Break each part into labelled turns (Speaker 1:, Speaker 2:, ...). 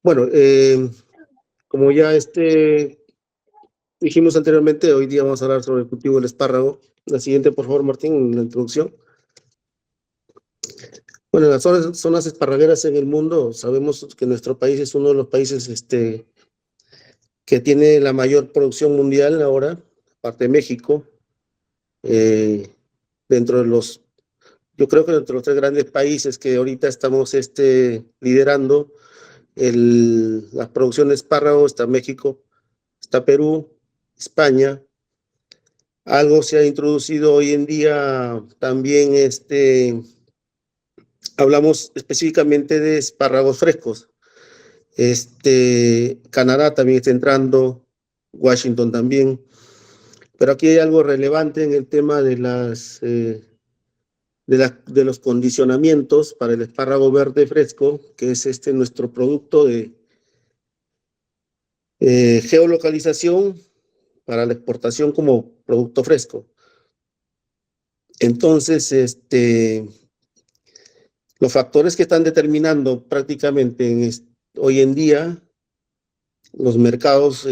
Speaker 1: Bueno, como ya dijimos anteriormente, hoy día vamos a hablar sobre el cultivo del espárrago. La siguiente, por favor, Martín, en la introducción. Bueno, las zonas esparragueras en el mundo, sabemos que nuestro país es uno de los países que tiene la mayor producción mundial ahora, aparte de México. Dentro de yo creo que dentro de los tres grandes países que ahorita estamos liderando la producción de espárrago, está México, está Perú, España. Algo se ha introducido hoy en día también, hablamos específicamente de espárragos frescos. Canadá también está entrando, Washington también. Pero aquí hay algo relevante en el tema de los condicionamientos para el espárrago verde fresco, que es nuestro producto de geolocalización para la exportación como producto fresco. Entonces, los factores que están determinando prácticamente hoy en día los mercados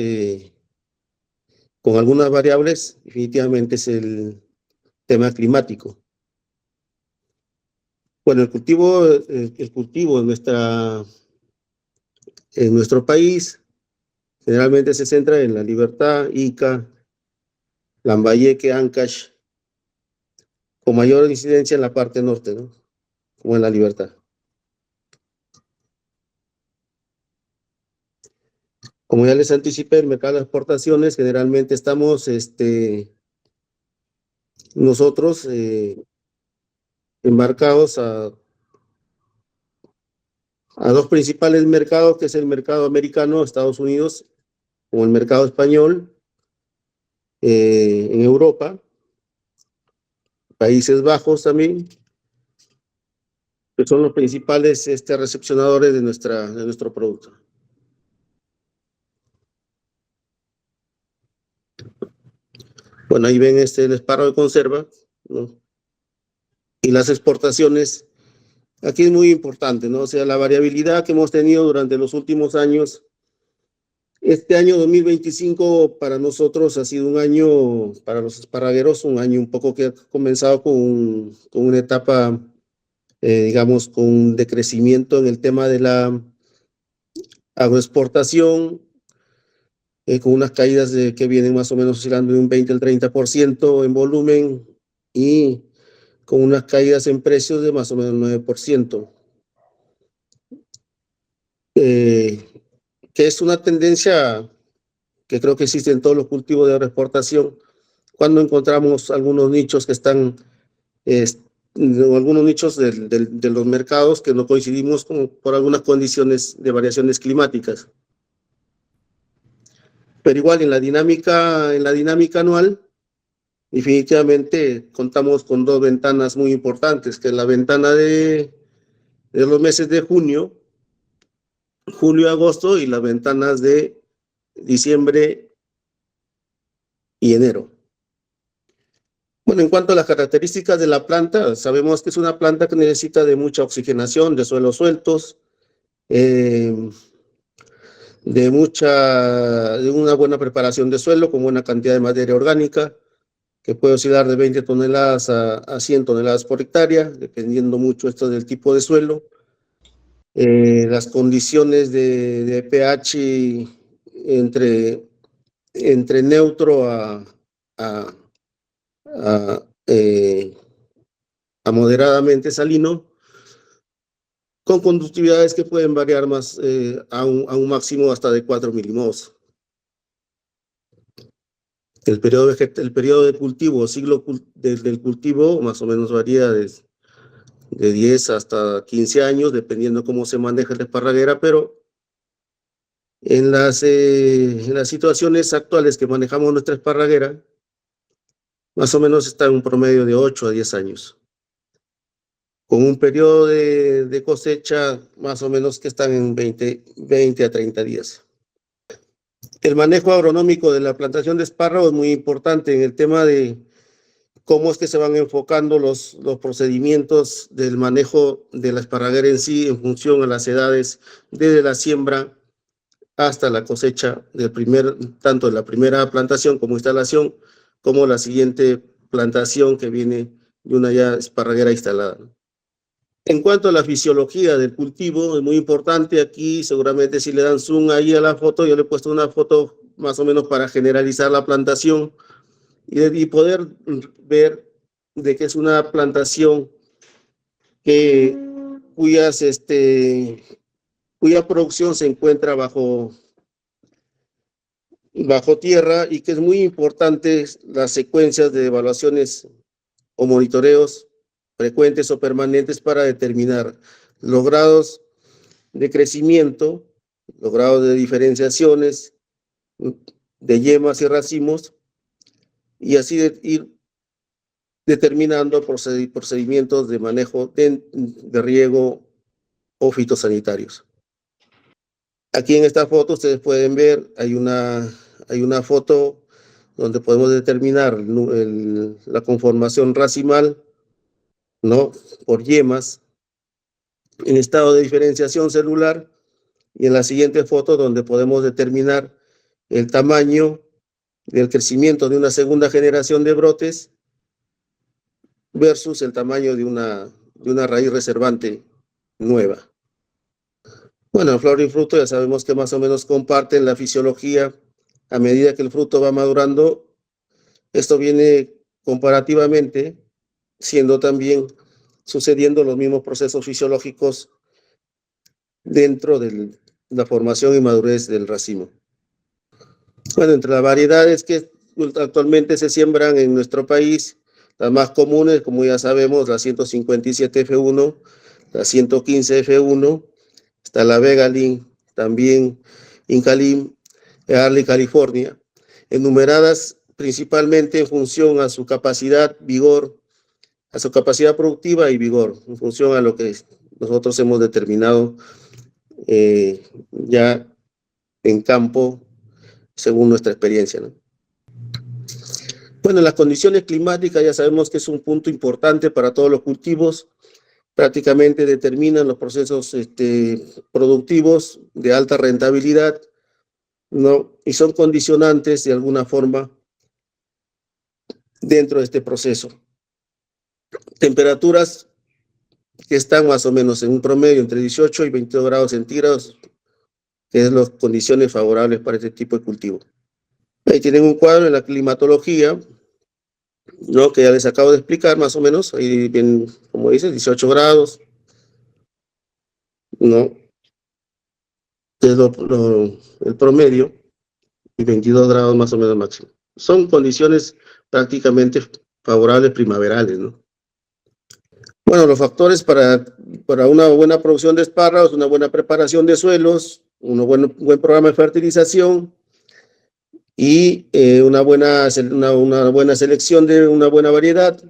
Speaker 1: con algunas variables, definitivamente es el tema climático. Bueno, el cultivo en nuestro país generalmente se centra en La Libertad, Ica, Lambayeque, Ancash, con mayor incidencia en la parte norte, ¿no? Como en La Libertad. Como ya les anticipé, el mercado de exportaciones, generalmente estamos nosotros embarcados a dos principales mercados, que es el mercado americano, Estados Unidos, o el mercado español, en Europa, Países Bajos también, que son los principales recepcionadores de nuestro producto. Bueno, ahí ven el espárrago de conserva, ¿no? Y las exportaciones, aquí es muy importante, ¿no? O sea, la variabilidad que hemos tenido durante los últimos años. Este año 2025 para nosotros ha sido un año, para los esparragueros, un año un poco que ha comenzado con una etapa, digamos, con un decrecimiento en el tema de la agroexportación, con unas caídas que vienen más o menos oscilando de un 20 al 30% en volumen y con unas caídas en precios de más o menos 9%. Que es una tendencia que creo que existe en todos los cultivos de agroexportación, cuando encontramos algunos nichos que están, algunos nichos de los mercados que no coincidimos por algunas condiciones de variaciones climáticas. Pero igual en la dinámica anual, definitivamente contamos con dos ventanas muy importantes, que es la ventana de los meses de junio, julio, agosto, y las ventanas de diciembre y enero. Bueno, en cuanto a las características de la planta, sabemos que es una planta que necesita de mucha oxigenación, de suelos sueltos, de una buena preparación de suelo, con buena cantidad de materia orgánica, que puede oscilar de 20 toneladas a 100 toneladas por hectárea, dependiendo mucho esto del tipo de suelo. Las condiciones de pH entre neutro a moderadamente salino, con conductividades que pueden variar más a un máximo hasta de 4 milimols. El periodo de cultivo, ciclo del cultivo, más o menos varía de 10 hasta 15 años, dependiendo cómo se maneja la esparraguera, pero en las situaciones actuales que manejamos nuestra esparraguera, más o menos está en un promedio de 8 a 10 años, con un periodo de cosecha más o menos que están en 20 a 30 días. El manejo agronómico de la plantación de espárrago es muy importante en el tema de cómo es que se van enfocando los procedimientos del manejo de la esparraguera en sí en función a las edades, desde la siembra hasta la cosecha tanto de la primera plantación como instalación, como la siguiente plantación que viene de una ya esparraguera instalada. En cuanto a la fisiología del cultivo, es muy importante aquí, seguramente si le dan zoom ahí a la foto, yo le he puesto una foto más o menos para generalizar la plantación y poder ver de que es una plantación cuya producción se encuentra bajo tierra y que es muy importante las secuencias de evaluaciones o monitoreos frecuentes o permanentes para determinar los grados de crecimiento, los grados de diferenciaciones de yemas y racimos, y así ir determinando procedimientos de manejo de riego o fitosanitarios. Aquí en esta foto ustedes pueden ver, hay una foto donde podemos determinar la conformación racimal, ¿no? Por yemas, en estado de diferenciación celular, y en la siguiente foto donde podemos determinar el tamaño del crecimiento de una segunda generación de brotes versus el tamaño de una raíz reservante nueva. Bueno, flor y fruto ya sabemos que más o menos comparten la fisiología a medida que el fruto va madurando. Esto viene comparativamente siendo también sucediendo los mismos procesos fisiológicos dentro de la formación y madurez del racimo. Bueno, entre las variedades que actualmente se siembran en nuestro país, las más comunes, como ya sabemos, la 157F1, la 115F1, está la Vegalin, también Incalim, Early California, enumeradas principalmente en función a su capacidad, vigor, a su capacidad productiva y vigor, en función a lo que nosotros hemos determinado ya en campo, según nuestra experiencia, ¿no? Bueno, las condiciones climáticas ya sabemos que es un punto importante para todos los cultivos, prácticamente determinan los procesos productivos de alta rentabilidad, ¿no? Y son condicionantes de alguna forma dentro de este proceso. Temperaturas que están más o menos en un promedio entre 18 y 22 grados centígrados, que es las condiciones favorables para este tipo de cultivo. Ahí tienen un cuadro en la climatología, ¿no? Que ya les acabo de explicar más o menos, ahí bien, como dice, 18 grados, ¿no? Que es el promedio, y 22 grados más o menos máximo. Son condiciones prácticamente favorables primaverales, ¿no? Bueno, los factores para una buena producción de espárragos, una buena preparación de suelos, un buen programa de fertilización y una buena selección de una buena variedad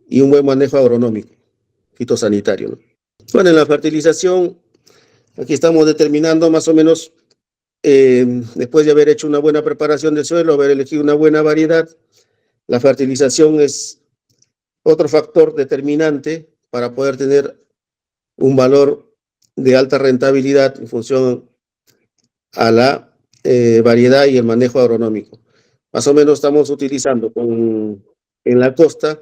Speaker 1: y un buen manejo agronómico, fitosanitario, ¿no? Bueno, en la fertilización, aquí estamos determinando más o menos, después de haber hecho una buena preparación del suelo, haber elegido una buena variedad, la fertilización es otro factor determinante para poder tener un valor de alta rentabilidad en función a la variedad y el manejo agronómico. Más o menos estamos utilizando en la costa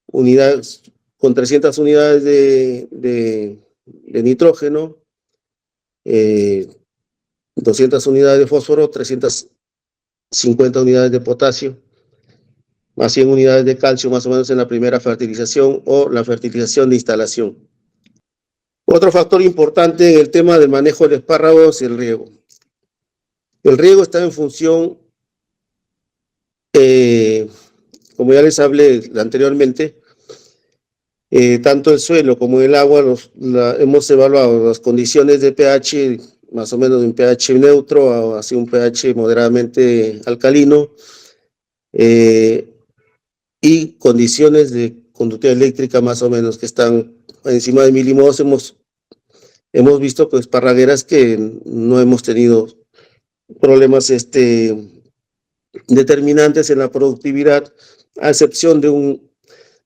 Speaker 1: unidades con 300 unidades de nitrógeno, 200 unidades de fósforo, 350 unidades de potasio, más 100 unidades de calcio más o menos en la primera fertilización o la fertilización de instalación. Otro factor importante en el tema del manejo del espárrago es el riego. El riego está en función, como ya les hablé anteriormente, tanto el suelo como el agua, hemos evaluado las condiciones de pH, más o menos un pH neutro, así un pH moderadamente alcalino, y condiciones de conductividad eléctrica más o menos que están encima de milimodos. Hemos visto pues parragueras que no hemos tenido problemas determinantes en la productividad a excepción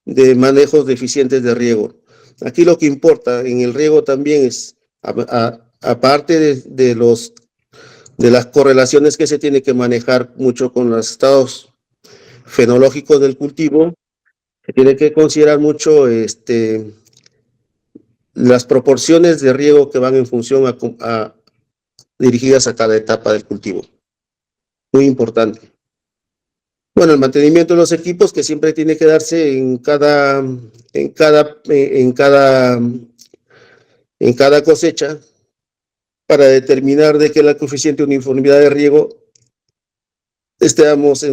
Speaker 1: de manejos deficientes de riego. Aquí lo que importa en el riego también es, aparte de las correlaciones que se tiene que manejar mucho con los estados fenológicos del cultivo, se tiene que considerar mucho las proporciones de riego que van en función dirigidas a cada etapa del cultivo. Muy importante. Bueno, el mantenimiento de los equipos que siempre tiene que darse en cada cosecha para determinar de que la coeficiente de uniformidad de riego estemos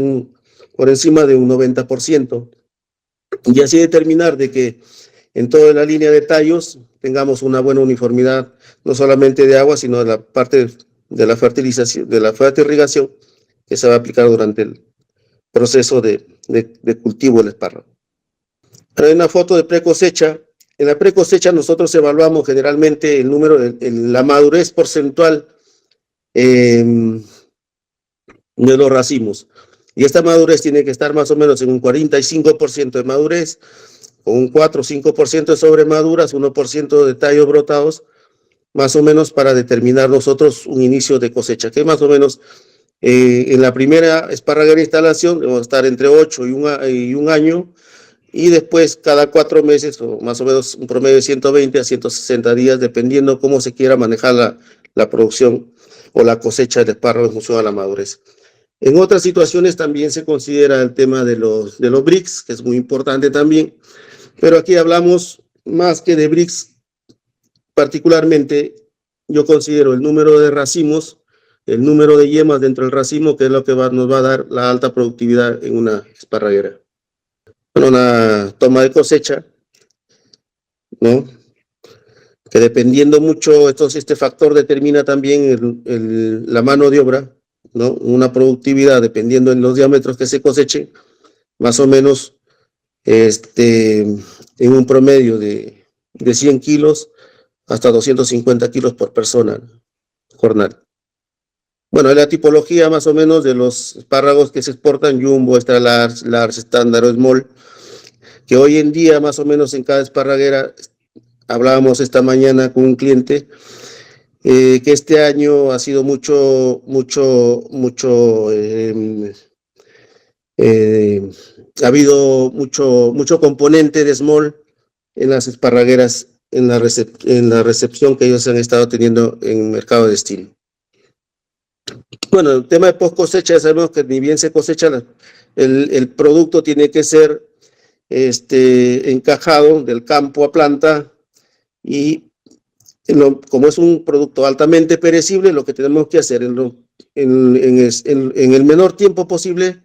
Speaker 1: por encima de un 90%, y así determinar de que en toda la línea de tallos tengamos una buena uniformidad, no solamente de agua, sino de la parte de la fertilización, de la fertirrigación que se va a aplicar durante el proceso de cultivo del espárrago. Hay una foto de precosecha. En la precosecha nosotros evaluamos generalmente el número, la madurez porcentual de los racimos. Y esta madurez tiene que estar más o menos en un 45% de madurez, con un 4 o 5% de sobremaduras, 1% de tallos brotados, más o menos para determinar nosotros un inicio de cosecha, que más o menos en la primera esparraguera instalación debemos estar entre 8 y un año, y después cada 4 meses, o más o menos un promedio de 120 a 160 días, dependiendo cómo se quiera manejar la producción o la cosecha del espárrago en función a la madurez. En otras situaciones también se considera el tema de los BRICS, que es muy importante también, pero aquí hablamos más que de BRICS, particularmente yo considero el número de racimos, el número de yemas dentro del racimo, que es lo que nos va a dar la alta productividad en una esparraguera. Bueno, una toma de cosecha, ¿no? Que dependiendo mucho, entonces este factor determina también la mano de obra, ¿no? Una productividad, dependiendo en los diámetros que se cosechen, más o menos en un promedio de 100 kilos hasta 250 kilos por persona jornal. Bueno, la tipología más o menos de los espárragos que se exportan, jumbo, extra large, estándar o small, que hoy en día más o menos en cada esparraguera, hablábamos esta mañana con un cliente, que este año ha sido ha habido mucho componente de small en las esparragueras, en la recepción que ellos han estado teniendo en el mercado de destino. Bueno, el tema de post cosecha, sabemos que ni bien se cosecha, el producto tiene que ser encajado del campo a planta, y como es un producto altamente perecible, lo que tenemos que hacer en el menor tiempo posible,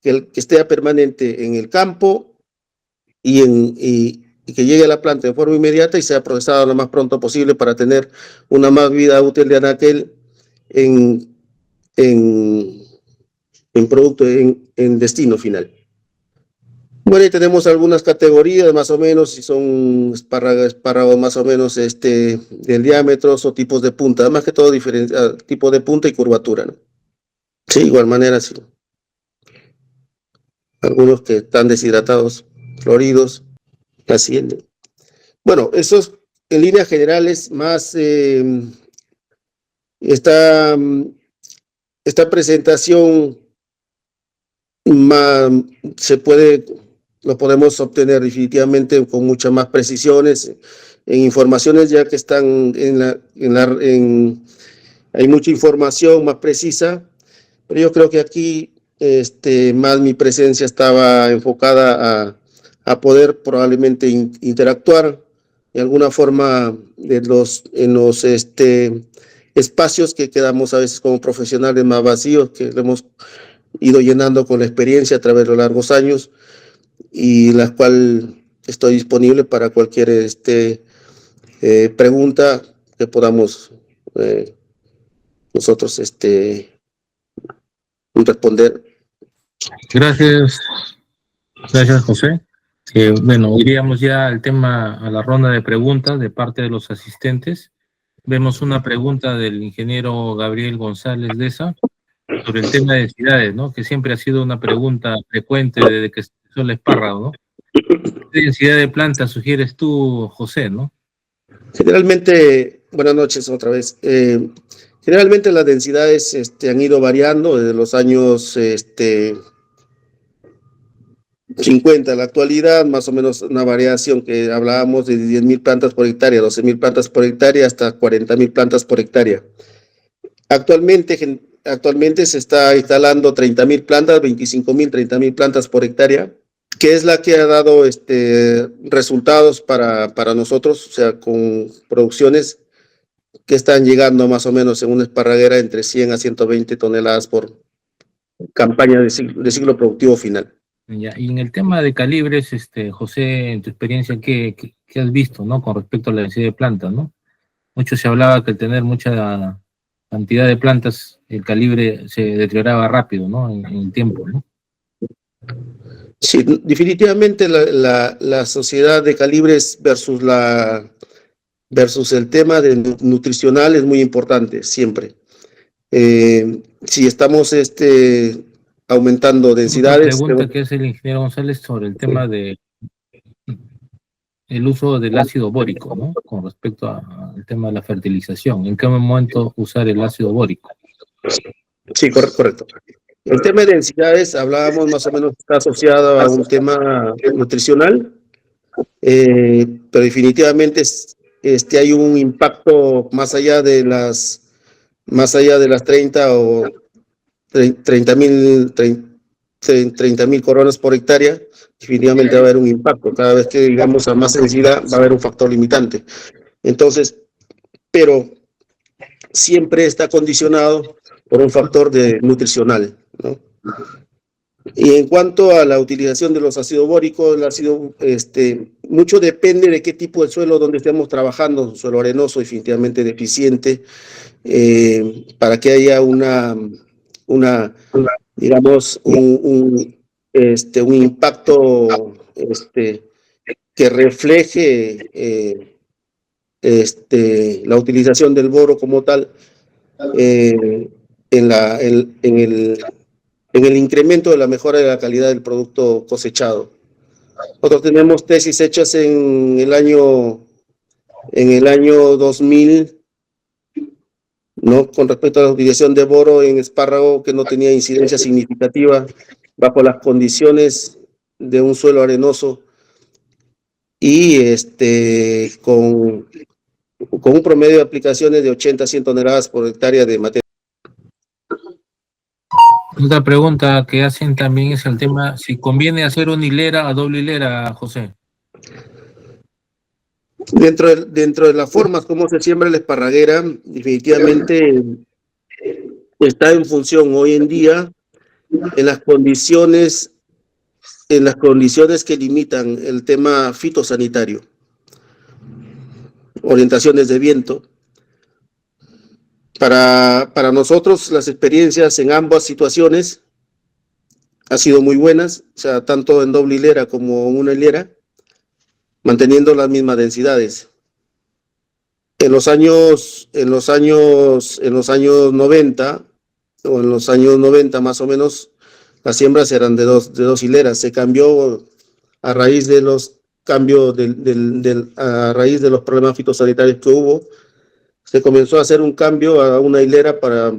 Speaker 1: que esté permanente en el campo y que llegue a la planta de forma inmediata y sea procesado lo más pronto posible para tener una más vida útil de anaquel en producto, en destino final. Bueno, y tenemos algunas categorías más o menos, si son espárragos más o menos del diámetros o tipos de punta, más que todo tipo de punta y curvatura, ¿no? Sí, igual manera, sí. Algunos que están deshidratados, floridos, ascienden. Bueno, esos en líneas generales más esta presentación lo podemos obtener definitivamente con muchas más precisiones en informaciones ya que están hay mucha información más precisa, pero yo creo que aquí más mi presencia estaba enfocada a poder probablemente interactuar de alguna forma en los espacios que quedamos a veces como profesionales más vacíos, que hemos ido llenando con la experiencia a través de los largos años, y la cual estoy disponible para cualquier pregunta que podamos nosotros responder.
Speaker 2: Gracias, José. Bueno, iríamos ya al tema, a la ronda de preguntas de parte de los asistentes. Vemos una pregunta del ingeniero Gabriel González Deza sobre el tema de densidades, ¿no? Que siempre ha sido una pregunta frecuente desde que el espárrago, ¿no? ¿Qué densidad de planta sugieres tú, José, no?
Speaker 1: Generalmente, buenas noches otra vez. Generalmente las densidades han ido variando desde los años 50 a la actualidad, más o menos una variación que hablábamos de 10.000 plantas por hectárea, 12.000 plantas por hectárea, hasta 40.000 plantas por hectárea. Actualmente se está instalando 30.000 plantas, 25.000, 30.000 plantas por hectárea, que es la que ha dado resultados para nosotros, o sea, con producciones que están llegando más o menos en una esparraguera entre 100 a 120 toneladas por campaña de ciclo productivo final.
Speaker 2: Ya, y en el tema de calibres, José, en tu experiencia, ¿qué has visto, no? Con respecto a la densidad de plantas, ¿no? Mucho se hablaba que al tener mucha cantidad de plantas, el calibre se deterioraba rápido, ¿no? En el tiempo, ¿no?
Speaker 1: Sí, definitivamente la sociedad de calibres versus el tema de nutricional es muy importante, siempre. Si estamos aumentando densidades...
Speaker 2: Otra pregunta que hace el ingeniero González sobre el tema de el uso del ácido bórico, ¿no? Con respecto al tema de la fertilización. ¿En qué momento usar el ácido bórico?
Speaker 1: Sí, correcto. El tema de densidades, hablábamos más o menos, está asociado a un tema nutricional, pero definitivamente hay un impacto más allá de las 30 o 30.000 coronas por hectárea. Definitivamente va a haber un impacto. Cada vez que llegamos a más densidad va a haber un factor limitante. Entonces, pero siempre está condicionado por un factor nutricional, ¿no? Y en cuanto a la utilización de los ácidos bóricos, mucho depende de qué tipo de suelo donde estemos trabajando. Un suelo arenoso definitivamente deficiente, para que haya digamos, un impacto que refleje la utilización del boro como tal, en el incremento de la mejora de la calidad del producto cosechado. Nosotros tenemos tesis hechas en el año 2000, ¿no? Con respecto a la utilización de boro en espárrago, que no tenía incidencia significativa bajo las condiciones de un suelo arenoso, y con un promedio de aplicaciones de 80 a 100 toneladas por hectárea de materia.
Speaker 2: Otra pregunta que hacen también es el tema, si conviene hacer una hilera a doble hilera, José.
Speaker 1: Dentro de las formas como se siembra la esparraguera, definitivamente está en función hoy en día en las condiciones que limitan el tema fitosanitario, orientaciones de viento. Para nosotros, las experiencias en ambas situaciones han sido muy buenas, o sea, tanto en doble hilera como en una hilera, manteniendo las mismas densidades. En los años 90, o en los años 90 más o menos, las siembras eran de dos hileras. Se cambió a raíz de los cambios, a raíz de los problemas fitosanitarios que hubo. Se comenzó a hacer un cambio a una hilera para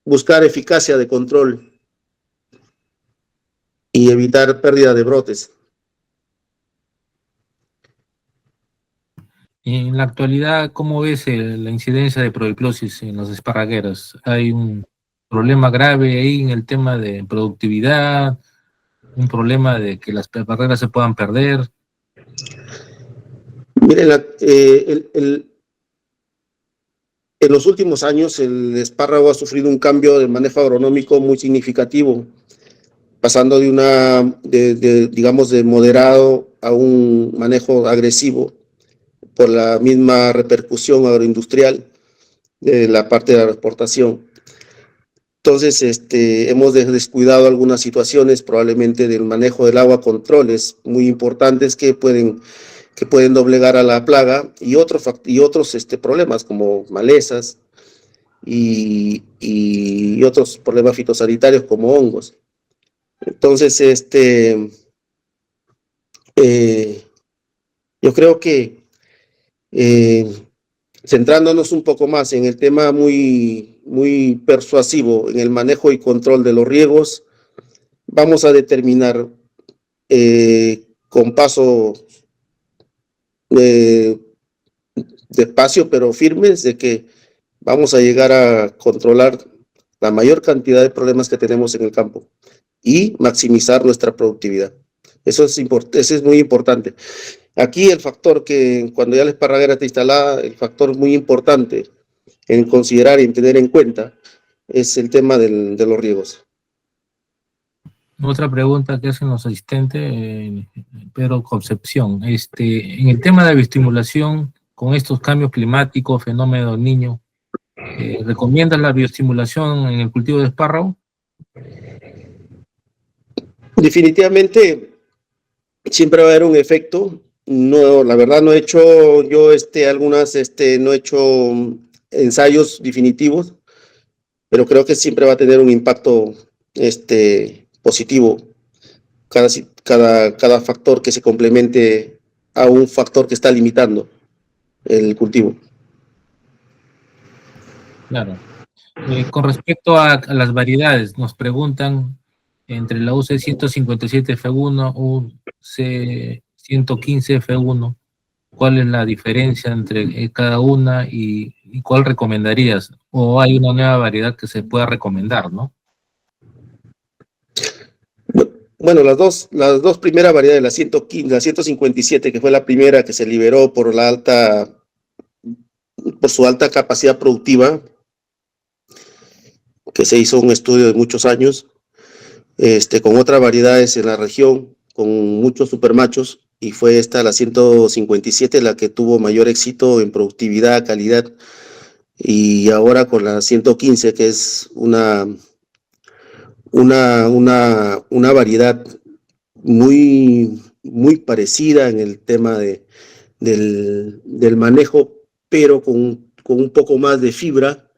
Speaker 1: buscar eficacia de control y evitar pérdida de brotes.
Speaker 2: En la actualidad, ¿cómo ves la incidencia de proiplosis en las esparragueras? ¿Hay un problema grave ahí en el tema de productividad? ¿Un problema de que las esparragueras se puedan perder?
Speaker 1: Miren, en los últimos años el espárrago ha sufrido un cambio de manejo agronómico muy significativo, pasando digamos, de moderado a un manejo agresivo por la misma repercusión agroindustrial de la parte de la exportación. Entonces, hemos descuidado algunas situaciones, probablemente del manejo del agua, controles muy importantes que pueden doblegar a la plaga, y otros problemas como malezas y otros problemas fitosanitarios como hongos. Entonces, yo creo que centrándonos un poco más en el tema muy persuasivo, en el manejo y control de los riegos, vamos a determinar con paso despacio pero firmes de que vamos a llegar a controlar la mayor cantidad de problemas que tenemos en el campo y maximizar nuestra productividad. Eso es muy importante. Aquí el factor que cuando ya la esparraguera está instalada, el factor muy importante en considerar y en tener en cuenta es el tema de los riegos.
Speaker 2: Otra pregunta que hacen los asistentes, Pedro Concepción. En el tema de bioestimulación, con estos cambios climáticos, fenómeno del Niño, ¿recomiendas la bioestimulación en el cultivo de espárrago?
Speaker 1: Definitivamente siempre va a haber un efecto. No, la verdad no he hecho yo no he hecho ensayos definitivos, pero creo que siempre va a tener un impacto positivo cada factor que se complemente a un factor que está limitando el cultivo.
Speaker 2: Claro. Con respecto a las variedades, nos preguntan entre la UC 157 F1 UC 115 F1, ¿cuál es la diferencia entre cada una y cuál recomendarías? ¿O hay una nueva variedad que se pueda recomendar, no?
Speaker 1: Bueno, las dos primeras variedades, la 115, la 157, que fue la primera que se liberó por su alta capacidad productiva, que se hizo un estudio de muchos años, con otras variedades en la región, con muchos supermachos, y fue esta, la 157, la que tuvo mayor éxito en productividad, calidad, y ahora con la 115, que es una variedad muy parecida en el tema del manejo, pero con un poco más de fibra.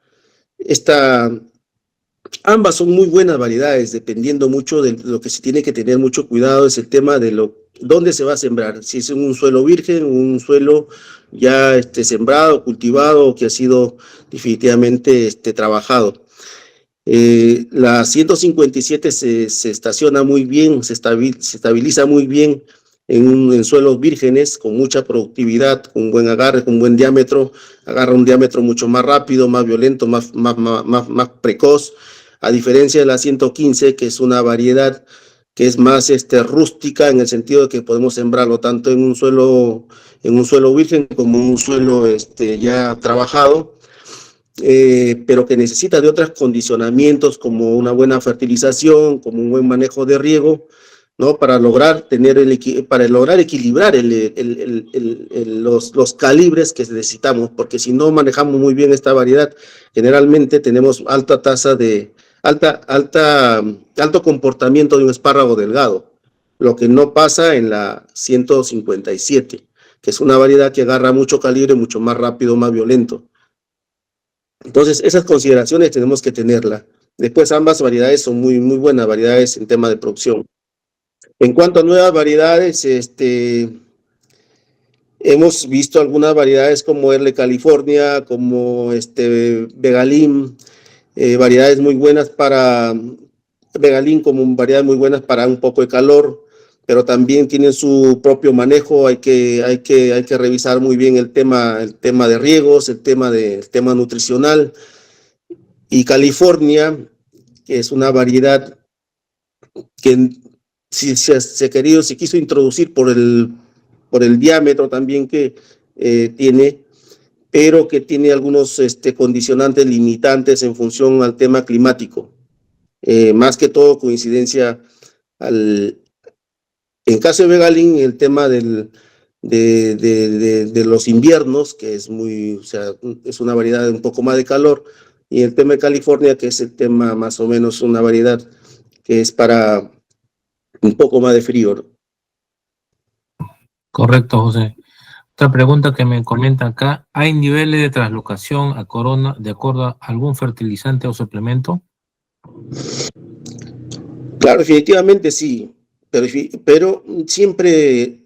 Speaker 1: Ambas son muy buenas variedades, dependiendo mucho de lo que se tiene que tener mucho cuidado, es el tema de dónde se va a sembrar, si es en un suelo virgen, un suelo ya sembrado, cultivado, o que ha sido definitivamente trabajado. La 157 se estaciona muy bien, se estabiliza muy bien en suelos vírgenes, con mucha productividad, con buen agarre, con buen diámetro, agarra un diámetro mucho más rápido, más violento, más precoz, a diferencia de la 115, que es una variedad que es más rústica, en el sentido de que podemos sembrarlo tanto en un suelo virgen como en un suelo ya trabajado, pero que necesita de otros condicionamientos como una buena fertilización, como un buen manejo de riego, ¿no? Para lograr equilibrar los calibres que necesitamos, porque si no manejamos muy bien esta variedad, generalmente tenemos alto comportamiento de un espárrago delgado, lo que no pasa en la 157, que es una variedad que agarra mucho calibre, mucho más rápido, más violento. Entonces, esas consideraciones tenemos que tenerlas. Después, ambas variedades son muy buenas variedades en tema de producción. En cuanto a nuevas variedades, hemos visto algunas variedades como Early California, como Vegalim, variedades muy buenas Vegalim como variedades muy buenas para un poco de calor, pero también tienen su propio manejo. Hay que revisar muy bien el tema de riegos, el tema nutricional. Y California, que es una variedad que se quiso introducir por el diámetro también que tiene, pero que tiene algunos condicionantes limitantes en función al tema climático. Más que todo coincidencia en caso de Vegalim, el tema de los inviernos, que es es una variedad de un poco más de calor, y el tema de California, que es el tema más o menos una variedad que es para un poco más de frío.
Speaker 2: Correcto, José. Otra pregunta que me comenta acá, ¿hay niveles de translocación a corona de acuerdo a algún fertilizante o suplemento?
Speaker 1: Claro, definitivamente sí, pero siempre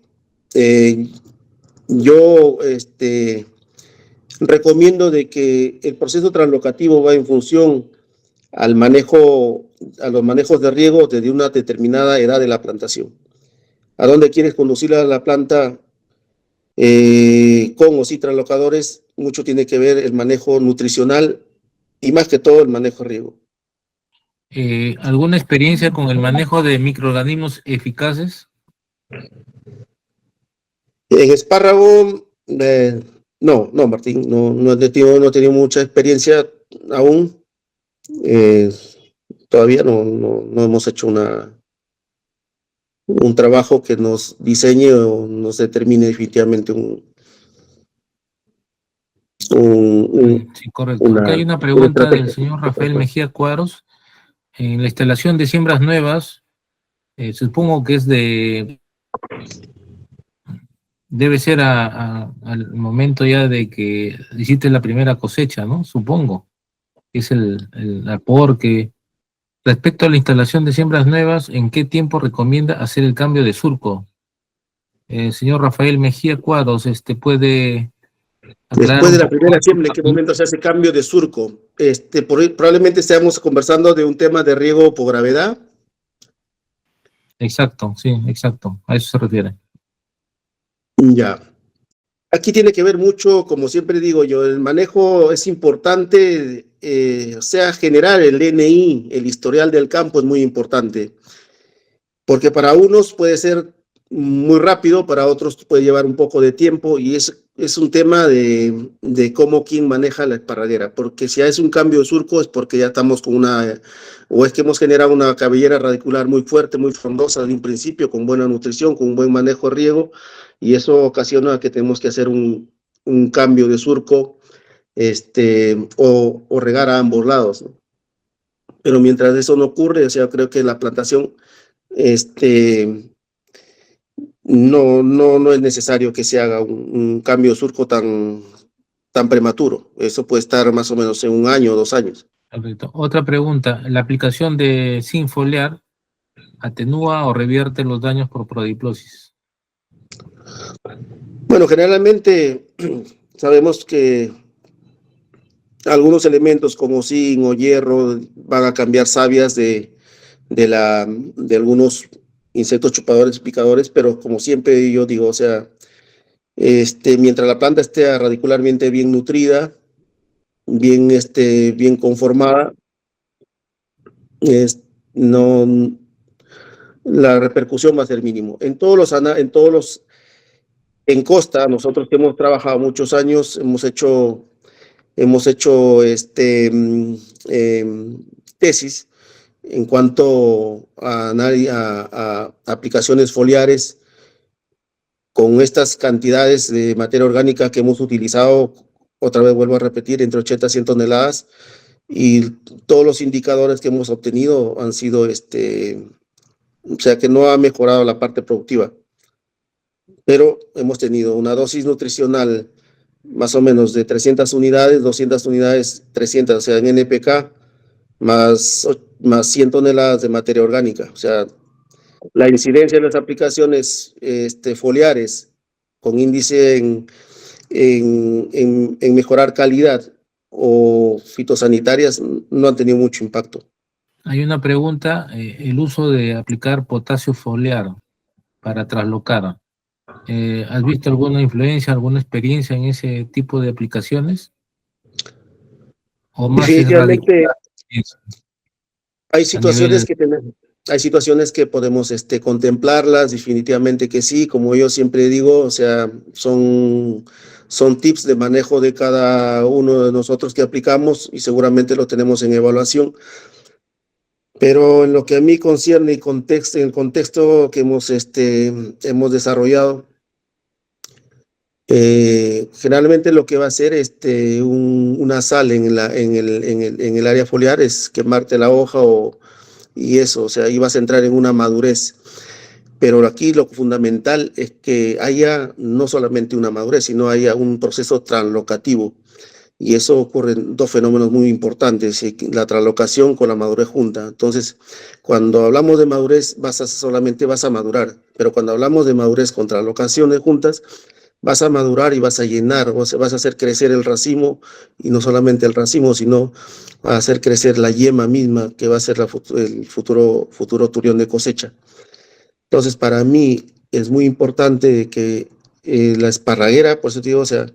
Speaker 1: yo recomiendo de que el proceso translocativo va en función al manejo, a los manejos de riego desde una determinada edad de la plantación. ¿A dónde quieres conducir a la planta con o sin translocadores? Mucho tiene que ver el manejo nutricional y más que todo el manejo de riego.
Speaker 2: ¿Alguna experiencia con el manejo de microorganismos eficaces?
Speaker 1: En espárrago, no, Martín, no he tenido mucha experiencia aún. Eh, Todavía no hemos hecho un trabajo que nos diseñe o nos determine definitivamente
Speaker 2: Sí, correcto. Acá hay una
Speaker 1: una
Speaker 2: pregunta del
Speaker 1: estrategia.
Speaker 2: señor Rafael Mejía Cuadros. En la instalación de siembras nuevas, supongo que debe ser al momento ya de que hiciste la primera cosecha, ¿no? Supongo. Es el aporte. Respecto a la instalación de siembras nuevas, ¿en qué tiempo recomienda hacer el cambio de surco? Señor Rafael Mejía Cuadros, ¿puede aclarar
Speaker 1: Después de
Speaker 2: un
Speaker 1: la
Speaker 2: poco
Speaker 1: primera
Speaker 2: esto?
Speaker 1: siembra, ¿en qué momento se hace cambio de surco? Probablemente estemos conversando de un tema de riego por gravedad.
Speaker 2: Exacto, sí, exacto. A eso se refiere.
Speaker 1: Ya. Aquí tiene que ver mucho, como siempre digo yo, el manejo es importante, o sea, generar el DNI, el historial del campo es muy importante, porque para unos puede ser muy rápido, para otros puede llevar un poco de tiempo y es un tema de cómo quién maneja la esparraguera, porque si es un cambio de surco es porque ya estamos con o es que hemos generado una cabellera radicular muy fuerte, muy frondosa de un principio, con buena nutrición, con un buen manejo de riego, y eso ocasiona que tenemos que hacer un cambio de surco o regar a ambos lados, ¿no? Pero mientras eso no ocurre, o sea, creo que la plantación no es necesario que se haga un cambio de surco tan prematuro. Eso puede estar más o menos en 1 año o 2 años.
Speaker 2: Perfecto. Otra pregunta. ¿La aplicación de zinc foliar atenúa o revierte los daños por prodiplosis?
Speaker 1: Bueno, generalmente sabemos que algunos elementos como zinc o hierro van a cambiar sabias de algunos insectos chupadores, picadores, pero como siempre yo digo, o sea, mientras la planta esté radicularmente bien nutrida, bien conformada, no, la repercusión va a ser mínimo. En Costa, nosotros que hemos trabajado muchos años, hemos hecho tesis en cuanto a aplicaciones foliares con estas cantidades de materia orgánica que hemos utilizado, otra vez vuelvo a repetir, entre 80 y 100 toneladas, y todos los indicadores que hemos obtenido han sido, o sea, que no ha mejorado la parte productiva, pero hemos tenido una dosis nutricional más o menos de 300 unidades, 200 unidades, 300, o sea, en NPK, más 100 toneladas de materia orgánica. O sea, la incidencia de las aplicaciones foliares con índice en mejorar calidad o fitosanitarias no han tenido mucho impacto.
Speaker 2: Hay una pregunta, el uso de aplicar potasio foliar para traslocar. ¿Has visto alguna influencia, alguna experiencia en ese tipo de aplicaciones? ¿O más es
Speaker 1: Definitivamente
Speaker 2: radical
Speaker 1: hay
Speaker 2: a nivel...
Speaker 1: hay situaciones que podemos contemplarlas, definitivamente que sí, como yo siempre digo, o sea, son tips de manejo de cada uno de nosotros que aplicamos y seguramente lo tenemos en evaluación. Pero en lo que a mí concierne y en el contexto que hemos desarrollado, generalmente lo que va a hacer una sal en el área foliar es quemarte la hoja y eso, o sea, ahí vas a entrar en una madurez. Pero aquí lo fundamental es que haya no solamente una madurez, sino haya un proceso translocativo. Y eso ocurre en dos fenómenos muy importantes, la traslocación con la madurez junta. Entonces, cuando hablamos de madurez, solamente vas a madurar, pero cuando hablamos de madurez con traslocaciones juntas, vas a madurar y vas a llenar, vas a hacer crecer el racimo, y no solamente el racimo, sino a hacer crecer la yema misma, que va a ser el futuro turión de cosecha. Entonces, para mí es muy importante que la esparraguera, por eso te digo, o sea,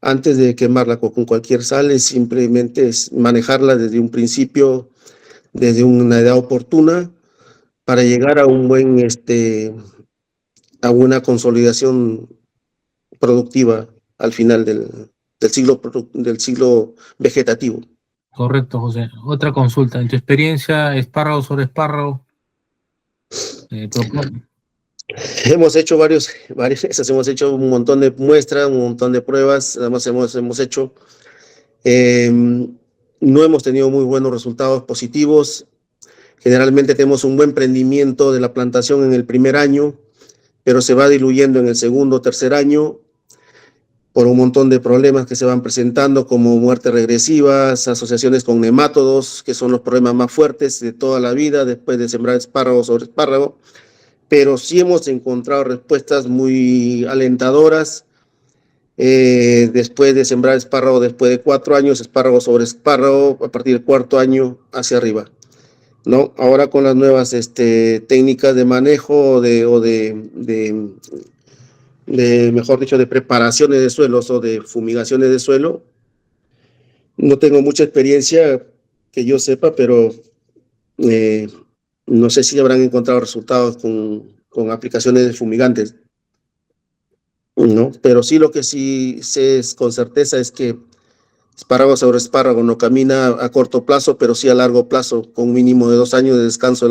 Speaker 1: antes de quemarla con cualquier sal, es simplemente manejarla desde un principio, desde una edad oportuna, para llegar a a una consolidación productiva al final del ciclo vegetativo.
Speaker 2: Correcto, José. Otra consulta. En tu experiencia, espárrago sobre espárrago,
Speaker 1: Hemos hecho varias veces, hemos hecho un montón de muestras, un montón de pruebas, además hemos hecho, no hemos tenido muy buenos resultados positivos. Generalmente tenemos un buen rendimiento de la plantación en el primer año, pero se va diluyendo en el segundo o tercer año por un montón de problemas que se van presentando, como muertes regresivas, asociaciones con nemátodos, que son los problemas más fuertes de toda la vida después de sembrar espárrago sobre espárrago. Pero sí hemos encontrado respuestas muy alentadoras después de sembrar espárrago, después de 4 años, espárrago sobre espárrago, a partir del cuarto año hacia arriba, ¿no? Ahora con las nuevas técnicas de manejo mejor dicho, de preparaciones de suelos o de fumigaciones de suelo, no tengo mucha experiencia que yo sepa, pero no sé si habrán encontrado resultados con aplicaciones de fumigantes, ¿no? Pero sí, lo que sí sé con certeza es que espárrago sobre espárrago no camina a corto plazo, pero sí a largo plazo, con un mínimo de 2 años de descanso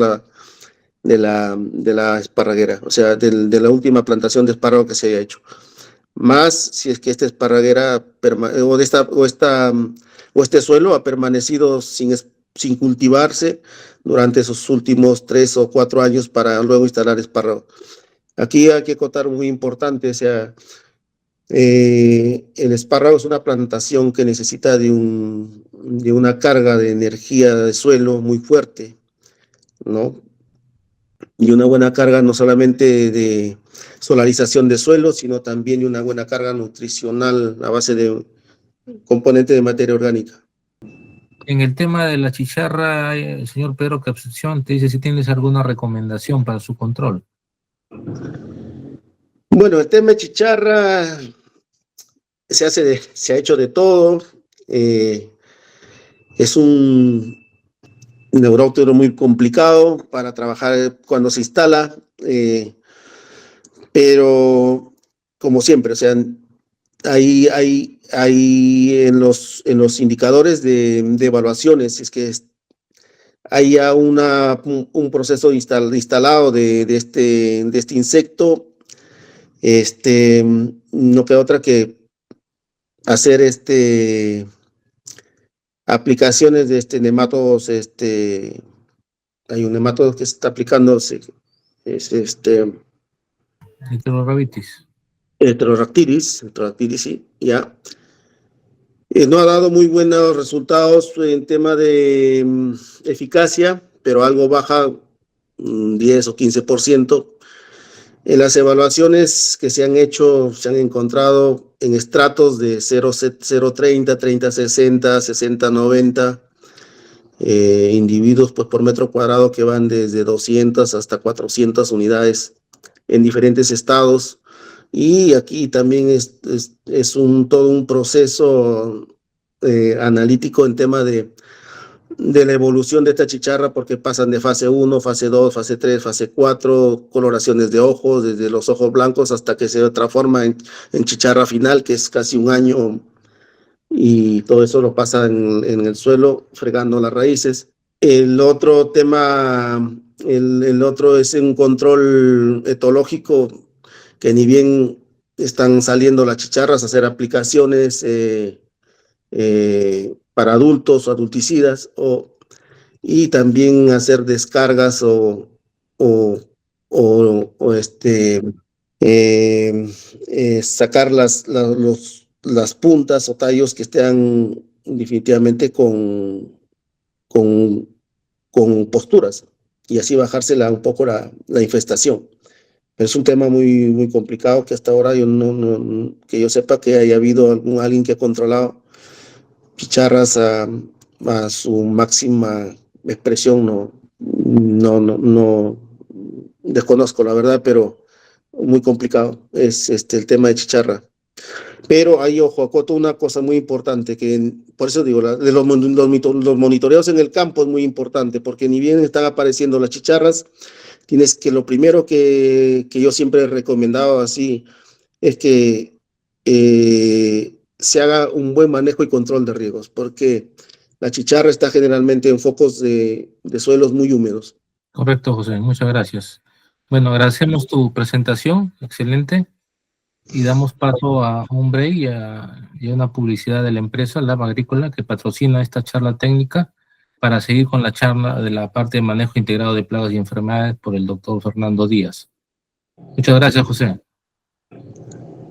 Speaker 1: de la esparraguera, o sea, de la última plantación de espárrago que se haya hecho. Más si es que esta esparraguera o este suelo ha permanecido sin cultivarse durante esos últimos 3 o 4 años para luego instalar espárrago. Aquí hay que acotar muy importante, o sea, el espárrago es una plantación que necesita de una carga de energía de suelo muy fuerte, ¿no? Y una buena carga no solamente de solarización de suelo, sino también de una buena carga nutricional a base de componentes de materia orgánica.
Speaker 2: En el tema de la chicharra, el señor Pedro Capsección te dice si tienes alguna recomendación para su control.
Speaker 1: Bueno, el tema de chicharra se ha hecho de todo. Es un neuróptero muy complicado para trabajar cuando se instala, pero como siempre, o sea, hay en los indicadores de evaluaciones, es que hay ya un proceso instalado de este insecto. No queda otra que hacer aplicaciones de nematodos. Hay un nematodo que se está aplicando, es
Speaker 2: Heterorhabditis.
Speaker 1: Heterorhabditis, sí, ya. No ha dado muy buenos resultados en tema de eficacia, pero algo baja, 10 o 15%. En las evaluaciones que se han hecho, se han encontrado en estratos de 0,30, 30, 60, 60, 90 individuos pues, por metro cuadrado, que van desde 200 hasta 400 unidades en diferentes estados. Y aquí también es todo un proceso analítico en tema de la evolución de esta chicharra, porque pasan de fase 1, fase 2, fase 3, fase 4, coloraciones de ojos, desde los ojos blancos hasta que se transforma en chicharra final, que es casi un año, y todo eso lo pasa en el suelo, fregando las raíces. El otro tema, el otro es un control etológico, que ni bien están saliendo las chicharras, hacer aplicaciones para adultos o adulticidas, y también hacer descargas sacar las puntas o tallos que estén definitivamente con, con posturas y así bajársela un poco la infestación. Pero es un tema muy complicado que hasta ahora yo que yo sepa que haya habido alguien que ha controlado chicharras a su máxima expresión, no, desconozco la verdad, pero muy complicado es el tema de chicharra. Pero ahí, ojo, acoto una cosa muy importante, por eso digo, de los monitoreos en el campo es muy importante, porque ni bien están apareciendo las chicharras, tienes que lo primero que yo siempre he recomendado así es que se haga un buen manejo y control de riegos, porque la chicharra está generalmente en focos de suelos muy húmedos.
Speaker 2: Correcto, José, muchas gracias. Bueno, agradecemos tu presentación, excelente, y damos paso a un break y a una publicidad de la empresa Lab Agrícola que patrocina esta charla técnica para seguir con la charla de la parte de manejo integrado de plagas y enfermedades por el doctor Fernando Díaz. Muchas gracias, José.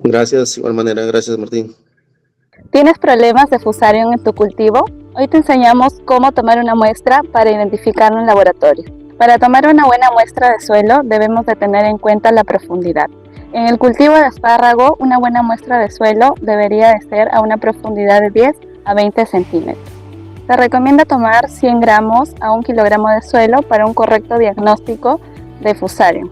Speaker 1: Gracias, de igual manera, gracias, Martín.
Speaker 3: ¿Tienes problemas de fusarium en tu cultivo? Hoy te enseñamos cómo tomar una muestra para identificarlo en laboratorio. Para tomar una buena muestra de suelo debemos de tener en cuenta la profundidad. En el cultivo de espárrago, una buena muestra de suelo debería de ser a una profundidad de 10 a 20 centímetros. Se recomienda tomar 100 gramos a 1 kilogramo de suelo para un correcto diagnóstico de fusarium.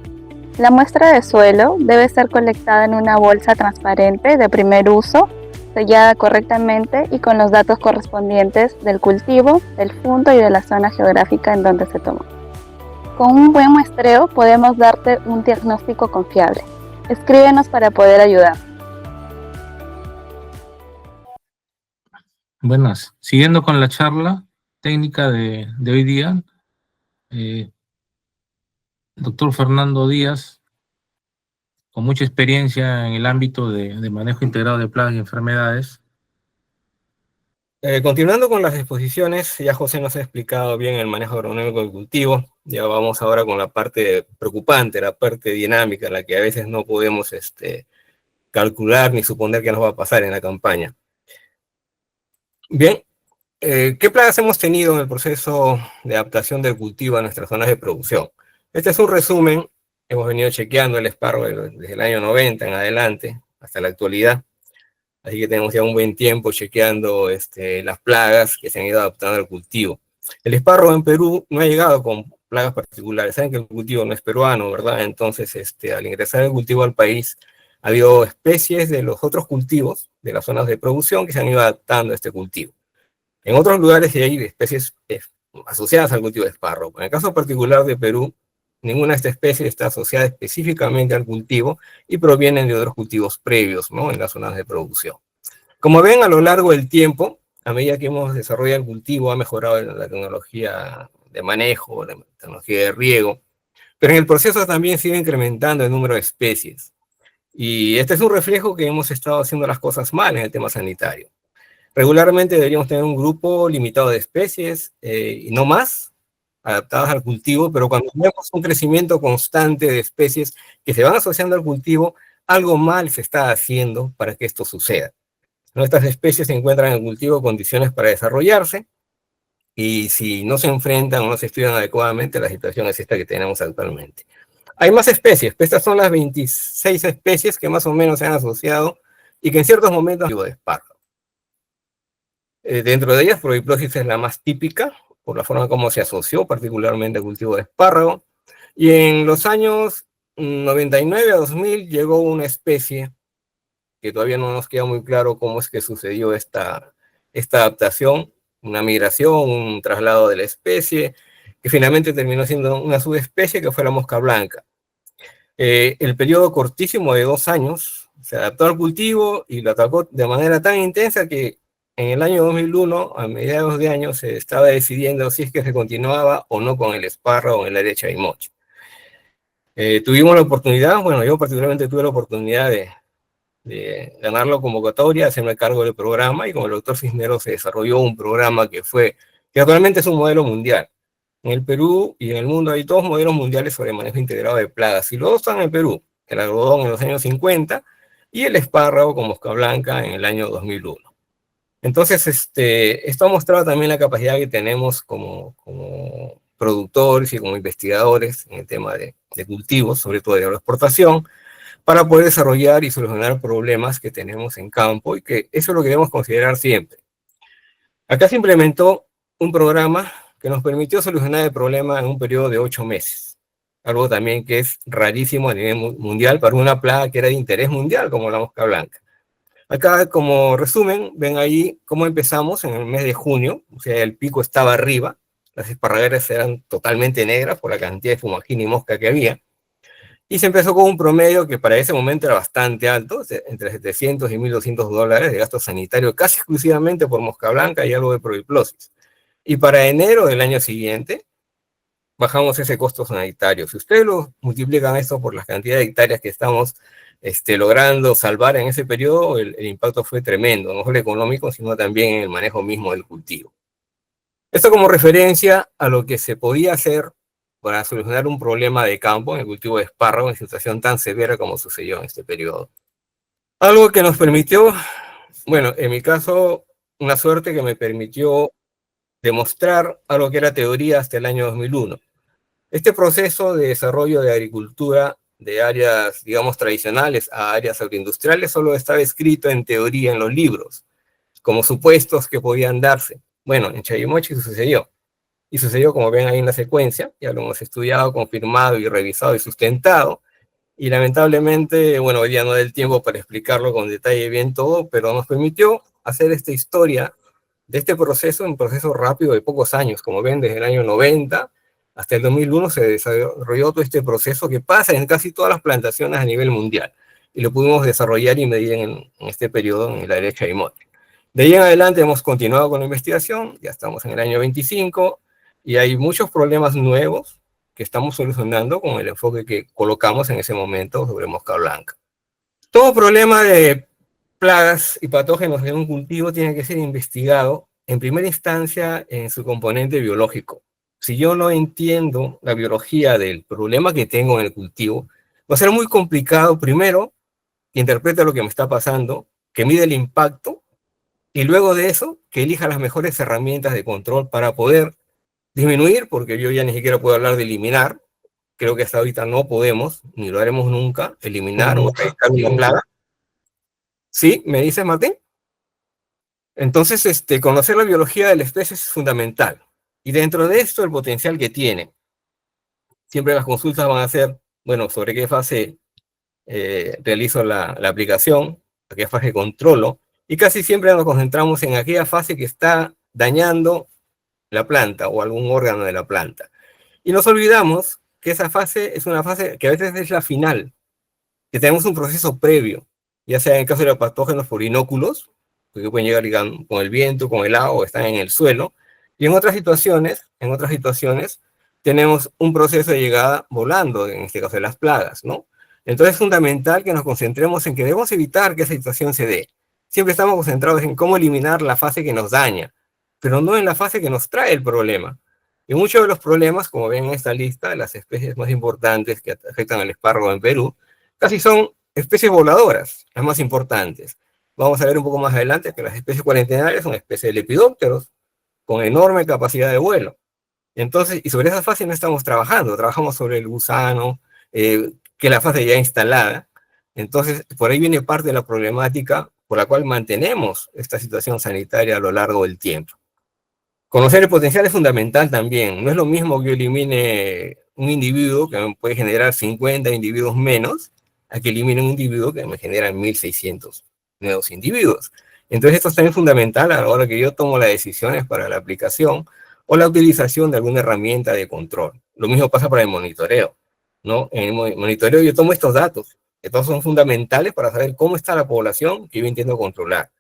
Speaker 3: La muestra de suelo debe ser colectada en una bolsa transparente de primer uso, sellada correctamente y con los datos correspondientes del cultivo, del punto y de la zona geográfica en donde se tomó. Con un buen muestreo podemos darte un diagnóstico confiable. Escríbenos para poder ayudar.
Speaker 2: Buenas. Siguiendo con la charla técnica de hoy día, doctor Fernando Díaz, con mucha experiencia en el ámbito de manejo integrado de plagas y enfermedades.
Speaker 4: Continuando con las exposiciones, ya José nos ha explicado bien el manejo agronómico del cultivo. Ya vamos ahora con la parte preocupante, la parte dinámica, la que a veces no podemos calcular ni suponer qué nos va a pasar en la campaña. Bien, ¿qué plagas hemos tenido en el proceso de adaptación del cultivo a nuestras zonas de producción? Este es un resumen. Hemos venido chequeando el espárrago desde el año 90 en adelante hasta la actualidad. Así que tenemos ya un buen tiempo chequeando las plagas que se han ido adaptando al cultivo. El espárrago en Perú no ha llegado con plagas particulares. Saben que el cultivo no es peruano, ¿verdad? Entonces, al ingresar el cultivo al país, ha habido especies de los otros cultivos, de las zonas de producción, que se han ido adaptando a este cultivo. En otros lugares sí hay especies asociadas al cultivo de espárrago. En el caso particular de Perú, ninguna de estas especies está asociada específicamente al cultivo y provienen de otros cultivos previos, ¿no? En las zonas de producción. Como ven, a lo largo del tiempo, a medida que hemos desarrollado el cultivo, ha mejorado la tecnología de manejo, la tecnología de riego, pero en el proceso también sigue incrementando el número de especies. Y este es un reflejo que hemos estado haciendo las cosas mal en el tema sanitario. Regularmente deberíamos tener un grupo limitado de especies y no más, adaptadas al cultivo, pero cuando vemos un crecimiento constante de especies que se van asociando al cultivo, algo mal se está haciendo para que esto suceda. Nuestras especies se encuentran en el cultivo condiciones para desarrollarse, y si no se enfrentan o no se estudian adecuadamente, la situación es esta que tenemos actualmente. Hay más especies, estas son las 26 especies que más o menos se han asociado y que en ciertos momentos de espárrago. Dentro de ellas, Prohiplosis es la más típica, por la forma como se asoció particularmente al cultivo de espárrago. Y en los años 99 a 2000 llegó una especie que todavía no nos queda muy claro cómo es que sucedió esta adaptación, una migración, un traslado de la especie, que finalmente terminó siendo una subespecie que fue la mosca blanca. El periodo cortísimo de 2 años se adaptó al cultivo y lo atacó de manera tan intensa que en el año 2001, a mediados de año, se estaba decidiendo si es que se continuaba o no con el espárrago en el área de Chaymoche. Tuvimos la oportunidad, bueno, yo particularmente tuve la oportunidad de ganar la convocatoria, hacerme cargo del programa, y con el doctor Cisneros se desarrolló un programa que actualmente es un modelo mundial. En el Perú y en el mundo hay 2 modelos mundiales sobre manejo integrado de plagas, y los dos están en el Perú. El algodón en los años 50, y el espárrago con mosca blanca en el año 2001. Entonces, esto ha mostrado también la capacidad que tenemos como productores y como investigadores en el tema de cultivos, sobre todo de agroexportación, para poder desarrollar y solucionar problemas que tenemos en campo, y que eso es lo que debemos considerar siempre. Acá se implementó un programa que nos permitió solucionar el problema en un periodo de 8 meses. Algo también que es rarísimo a nivel mundial para una plaga que era de interés mundial como la mosca blanca. Acá, como resumen, ven ahí cómo empezamos en el mes de junio, o sea, el pico estaba arriba, las esparragueras eran totalmente negras por la cantidad de fumagín y mosca que había, y se empezó con un promedio que para ese momento era bastante alto, entre $700 y $1.200 de gasto sanitario, casi exclusivamente por mosca blanca y algo de prodiplosis. Y para enero del año siguiente, bajamos ese costo sanitario. Si ustedes lo multiplican esto por las cantidades de hectáreas que estamos logrando salvar en ese periodo, el impacto fue tremendo, no solo económico, sino también en el manejo mismo del cultivo. Esto como referencia a lo que se podía hacer para solucionar un problema de campo en el cultivo de espárrago en situación tan severa como sucedió en este periodo. Algo que nos permitió, bueno, en mi caso, una suerte que me permitió demostrar algo que era teoría hasta el año 2001. Este proceso de desarrollo de agricultura de áreas, digamos, tradicionales a áreas agroindustriales solo estaba escrito en teoría en los libros, como supuestos que podían darse. Bueno, en Chayimochi sucedió. Y sucedió, como ven ahí en la secuencia, ya lo hemos estudiado, confirmado y revisado y sustentado. Y lamentablemente, bueno, hoy día no da el tiempo para explicarlo con detalle bien todo, pero nos permitió hacer esta historia de este proceso, un proceso rápido de pocos años. Como ven, desde el año 90 hasta el 2001 se desarrolló todo este proceso que pasa en casi todas las plantaciones a nivel mundial. Y lo pudimos desarrollar y medir en este periodo en el área de Chayimochi. De ahí en adelante hemos continuado con la investigación, ya estamos en el año 25, y hay muchos problemas nuevos que estamos solucionando con el enfoque que colocamos en ese momento sobre mosca blanca. Todo problema de plagas y patógenos en un cultivo tiene que ser investigado en primera instancia en su componente biológico. Si yo no entiendo la biología del problema que tengo en el cultivo, va a ser muy complicado, primero, que interprete lo que me está pasando, que mide el impacto, y luego de eso, que elija las mejores herramientas de control para poder disminuir, porque yo ya ni siquiera puedo hablar de eliminar. Creo que hasta ahorita no podemos, ni lo haremos nunca, eliminar o erradicar una plaga. ¿Sí? ¿Me dices, Martín? Entonces, conocer la biología de la especie es fundamental. Y dentro de esto, el potencial que tiene. Siempre las consultas van a ser, bueno, sobre qué fase realizo la aplicación, a qué fase controlo, y casi siempre nos concentramos en aquella fase que está dañando la planta o algún órgano de la planta. Y nos olvidamos que esa fase es una fase que a veces es la final, que tenemos un proceso previo, ya sea en el caso de los patógenos por inóculos, que pueden llegar, digamos, con el viento, con el agua, o están en el suelo, y en otras situaciones tenemos un proceso de llegada volando, en este caso de las plagas, ¿no? Entonces es fundamental que nos concentremos en que debemos evitar que esa situación se dé. Siempre estamos concentrados en cómo eliminar la fase que nos daña, pero no en la fase que nos trae el problema. Y muchos de los problemas, como ven en esta lista, las especies más importantes que afectan al espárrago en Perú, casi son especies voladoras, las más importantes. Vamos a ver un poco más adelante que las especies cuarentenarias son especies de lepidópteros, con enorme capacidad de vuelo. Entonces, y sobre esa fase no estamos trabajando, trabajamos sobre el gusano, que la fase ya instalada. Entonces, por ahí viene parte de la problemática por la cual mantenemos esta situación sanitaria a lo largo del tiempo. Conocer el potencial es fundamental también. No es lo mismo que yo elimine un individuo que me puede generar 50 individuos menos, a que elimine un individuo que me genera 1.600 nuevos individuos. Entonces esto es también fundamental a la hora que yo tomo las decisiones para la aplicación o la utilización de alguna herramienta de control. Lo mismo pasa para el monitoreo, ¿no? En el monitoreo yo tomo estos datos. Estos son fundamentales para saber cómo está la población que yo intento controlar.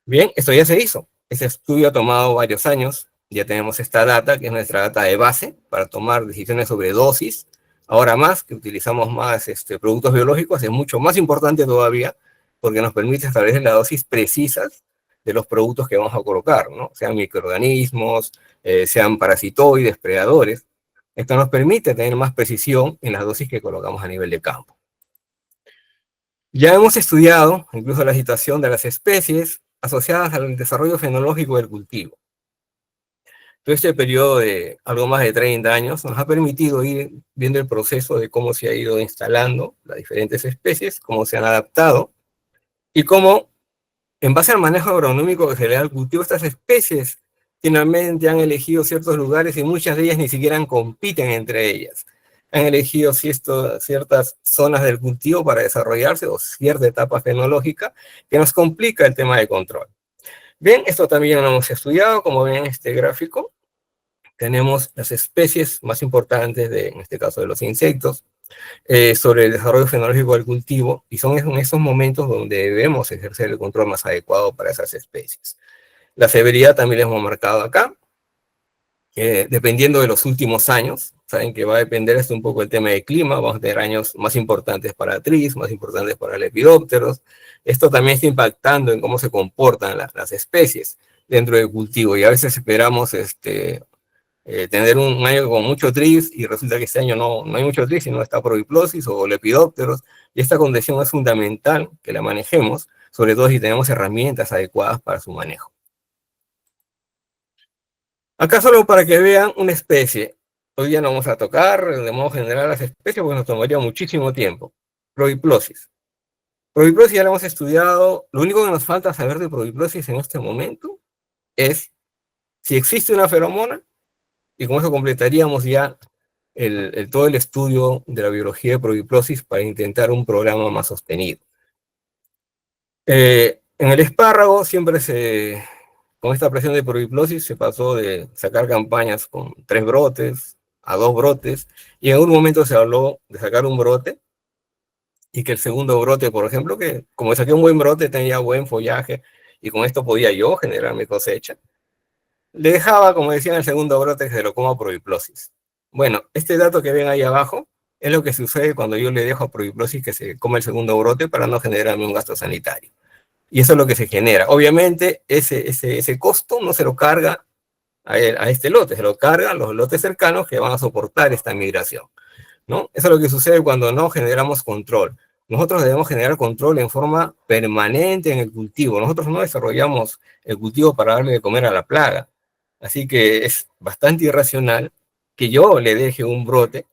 Speaker 4: Bien, esto ya se hizo. Este estudio ha tomado varios años. Ya tenemos esta data, que es nuestra data de base, para tomar decisiones sobre dosis. Ahora más, que utilizamos más productos biológicos, es mucho más importante todavía, porque nos permite establecer las dosis precisas de los productos que vamos a colocar, ¿no? Sean microorganismos, sean parasitoides, predadores. Esto nos permite tener más precisión en las dosis que colocamos a nivel de campo. Ya hemos estudiado incluso la situación de las especies asociadas al desarrollo fenológico del cultivo. Todo este periodo de algo más de 30 años nos ha permitido ir viendo el proceso de cómo se ha ido instalando las diferentes especies, cómo se han adaptado y cómo, en base al manejo agronómico que se le da al cultivo, estas especies finalmente han elegido ciertos lugares y muchas de ellas ni siquiera compiten entre ellas. Han elegido ciertas zonas del cultivo para desarrollarse o cierta etapa fenológica que nos complica el tema de control. Bien, esto también lo hemos estudiado, como ven en este gráfico. Tenemos las especies más importantes, en este caso de los insectos, sobre el desarrollo fenológico del cultivo, y son en esos momentos donde debemos ejercer el control más adecuado para esas especies. La severidad también la hemos marcado acá, dependiendo de los últimos años. Saben que va a depender esto un poco del tema de clima, vamos a tener años más importantes para tris, más importantes para lepidópteros. Esto también está impactando en cómo se comportan las especies dentro del cultivo, y a veces esperamos tener un año con mucho tris y resulta que este año no hay mucho tris, sino está proviplosis o lepidópteros, y esta condición es fundamental que la manejemos, sobre todo si tenemos herramientas adecuadas para su manejo. Acá solo para que vean una especie. Hoy día no vamos a tocar de modo general las especies porque nos tomaría muchísimo tiempo. Proviplosis. Proviplosis ya la hemos estudiado. Lo único que nos falta saber de proviplosis en este momento es si existe una feromona, y con eso completaríamos ya todo el estudio de la biología de proviplosis para intentar un programa más sostenido. En el espárrago siempre con esta presión de proviplosis se pasó de sacar campañas con 3 brotes a 2 brotes, y en algún momento se habló de sacar un brote, y que el segundo brote, por ejemplo, que como saqué un buen brote, tenía buen follaje, y con esto podía yo generar mi cosecha, le dejaba, como decían, el segundo brote que se lo coma proviplosis. Bueno, este dato que ven ahí abajo es lo que sucede cuando yo le dejo a proviplosis que se coma el segundo brote para no generarme un gasto sanitario. Y eso es lo que se genera. Obviamente, ese costo no se lo carga a este lote, se lo cargan los lotes cercanos que van a soportar esta migración, ¿no? Eso es lo que sucede cuando no generamos control. Nosotros debemos generar control en forma permanente en el cultivo. Nosotros no desarrollamos el cultivo para darle de comer a la plaga. Así que es bastante irracional que yo le deje un brote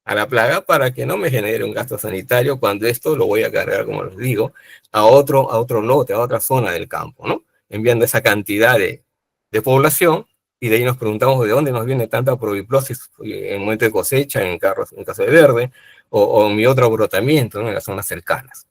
Speaker 4: a la plaga para que no me genere un gasto sanitario cuando esto lo voy a cargar, como les digo, a otro lote, a otra zona del campo, ¿no? Enviando esa cantidad de población, y de ahí nos preguntamos de dónde nos viene tanta proviplosis en el momento de cosecha, en caso de verde, o en mi otro brotamiento, ¿no? En las zonas cercanas.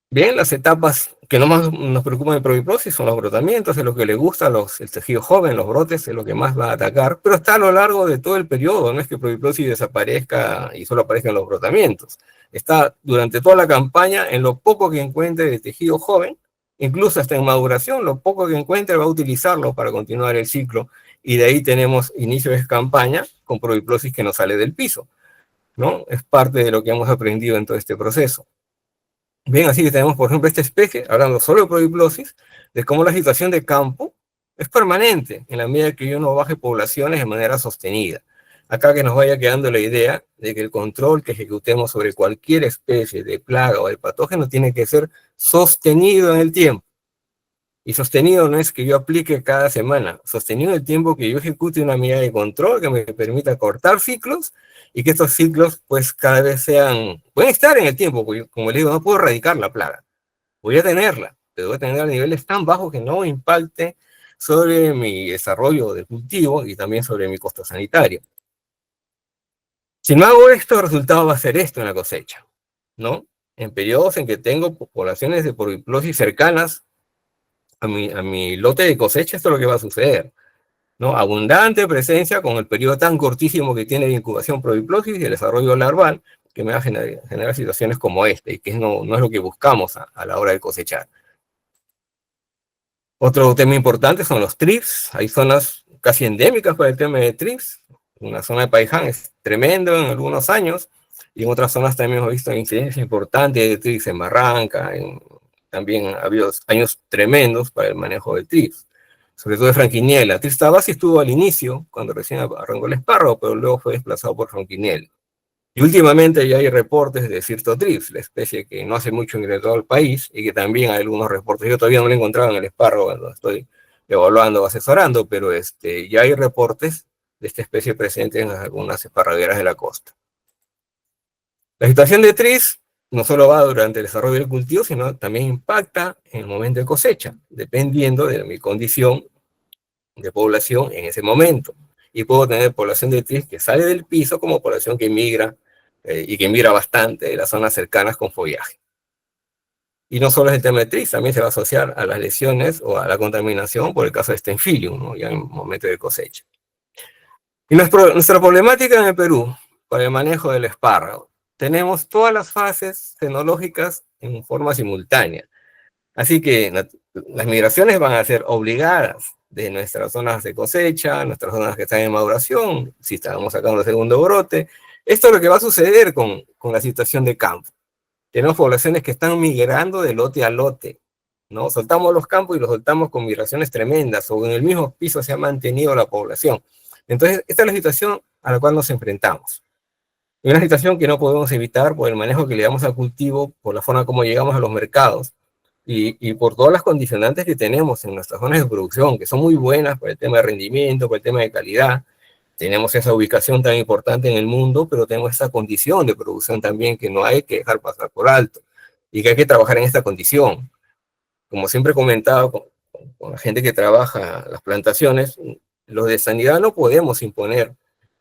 Speaker 4: Bien, las etapas que no más nos preocupan de proviplosis son los brotamientos, es lo que le gusta el tejido joven, los brotes, es lo que más va a atacar, pero está a lo largo de todo el periodo, no es que proviplosis desaparezca y solo aparezcan los brotamientos. Está durante toda la campaña en lo poco que encuentre de tejido joven, incluso hasta en maduración, lo poco que encuentre va a utilizarlo para continuar el ciclo, y de ahí tenemos inicio de campaña con proviplosis que no sale del piso, ¿no? Es parte de lo que hemos aprendido en todo este proceso. Bien, así que tenemos, por ejemplo, esta especie, hablando solo de proviplosis, de cómo la situación de campo es permanente en la medida que yo no baje poblaciones de manera sostenida. Acá que nos vaya quedando la idea de que el control que ejecutemos sobre cualquier especie de plaga o de patógeno tiene que ser sostenido en el tiempo. Y sostenido no es que yo aplique cada semana, sostenido en el tiempo que yo ejecute una medida de control que me permita cortar ciclos, y que estos ciclos pues cada vez pueden estar en el tiempo, porque como les digo, no puedo erradicar la plaga, voy a tenerla, pero voy a tener a niveles tan bajos que no impacte sobre mi desarrollo de cultivo y también sobre mi costo sanitario. Si no hago esto, el resultado va a ser esto en la cosecha, ¿no? En periodos en que tengo poblaciones de proviplosis cercanas a mi lote de cosecha, esto es lo que va a suceder, ¿no? Abundante presencia con el periodo tan cortísimo que tiene de incubación proviplosis y el desarrollo larval, que me va a generar situaciones como este, y que no es lo que buscamos a la hora de cosechar. Otro tema importante son los trips. Hay zonas casi endémicas para el tema de trips. Una zona de Paiján es tremendo en algunos años, y en otras zonas también hemos visto incidencias importantes de trips en Barranca. También ha habido años tremendos para el manejo de trips, sobre todo de franquiniela. Trix tabasi estuvo al inicio, cuando recién arrancó el espárrago, pero luego fue desplazado por franquiniela. Y últimamente ya hay reportes de Cirtotrips, la especie que no hace mucho ingresó al país y que también hay algunos reportes. Yo todavía no lo he encontrado en el espárrago cuando estoy evaluando o asesorando, pero ya hay reportes de esta especie presente en algunas esparragueras de la costa. La situación de tris no solo va durante el desarrollo del cultivo, sino también impacta en el momento de cosecha, dependiendo de mi condición de población en ese momento. Y puedo tener población de tris que sale del piso como población que migra y que migra bastante de las zonas cercanas con follaje. Y no solo es el tema de tris, también se va a asociar a las lesiones o a la contaminación por el caso de Staphylium, ¿no? Ya en momento de cosecha. Y nuestra problemática en el Perú, para el manejo del espárrago, tenemos todas las fases fenológicas en forma simultánea. Así que las migraciones van a ser obligadas de nuestras zonas de cosecha, nuestras zonas que están en maduración, si estamos sacando el segundo brote. Esto es lo que va a suceder con la situación de campo. Tenemos poblaciones que están migrando de lote a lote, ¿no? Soltamos los campos y los soltamos con migraciones tremendas, o en el mismo piso se ha mantenido la población. Entonces, esta es la situación a la cual nos enfrentamos. Es una situación que no podemos evitar por el manejo que le damos al cultivo, por la forma como llegamos a los mercados, y por todas las condicionantes que tenemos en nuestras zonas de producción, que son muy buenas por el tema de rendimiento, por el tema de calidad. Tenemos esa ubicación tan importante en el mundo, pero tenemos esa condición de producción también que no hay que dejar pasar por alto, y que hay que trabajar en esta condición. Como siempre he comentado con la gente que trabaja las plantaciones, los de sanidad no podemos imponer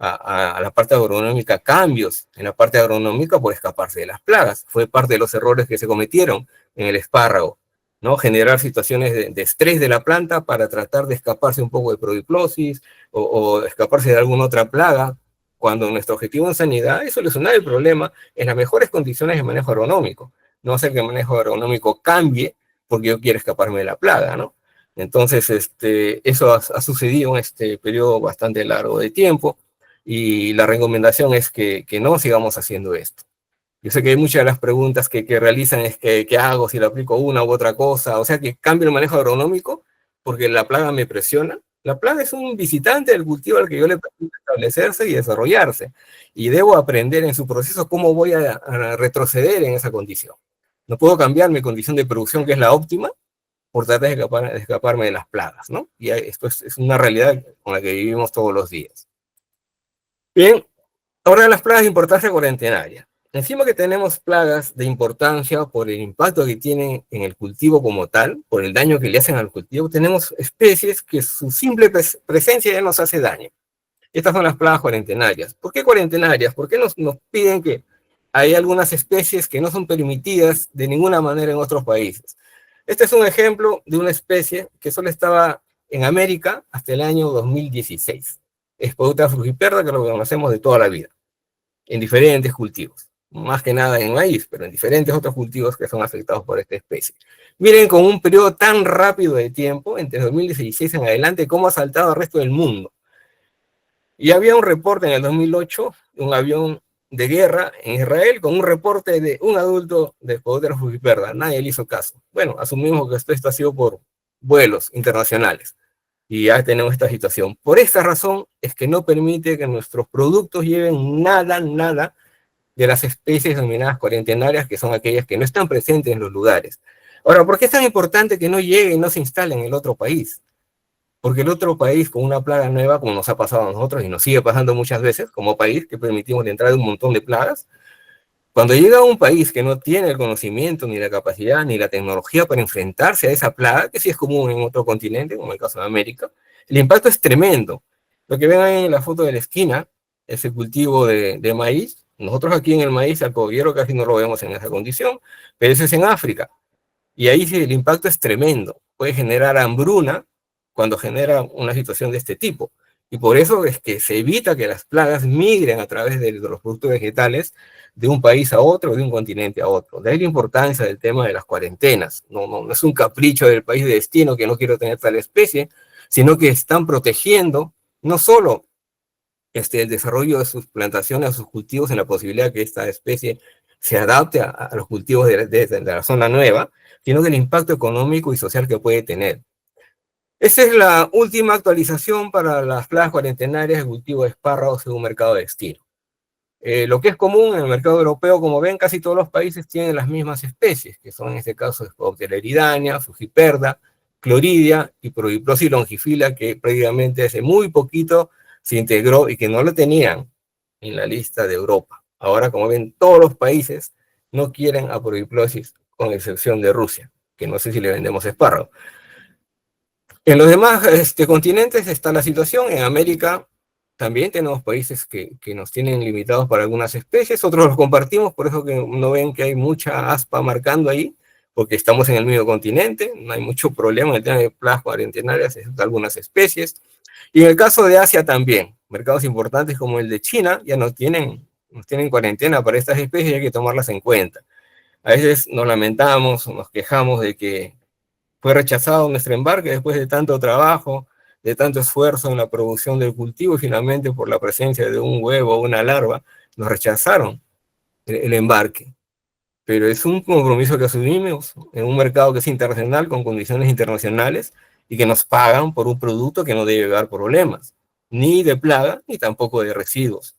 Speaker 4: a la parte agronómica cambios en la parte agronómica por escaparse de las plagas. Fue parte de los errores que se cometieron en el espárrago, ¿no? Generar situaciones de estrés de la planta para tratar de escaparse un poco de prodiplosis o escaparse de alguna otra plaga, cuando nuestro objetivo en sanidad es solucionar el problema en las mejores condiciones de manejo agronómico, no hacer que el manejo agronómico cambie porque yo quiero escaparme de la plaga, ¿no? Entonces, eso ha sucedido en este periodo bastante largo de tiempo, y la recomendación es que no sigamos haciendo esto. Yo sé que hay muchas de las preguntas que realizan es que, ¿qué hago si le aplico una u otra cosa? O sea, que cambie el manejo agronómico porque la plaga me presiona. La plaga es un visitante del cultivo al que yo le permito establecerse y desarrollarse. Y debo aprender en su proceso cómo voy a retroceder en esa condición. No puedo cambiar mi condición de producción, que es la óptima, por tratar de escaparme de las plagas, ¿no? Y esto es una realidad con la que vivimos todos los días. Bien, ahora las plagas de importancia cuarentenaria. Encima que tenemos plagas de importancia por el impacto que tienen en el cultivo como tal, por el daño que le hacen al cultivo, tenemos especies que su simple presencia ya nos hace daño. Estas son las plagas cuarentenarias. ¿Por qué cuarentenarias? ¿Por qué nos piden que hay algunas especies que no son permitidas de ninguna manera en otros países? Este es un ejemplo de una especie que solo estaba en América hasta el año 2016. Spodoptera frugiperda, que lo conocemos de toda la vida, en diferentes cultivos. Más que nada en maíz, pero en diferentes otros cultivos que son afectados por esta especie. Miren, con un periodo tan rápido de tiempo, entre 2016 en adelante, cómo ha saltado al resto del mundo. Y había un reporte en el 2008 de un avión de guerra en Israel con un reporte de un adulto de Spodoptera frugiperda. Nadie le hizo caso. Bueno, asumimos que esto ha sido por vuelos internacionales. Y ya tenemos esta situación. Por esta razón es que no permite que nuestros productos lleven nada de las especies denominadas cuarentenarias, que son aquellas que no están presentes en los lugares. Ahora, ¿por qué es tan importante que no llegue y no se instale en el otro país? Porque el otro país con una plaga nueva, como nos ha pasado a nosotros y nos sigue pasando muchas veces como país, que permitimos la entrada de un montón de plagas, cuando llega a un país que no tiene el conocimiento, ni la capacidad, ni la tecnología para enfrentarse a esa plaga, que sí es común en otro continente, como el caso de América, el impacto es tremendo. Lo que ven ahí en la foto de la esquina, ese cultivo de maíz. Nosotros aquí en el maíz alcoholiero casi no lo vemos en esa condición, pero eso es en África. Y ahí sí el impacto es tremendo. Puede generar hambruna cuando genera una situación de este tipo. Y por eso es que se evita que las plagas migren a través de los productos vegetales de un país a otro, de un continente a otro. De ahí la importancia del tema de las cuarentenas. No es un capricho del país de destino que no quiero tener tal especie, sino que están protegiendo no solo el desarrollo de sus plantaciones, de sus cultivos, en la posibilidad de que esta especie se adapte a los cultivos de la zona nueva, sino del impacto económico y social que puede tener. Esta es la última actualización para las plagas cuarentenarias de cultivo de espárragos en un mercado de destino. Lo que es común en el mercado europeo, como ven, casi todos los países tienen las mismas especies, que son en este caso Spodoptera eridania, Frugiperda, Cloridia y Prodiplosy longifila, que prácticamente hace muy poquito se integró y que no lo tenían en la lista de Europa. Ahora, como ven, todos los países no quieren a Prodiplosis, con excepción de Rusia, que no sé si le vendemos espárrago. En los demás continentes está la situación. En América también tenemos países que nos tienen limitados para algunas especies, otros los compartimos, por eso que no ven que hay mucha aspa marcando ahí, porque estamos en el mismo continente, no hay mucho problema en el tema de plagas cuarentenarias de algunas especies. Y en el caso de Asia también, mercados importantes como el de China ya nos tienen cuarentena para estas especies y hay que tomarlas en cuenta. A veces nos lamentamos, nos quejamos de que fue rechazado nuestro embarque después de tanto trabajo, de tanto esfuerzo en la producción del cultivo y finalmente por la presencia de un huevo o una larva, nos rechazaron el embarque. Pero es un compromiso que asumimos en un mercado que es internacional, con condiciones internacionales, y que nos pagan por un producto que no debe dar problemas, ni de plaga, ni tampoco de residuos.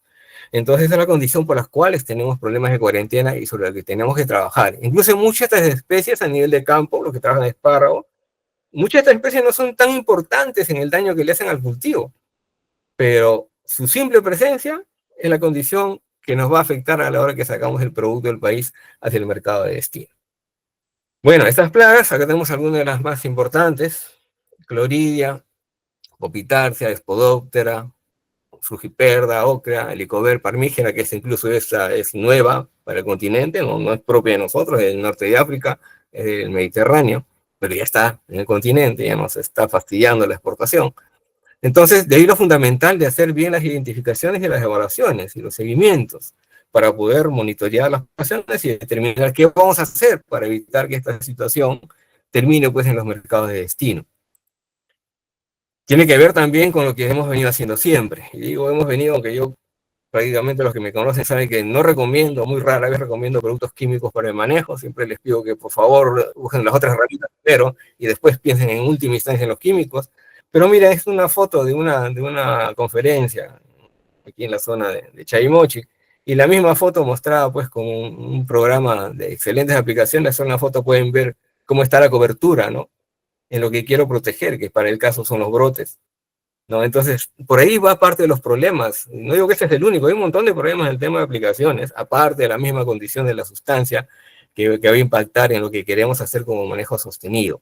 Speaker 4: Entonces esa es la condición por las cuales tenemos problemas de cuarentena y sobre la que tenemos que trabajar. Incluso muchas de estas especies a nivel de campo, los que trabajan de espárrago, muchas de estas especies no son tan importantes en el daño que le hacen al cultivo, pero su simple presencia es la condición que nos va a afectar a la hora que sacamos el producto del país hacia el mercado de destino. Bueno, estas plagas, acá tenemos algunas de las más importantes: Cloridia, Popitarcia, Spodoptera, Frugiperda, Ocra, Helicover, Parmígena, que incluso esta es nueva para el continente, no es propia de nosotros, es del norte de África, es del Mediterráneo, pero ya está en el continente, ya nos está fastidiando la exportación. Entonces, de ahí lo fundamental de hacer bien las identificaciones y las evaluaciones y los seguimientos para poder monitorear las situaciones y determinar qué vamos a hacer para evitar que esta situación termine pues en los mercados de destino. Tiene que ver también con lo que hemos venido haciendo siempre. Y digo hemos venido, aunque yo prácticamente los que me conocen saben que no recomiendo, muy rara vez recomiendo productos químicos para el manejo. Siempre les pido que por favor usen las otras herramientas primero y después piensen en última instancia en los químicos. Pero mira, es una foto de una conferencia aquí en la zona de Chaymochi, y la misma foto mostrada pues con un programa de excelentes aplicaciones. En la foto pueden ver cómo está la cobertura, ¿no?, en lo que quiero proteger, que para el caso son los brotes, ¿no? Entonces, por ahí va parte de los problemas. No digo que este es el único, hay un montón de problemas en el tema de aplicaciones, aparte de la misma condición de la sustancia que va a impactar en lo que queremos hacer como manejo sostenido,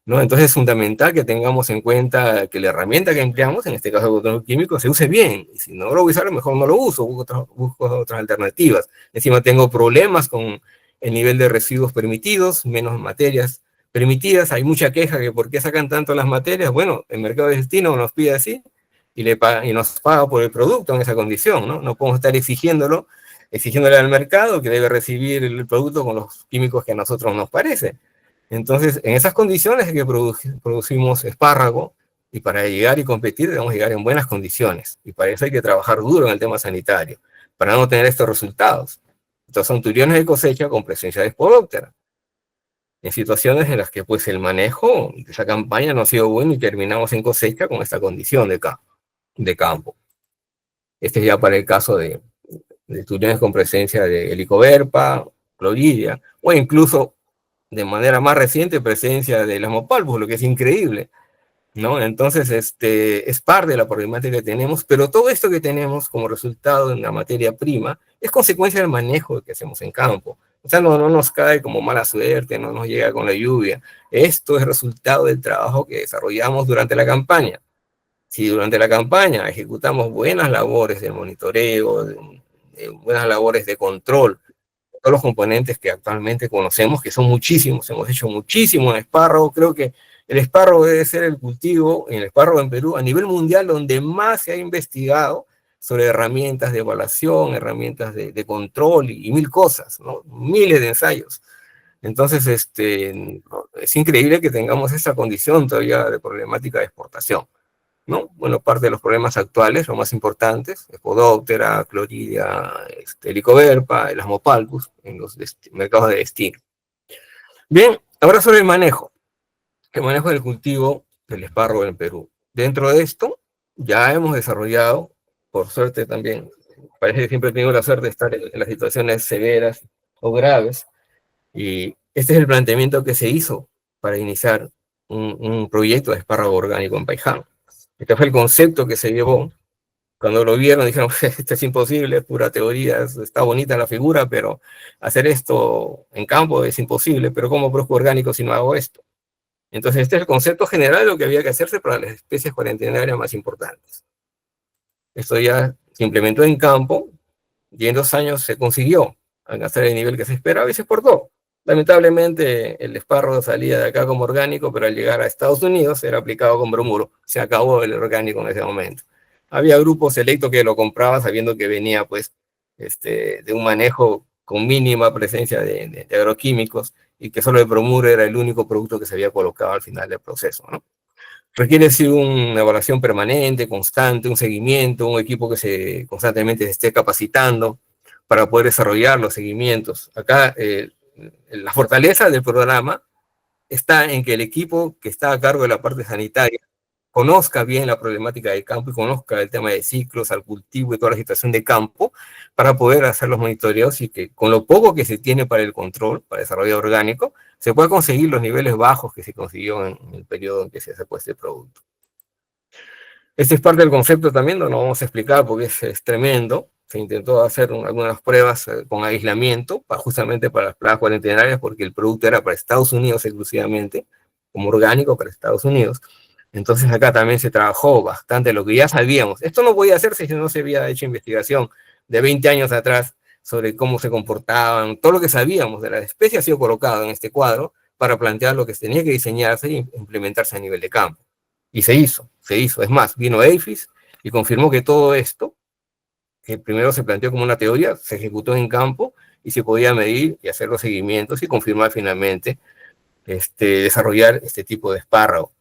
Speaker 4: ¿no? Entonces es fundamental que tengamos en cuenta que la herramienta que empleamos, en este caso el control químico, se use bien. Y si no lo voy a usar, mejor no lo uso, busco otras alternativas. Encima tengo problemas con el nivel de residuos permitidos, menos materias permitidas. Hay mucha queja que por qué sacan tanto las materias. Bueno, el mercado de destino nos pide así y nos paga por el producto en esa condición, ¿no? No podemos estar exigiéndole al mercado que debe recibir el producto con los químicos que a nosotros nos parece. Entonces, en esas condiciones es que producimos espárrago, y para llegar y competir debemos llegar en buenas condiciones, y para eso hay que trabajar duro en el tema sanitario, para no tener estos resultados. Entonces son turiones de cosecha con presencia de Spodoptera, en situaciones en las que pues el manejo de esa campaña no ha sido bueno y terminamos en cosecha con esta condición de campo. Este es ya para el caso de turiones con presencia de Helicoverpa, Cloridia, o incluso de manera más reciente presencia de las Mopalpus, lo que es increíble, ¿no? Entonces, es parte de la problemática que tenemos, pero todo esto que tenemos como resultado de una materia prima es consecuencia del manejo que hacemos en campo. O sea, no nos cae como mala suerte, no nos llega con la lluvia. Esto es resultado del trabajo que desarrollamos durante la campaña. Si durante la campaña ejecutamos buenas labores de monitoreo, buenas labores de control, todos los componentes que actualmente conocemos, que son muchísimos, hemos hecho muchísimo en espárrago. Creo que el espárrago debe ser el cultivo, en el espárrago en Perú, a nivel mundial, donde más se ha investigado sobre herramientas de evaluación, herramientas de control y mil cosas, ¿no? Miles de ensayos. Entonces, es increíble que tengamos esa condición todavía de problemática de exportación, ¿no? Bueno, parte de los problemas actuales, los más importantes, Spodoptera, Cloridia, Helicoverpa, las Mopalpus, en los mercados de destino. Bien, ahora sobre el manejo del cultivo del espárrago en Perú. Dentro de esto, ya hemos desarrollado, por suerte también, parece que siempre he tenido la suerte de estar en las situaciones severas o graves, y este es el planteamiento que se hizo para iniciar un proyecto de espárrago orgánico en Paiján. Este fue el concepto que se llevó. Cuando lo vieron dijeron, esto es imposible, es pura teoría, está bonita la figura, pero hacer esto en campo es imposible, pero ¿cómo produzco orgánico si no hago esto? Entonces este es el concepto general de lo que había que hacerse para las especies cuarentenarias más importantes. Esto ya se implementó en campo y en 2 años se consiguió alcanzar el nivel que se esperaba y se exportó. Lamentablemente el espárrago salía de acá como orgánico, pero al llegar a Estados Unidos era aplicado con bromuro. Se acabó el orgánico en ese momento. Había grupos selectos que lo compraban sabiendo que venía pues de un manejo con mínima presencia de agroquímicos y que solo el bromuro era el único producto que se había colocado al final del proceso, ¿no? Requiere sí una evaluación permanente, constante, un seguimiento, un equipo que constantemente se esté capacitando para poder desarrollar los seguimientos. Acá la fortaleza del programa está en que el equipo que está a cargo de la parte sanitaria conozca bien la problemática del campo y conozca el tema de ciclos, al cultivo y toda la situación de campo para poder hacer los monitoreos y que con lo poco que se tiene para el control, para el desarrollo orgánico, se pueda conseguir los niveles bajos que se consiguió en el periodo en que se sacó este producto. Este es parte del concepto también, no lo vamos a explicar porque es tremendo. Se intentó hacer algunas pruebas con aislamiento, justamente para las plagas cuarentenarias, porque el producto era para Estados Unidos exclusivamente, como orgánico para Estados Unidos. Entonces acá también se trabajó bastante lo que ya sabíamos. Esto no podía hacerse si no se había hecho investigación de 20 años atrás sobre cómo se comportaban. Todo lo que sabíamos de la especie ha sido colocado en este cuadro para plantear lo que tenía que diseñarse e implementarse a nivel de campo. Y se hizo. Es más, vino APHIS y confirmó que todo esto, que primero se planteó como una teoría, se ejecutó en campo y se podía medir y hacer los seguimientos y confirmar finalmente desarrollar este tipo de espárrago.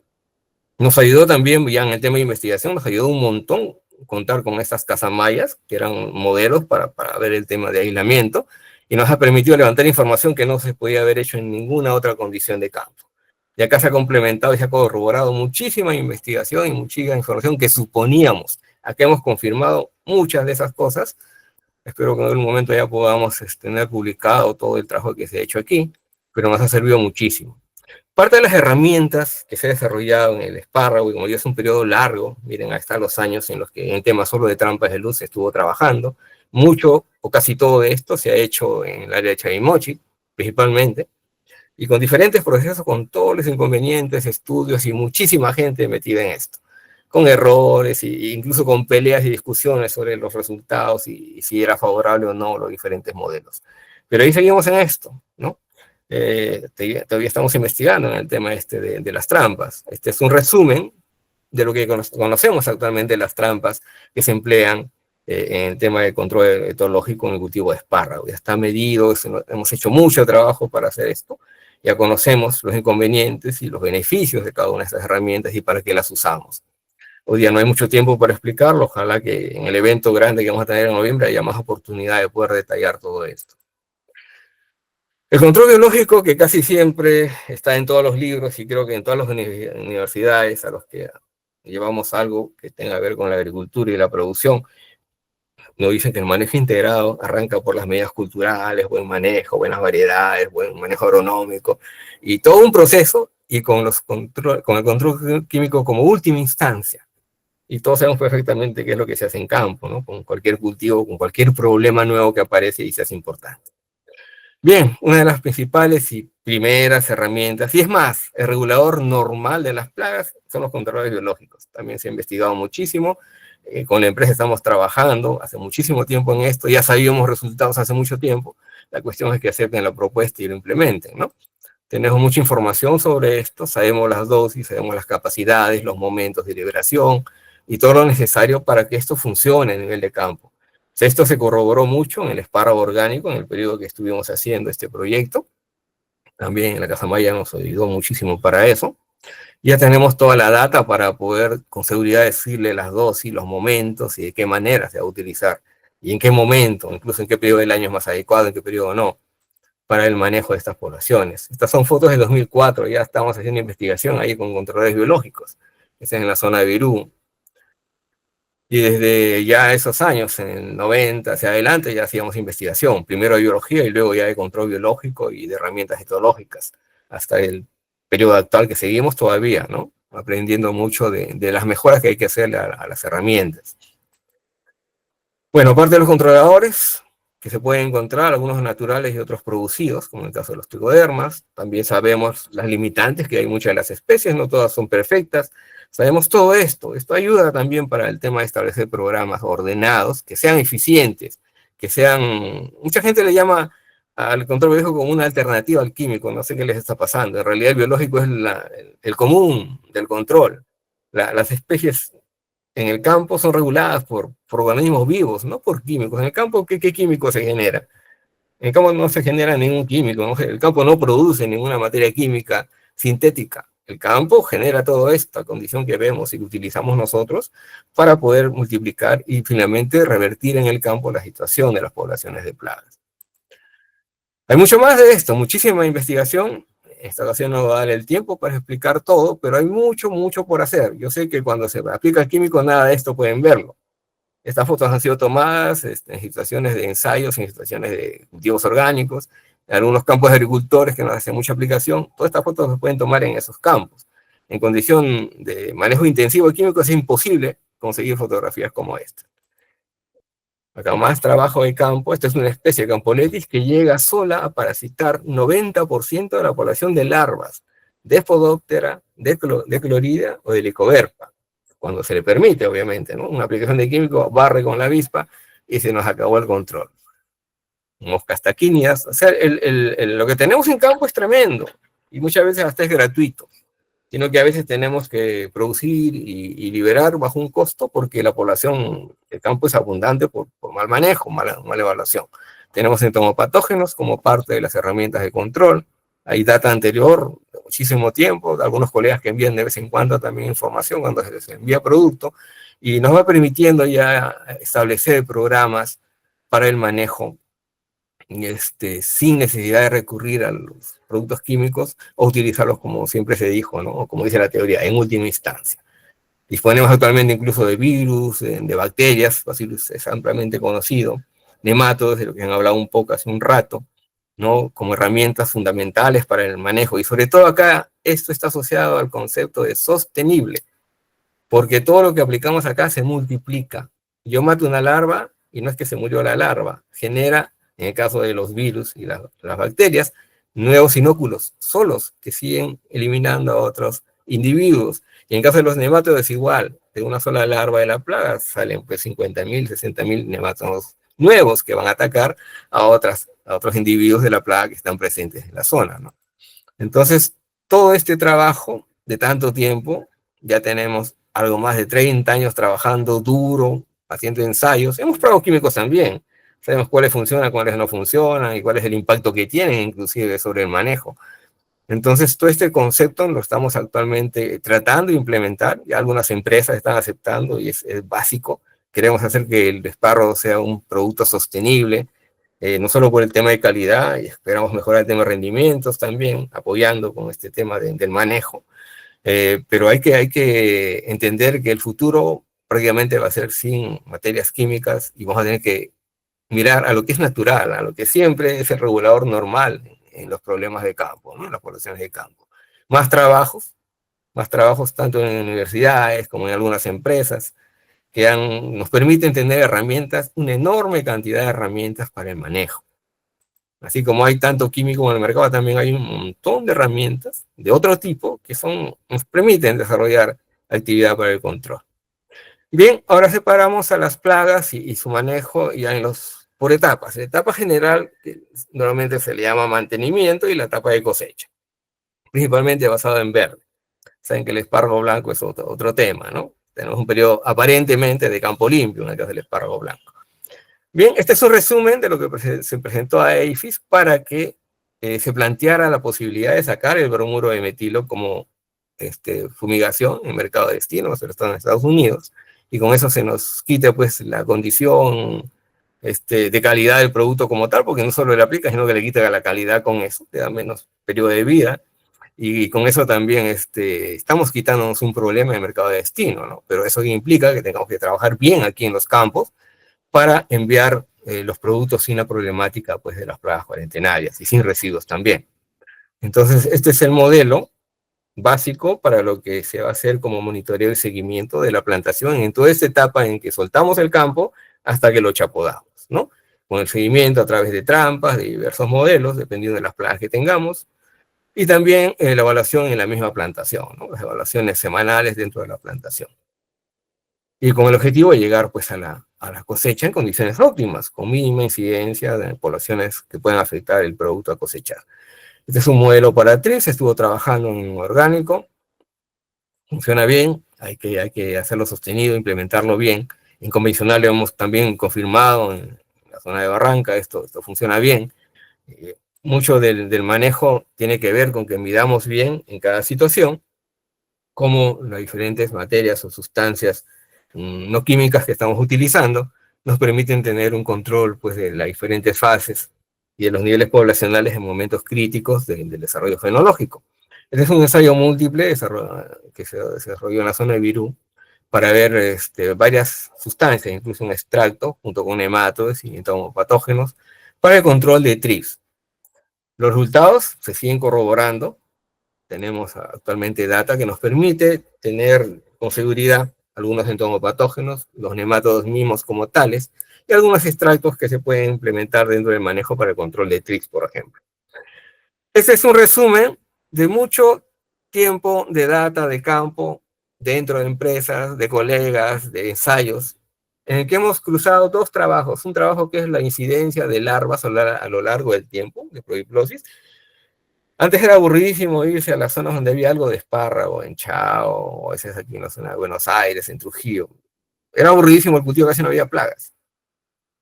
Speaker 4: Nos ayudó también, ya en el tema de investigación, nos ayudó un montón contar con estas casamayas, que eran modelos para ver el tema de aislamiento, y nos ha permitido levantar información que no se podía haber hecho en ninguna otra condición de campo. Y acá se ha complementado y se ha corroborado muchísima investigación y muchísima información que suponíamos. Acá hemos confirmado muchas de esas cosas. Espero que en algún momento ya podamos tener publicado todo el trabajo que se ha hecho aquí, pero nos ha servido muchísimo. Parte de las herramientas que se ha desarrollado en el espárrago, y como yo es un periodo largo, miren, ahí están los años en los que en temas solo de trampas de luz se estuvo trabajando, mucho o casi todo de esto se ha hecho en el área de Chavimochic, principalmente, y con diferentes procesos, con todos los inconvenientes, estudios y muchísima gente metida en esto, con errores e incluso con peleas y discusiones sobre los resultados y si era favorable o no los diferentes modelos. Pero ahí seguimos en esto, ¿no? Todavía estamos investigando en el tema de las trampas. Este es un resumen de lo que conocemos actualmente de las trampas que se emplean en el tema de control etológico en el cultivo de espárrago. Ya está medido, hemos hecho mucho trabajo para hacer esto. Ya conocemos los inconvenientes y los beneficios de cada una de estas herramientas y para qué las usamos. Hoy día no hay mucho tiempo para explicarlo. Ojalá que en el evento grande que vamos a tener en noviembre haya más oportunidad de poder detallar todo esto. El control biológico, que casi siempre está en todos los libros y creo que en todas las universidades a los que llevamos algo que tenga que ver con la agricultura y la producción, nos dicen que el manejo integrado arranca por las medidas culturales, buen manejo, buenas variedades, buen manejo agronómico, y todo un proceso, y con el control químico como última instancia. Y todos sabemos perfectamente qué es lo que se hace en campo, ¿no? Con cualquier cultivo, con cualquier problema nuevo que aparece y se hace importante. Bien, una de las principales y primeras herramientas, y es más, el regulador normal de las plagas son los controladores biológicos. También se ha investigado muchísimo, con la empresa estamos trabajando hace muchísimo tiempo en esto, ya sabíamos resultados hace mucho tiempo, la cuestión es que acepten la propuesta y lo implementen, ¿no? Tenemos mucha información sobre esto, sabemos las dosis, sabemos las capacidades, los momentos de liberación, y todo lo necesario para que esto funcione a nivel de campo. Esto se corroboró mucho en el espárrago orgánico, en el periodo que estuvimos haciendo este proyecto. También en la Casamaya nos ayudó muchísimo para eso. Ya tenemos toda la data para poder con seguridad decirle las dosis, los momentos y de qué manera se va a utilizar. Y en qué momento, incluso en qué periodo del año es más adecuado, en qué periodo no, para el manejo de estas poblaciones. Estas son fotos de 2004, ya estamos haciendo investigación ahí con controladores biológicos. Esta es en la zona de Virú. Y desde ya esos años, en el 90 hacia adelante, ya hacíamos investigación, primero de biología y luego ya de control biológico y de herramientas etológicas, hasta el periodo actual que seguimos todavía, ¿no? Aprendiendo mucho de las mejoras que hay que hacerle a las herramientas. Bueno, aparte de los controladores, que se pueden encontrar, algunos naturales y otros producidos, como en el caso de los tricodermas, también sabemos las limitantes que hay muchas de las especies, no todas son perfectas. Sabemos todo esto. Esto ayuda también para el tema de establecer programas ordenados, que sean eficientes, que sean... Mucha gente le llama al control biológico como una alternativa al químico, no sé qué les está pasando. En realidad el biológico es el común del control. Las especies en el campo son reguladas por organismos vivos, no por químicos. En el campo, ¿qué químico se genera? En el campo no se genera ningún químico, ¿no? El campo no produce ninguna materia química sintética. El campo genera toda esta condición que vemos y que utilizamos nosotros para poder multiplicar y finalmente revertir en el campo la situación de las poblaciones de plagas. Hay mucho más de esto, muchísima investigación. Esta ocasión no va a dar el tiempo para explicar todo, pero hay mucho por hacer. Yo sé que cuando se aplica el químico, nada de esto pueden verlo. Estas fotos han sido tomadas en situaciones de ensayos, en situaciones de cultivos orgánicos, en algunos campos de agricultores que no hacen mucha aplicación. Todas estas fotos se pueden tomar en esos campos. En condición de manejo intensivo de químicos es imposible conseguir fotografías como esta. Acá más trabajo de campo. Esta es una especie de Campoletis que llega sola a parasitar 90% de la población de larvas de Spodoptera, de Clorida o de Licoverpa, cuando se le permite, obviamente, ¿no? Una aplicación de químico barre con la avispa y se nos acabó el control. Moscas taquíneas, o sea, lo que tenemos en campo es tremendo y muchas veces hasta es gratuito, sino que a veces tenemos que producir y liberar bajo un costo porque la población del campo es abundante por mal manejo, mala evaluación. Tenemos entomopatógenos como parte de las herramientas de control. Hay data anterior de muchísimo tiempo, de algunos colegas que envían de vez en cuando también información cuando se les envía producto, y nos va permitiendo ya establecer programas para el manejo sin necesidad de recurrir a los productos químicos o utilizarlos como siempre se dijo, ¿no? O como dice la teoría, en última instancia. Disponemos actualmente incluso de virus, de bacterias, Bacillus es ampliamente conocido, nematodos, de lo que han hablado un poco hace un rato, ¿no? Como herramientas fundamentales para el manejo. Y sobre todo acá, esto está asociado al concepto de sostenible, porque todo lo que aplicamos acá se multiplica. Yo mato una larva y no es que se murió la larva, genera, en el caso de los virus y las bacterias, nuevos inóculos solos que siguen eliminando a otros individuos. Y en caso de los nemátodos es igual, de una sola larva de la plaga salen pues 50.000, 60.000 nemátodos nuevos que van a atacar a otros individuos de la plaga que están presentes en la zona, ¿no? Entonces, todo este trabajo de tanto tiempo, ya tenemos algo más de 30 años trabajando duro, haciendo ensayos. Hemos probado químicos también. Sabemos cuáles funcionan, cuáles no funcionan y cuál es el impacto que tienen inclusive sobre el manejo. Entonces, todo este concepto lo estamos actualmente tratando de implementar. Ya algunas empresas están aceptando y es básico. Queremos hacer que el espárrago sea un producto sostenible, no solo por el tema de calidad, y esperamos mejorar el tema de rendimientos también, apoyando con este tema del manejo. Pero hay que entender que el futuro prácticamente va a ser sin materias químicas y vamos a tener que mirar a lo que es natural, a lo que siempre es el regulador normal en los problemas de campo, ¿no? En las poblaciones de campo. Más trabajos tanto en universidades como en algunas empresas, que nos permiten tener herramientas, una enorme cantidad de herramientas para el manejo. Así como hay tanto químico en el mercado, también hay un montón de herramientas de otro tipo que nos permiten desarrollar actividad para el control. Bien, ahora separamos a las plagas y su manejo ya por etapas. La etapa general, que normalmente se le llama mantenimiento, y la etapa de cosecha, principalmente basado en verde. Saben que el espárrago blanco es otro tema, ¿no? Tenemos un periodo aparentemente de campo limpio en el caso del espárrago blanco. Bien, este es un resumen de lo que se presentó a EIFIS para que se planteara la posibilidad de sacar el bromuro de metilo como fumigación en mercado de destino, sobre todo en Estados Unidos, y con eso se nos quite pues la condición de calidad del producto como tal, porque no solo le aplica, sino que le quita la calidad con eso, le da menos periodo de vida, y con eso también estamos quitándonos un problema en el mercado de destino, ¿no? Pero eso implica que tengamos que trabajar bien aquí en los campos para enviar los productos sin la problemática pues, de las plagas cuarentenarias y sin residuos también. Entonces, este es el modelo básico para lo que se va a hacer como monitoreo y seguimiento de la plantación en toda esta etapa en que soltamos el campo hasta que lo chapodamos, ¿no? Con el seguimiento a través de trampas, de diversos modelos, dependiendo de las plagas que tengamos, y también la evaluación en la misma plantación, ¿no? Las evaluaciones semanales dentro de la plantación. Y con el objetivo de llegar pues a la cosecha en condiciones óptimas, con mínima incidencia de poblaciones que puedan afectar el producto a cosechar. Este es un modelo para triz, estuvo trabajando en orgánico, funciona bien, hay que hacerlo sostenido, implementarlo bien. En convencional lo hemos también confirmado en la zona de Barranca, esto funciona bien. Mucho del manejo tiene que ver con que midamos bien en cada situación cómo las diferentes materias o sustancias no químicas que estamos utilizando nos permiten tener un control pues, de las diferentes fases y de los niveles poblacionales en momentos críticos del desarrollo fenológico. Este es un ensayo múltiple que se desarrolló en la zona de Virú para ver varias sustancias, incluso un extracto, junto con nematodes y entomopatógenos, para el control de trips. Los resultados se siguen corroborando. Tenemos actualmente data que nos permite tener con seguridad algunos entomopatógenos, los nematodos mismos como tales, y algunos extractos que se pueden implementar dentro del manejo para el control de trips, por ejemplo. Este es un resumen de mucho tiempo de data de campo dentro de empresas, de colegas, de ensayos, en el que hemos cruzado dos trabajos. Un trabajo que es la incidencia de larvas a lo largo del tiempo, de prohiplosis. Antes era aburridísimo irse a las zonas donde había algo de espárrago, en Chao, o a veces aquí en la zona de Buenos Aires, en Trujillo. Era aburridísimo el cultivo, casi no había plagas.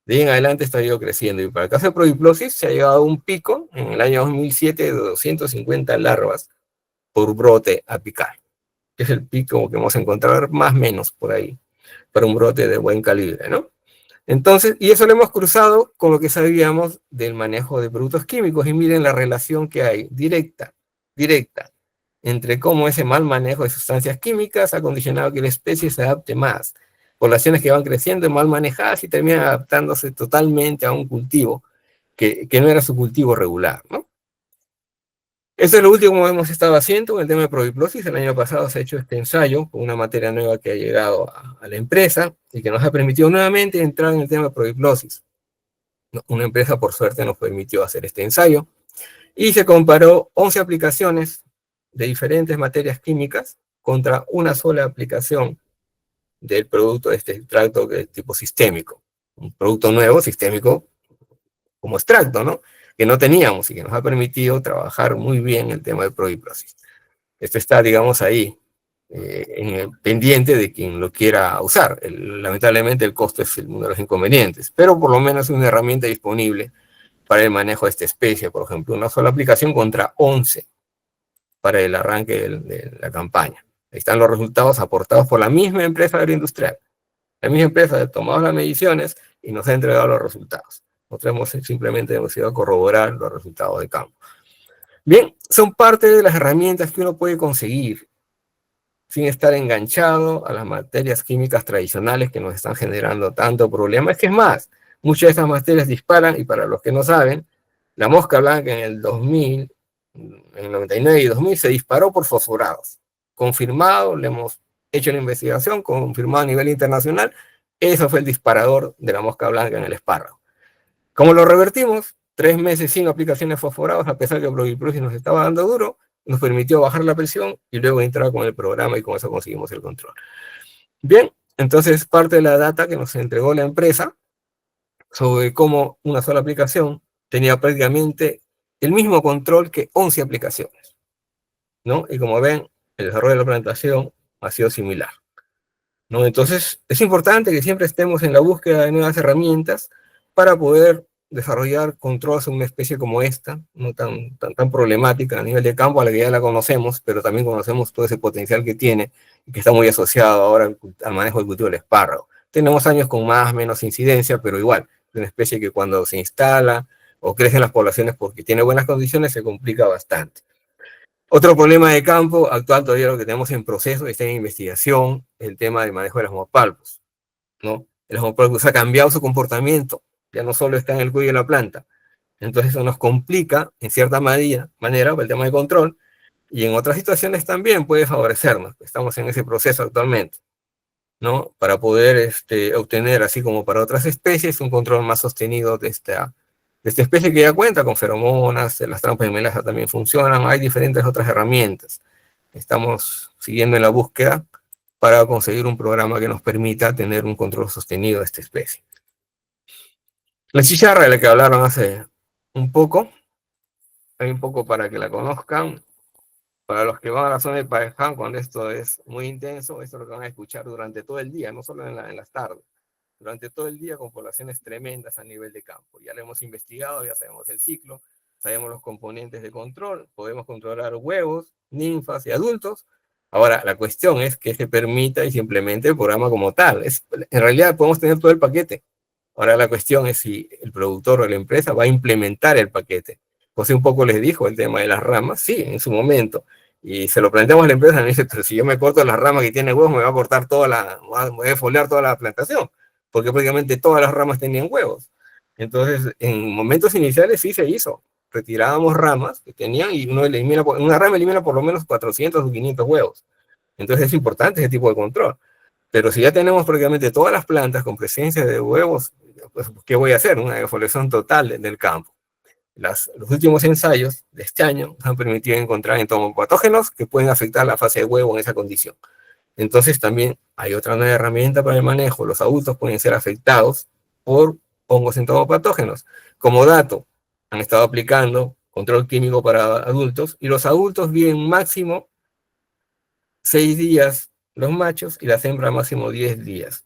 Speaker 4: De ahí en adelante está ido creciendo. Y para el caso de prohiplosis se ha llegado a un pico en el año 2007 de 250 larvas por brote apical. Que es el pico que vamos a encontrar más o menos por ahí, para un brote de buen calibre, ¿no? Entonces, y eso lo hemos cruzado con lo que sabíamos del manejo de productos químicos, y miren la relación que hay, directa, entre cómo ese mal manejo de sustancias químicas ha condicionado que la especie se adapte más. Poblaciones que van creciendo mal manejadas y terminan adaptándose totalmente a un cultivo que no era su cultivo regular, ¿no? Eso es lo último que hemos estado haciendo en el tema de prohiplosis. El año pasado se ha hecho este ensayo con una materia nueva que ha llegado a la empresa y que nos ha permitido nuevamente entrar en el tema de prohiplosis. Una empresa, por suerte, nos permitió hacer este ensayo y se comparó 11 aplicaciones de diferentes materias químicas contra una sola aplicación del producto de este extracto de tipo sistémico. Un producto nuevo, sistémico, como extracto, ¿no? Que no teníamos y que nos ha permitido trabajar muy bien el tema de prohiplosis. Esto está, digamos, ahí, pendiente de quien lo quiera usar. Lamentablemente el costo es uno de los inconvenientes, pero por lo menos es una herramienta disponible para el manejo de esta especie. Por ejemplo, una sola aplicación contra 11 para el arranque de la campaña. Ahí están los resultados aportados por la misma empresa agroindustrial. La misma empresa ha tomado las mediciones y nos ha entregado los resultados. Nosotros simplemente hemos ido a corroborar los resultados de campo. Bien, son parte de las herramientas que uno puede conseguir sin estar enganchado a las materias químicas tradicionales que nos están generando tanto problema. Es que es más, muchas de esas materias disparan, y para los que no saben, la mosca blanca en el 2000, en el 99 y 2000 se disparó por fosforados. Confirmado, le hemos hecho la investigación, confirmado a nivel internacional, eso fue el disparador de la mosca blanca en el espárrago. ¿Cómo lo revertimos? 3 meses sin aplicaciones fosforados, a pesar que el prohiplosis nos estaba dando duro, nos permitió bajar la presión y luego entrar con el programa, y con eso conseguimos el control. Bien, entonces parte de la data que nos entregó la empresa sobre cómo una sola aplicación tenía prácticamente el mismo control que 11 aplicaciones, ¿no? Y como ven, el desarrollo de la plantación ha sido similar, ¿no? Entonces es importante que siempre estemos en la búsqueda de nuevas herramientas para poder desarrollar control sobre una especie como esta, no tan problemática a nivel de campo, a la que ya la conocemos, pero también conocemos todo ese potencial que tiene y que está muy asociado ahora al manejo del cultivo del espárrago. Tenemos años con más o menos incidencia, pero igual, es una especie que cuando se instala o crecen las poblaciones porque tiene buenas condiciones se complica bastante. Otro problema de campo actual todavía lo que tenemos en proceso, está en investigación, el tema del manejo de los homopalpos, ¿no? El homopalpus ha cambiado su comportamiento, ya no solo está en el cuello de la planta. Entonces eso nos complica en cierta manera por el tema de control, y en otras situaciones también puede favorecernos. Estamos en ese proceso actualmente, ¿no? Para poder obtener, así como para otras especies, un control más sostenido de esta especie que ya cuenta con feromonas, las trampas de melaza también funcionan, hay diferentes otras herramientas. Estamos siguiendo en la búsqueda para conseguir un programa que nos permita tener un control sostenido de esta especie. La chicharra de la que hablaron hace un poco, hay un poco para que la conozcan. Para los que van a la zona de Paeján, cuando esto es muy intenso, esto es lo que van a escuchar durante todo el día, no solo en las tardes, durante todo el día con poblaciones tremendas a nivel de campo. Ya lo hemos investigado, ya sabemos el ciclo, sabemos los componentes de control, podemos controlar huevos, ninfas y adultos. Ahora, la cuestión es que se permita y se implemente el programa como tal. En realidad podemos tener todo el paquete. Ahora la cuestión es si el productor o la empresa va a implementar el paquete. José un poco les dijo el tema de las ramas, sí, en su momento. Y se lo planteamos a la empresa, me dice, pero si yo me corto las ramas que tiene huevos, me va a cortar voy a foliar toda la plantación, porque prácticamente todas las ramas tenían huevos. Entonces, en momentos iniciales sí se hizo. Retirábamos ramas que tenían y una rama elimina por lo menos 400 o 500 huevos. Entonces es importante ese tipo de control. Pero si ya tenemos prácticamente todas las plantas con presencia de huevos, pues, ¿qué voy a hacer? Una defoliación total del campo. Los últimos ensayos de este año han permitido encontrar entomopatógenos que pueden afectar la fase de huevo en esa condición. Entonces también hay otra nueva herramienta para el manejo. Los adultos pueden ser afectados por hongos entomopatógenos. Como dato, han estado aplicando control químico para adultos y los adultos viven máximo 6 días los machos y las hembras máximo 10 días.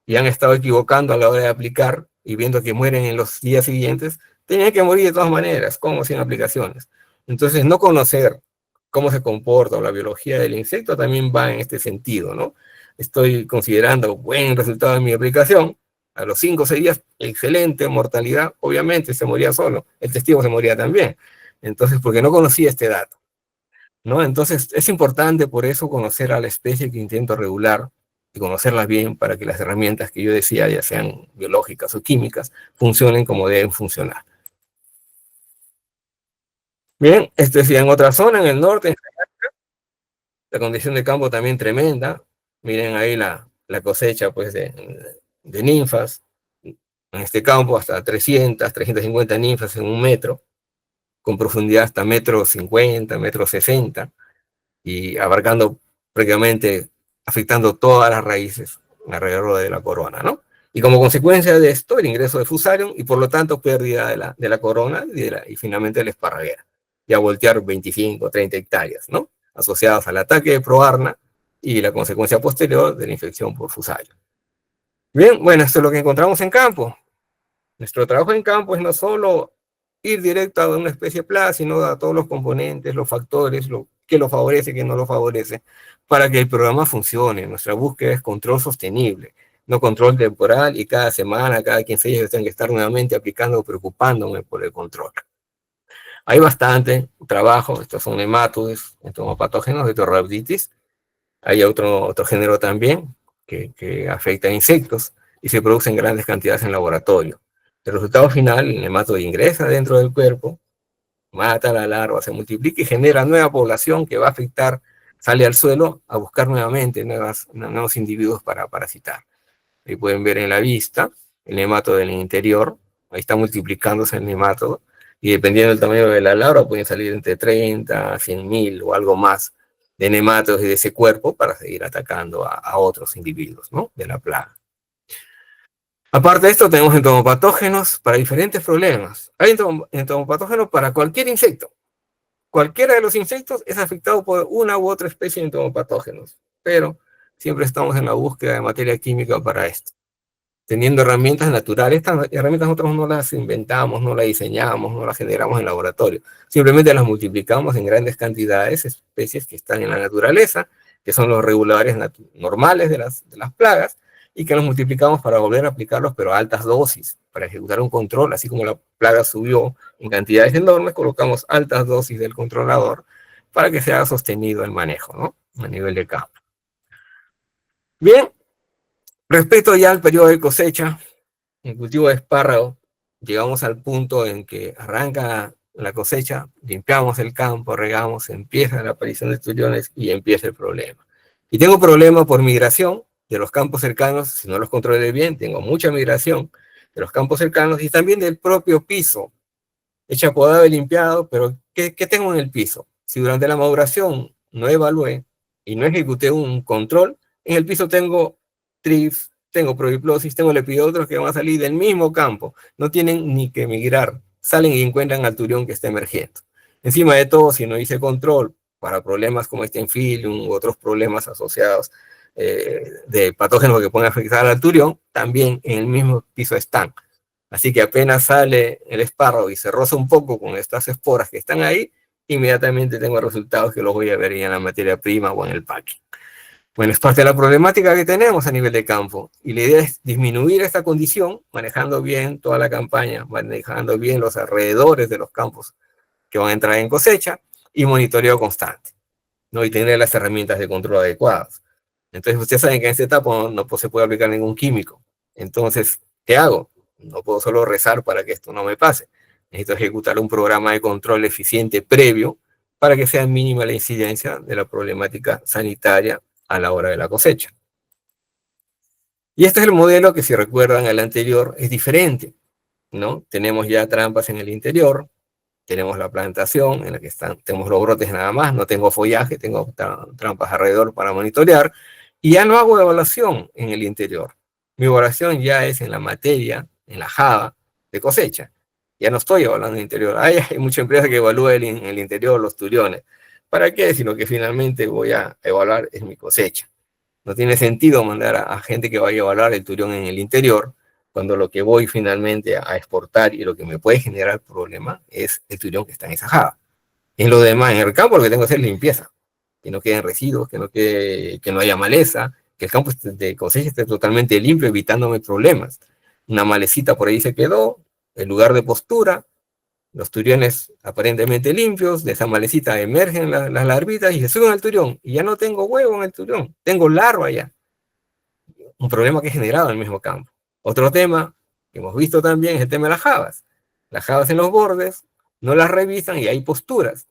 Speaker 4: Y han estado equivocando a la hora de aplicar y viendo que mueren en los días siguientes, tenían que morir de todas maneras, como sin aplicaciones. Entonces, no conocer cómo se comporta la biología del insecto también va en este sentido, ¿no? Estoy considerando buen resultado de mi aplicación, a los 5 o 6 días, excelente mortalidad, obviamente se moría solo, el testigo se moría también. Entonces, porque no conocía este dato, ¿no? Entonces, es importante por eso conocer a la especie que intento regular y conocerlas bien para que las herramientas que yo decía, ya sean biológicas o químicas, funcionen como deben funcionar. Bien, esto es ya en otra zona, en el norte, la condición de campo también tremenda. Miren ahí la cosecha pues, de ninfas. En este campo hasta 300, 350 ninfas en 1 metro, con profundidad hasta 1,50 m, 1,60 m, y abarcando prácticamente, afectando todas las raíces alrededor de la corona, ¿no? Y como consecuencia de esto, el ingreso de Fusarium y por lo tanto pérdida de la corona y finalmente la esparraguera. Y a voltear 25, 30 hectáreas, ¿no? Asociadas al ataque de Proarna y la consecuencia posterior de la infección por Fusarium. Bien, bueno, esto es lo que encontramos en campo. Nuestro trabajo en campo es no solo ir directo a una especie plaga, sino a todos los componentes, los factores, que lo favorece, que no lo favorece, para que el programa funcione. Nuestra búsqueda es control sostenible, no control temporal y cada semana, cada 15 días tengo que estar nuevamente aplicando, preocupándome por el control. Hay bastante trabajo, estos son nematodes, entomopatógenos de Torrhabditis. Hay otro género también que afecta a insectos y se produce en grandes cantidades en laboratorio. El resultado final, el nematodo ingresa dentro del cuerpo, mata a la larva, se multiplica y genera nueva población que va a afectar, sale al suelo a buscar nuevamente nuevos individuos para parasitar. Ahí pueden ver en la vista el nematodo del interior, ahí está multiplicándose el nematodo, y dependiendo del tamaño de la larva pueden salir entre 30 a 100.000 o algo más de nematodos y de ese cuerpo para seguir atacando a otros individuos, ¿no? De la plaga. Aparte de esto, tenemos entomopatógenos para diferentes problemas. Hay entomopatógenos para cualquier insecto. Cualquiera de los insectos es afectado por una u otra especie de entomopatógenos, pero siempre estamos en la búsqueda de materia química para esto. Teniendo herramientas naturales, estas herramientas nosotros no las inventamos, no las diseñamos, no las generamos en laboratorio. Simplemente las multiplicamos en grandes cantidades, especies que están en la naturaleza, que son los reguladores normales de las plagas, y que los multiplicamos para volver a aplicarlos, pero a altas dosis, para ejecutar un control. Así como la plaga subió en cantidades enormes, colocamos altas dosis del controlador para que sea sostenido el manejo, ¿no? A nivel de campo. Bien, respecto ya al periodo de cosecha, en cultivo de espárrago, llegamos al punto en que arranca la cosecha, limpiamos el campo, regamos, empieza la aparición de turiones y empieza el problema. Y tengo problema por migración de los campos cercanos, si no los controlé bien, tengo mucha migración de los campos cercanos y también del propio piso. Hecha podado y limpiado, pero ¿qué tengo en el piso? Si durante la maduración no evalué y no ejecuté un control, en el piso tengo trips, tengo prodiplosis, tengo lepidotros que van a salir del mismo campo, no tienen ni que migrar, salen y encuentran al turión que está emergiendo. Encima de todo, si no hice control para problemas como este Infilium u otros problemas asociados de patógenos que pueden afectar al turión, también en el mismo piso están. Así que apenas sale el espárrago y se roza un poco con estas esporas que están ahí, inmediatamente tengo resultados que los voy a ver ya en la materia prima o en el packing. Bueno, es parte de la problemática que tenemos a nivel de campo. Y la idea es disminuir esta condición, manejando bien toda la campaña, manejando bien los alrededores de los campos que van a entrar en cosecha y monitoreo constante, ¿no? Y tener las herramientas de control adecuadas. Entonces, ustedes saben que en esta etapa no se puede aplicar ningún químico. Entonces, ¿qué hago? No puedo solo rezar para que esto no me pase. Necesito ejecutar un programa de control eficiente previo para que sea mínima la incidencia de la problemática sanitaria a la hora de la cosecha. Y este es el modelo que, si recuerdan, el anterior es diferente, ¿no? Tenemos ya trampas en el interior, tenemos la plantación en la que tenemos los brotes nada más, no tengo follaje, tengo trampas alrededor para monitorear, y ya no hago evaluación en el interior. Mi evaluación ya es en la materia, en la java de cosecha. Ya no estoy evaluando el interior. Hay mucha empresa que evalúa en el interior los turiones. ¿Para qué? Sino que finalmente voy a evaluar es mi cosecha. No tiene sentido mandar a gente que vaya a evaluar el turión en el interior, cuando lo que voy finalmente a exportar y lo que me puede generar problema es el turión que está en esa java. En lo demás, en el campo lo que tengo que hacer es limpieza, que no queden residuos, que no haya maleza, que el campo de cosecha esté totalmente limpio, evitándome problemas. Una malecita por ahí se quedó, el lugar de postura, los turiones aparentemente limpios, de esa malecita emergen las larvitas y se suben al turión, y ya no tengo huevo en el turión, tengo larva ya. Un problema que he generado en el mismo campo. Otro tema que hemos visto también es el tema de las jabas. Las jabas en los bordes no las revisan y hay posturas.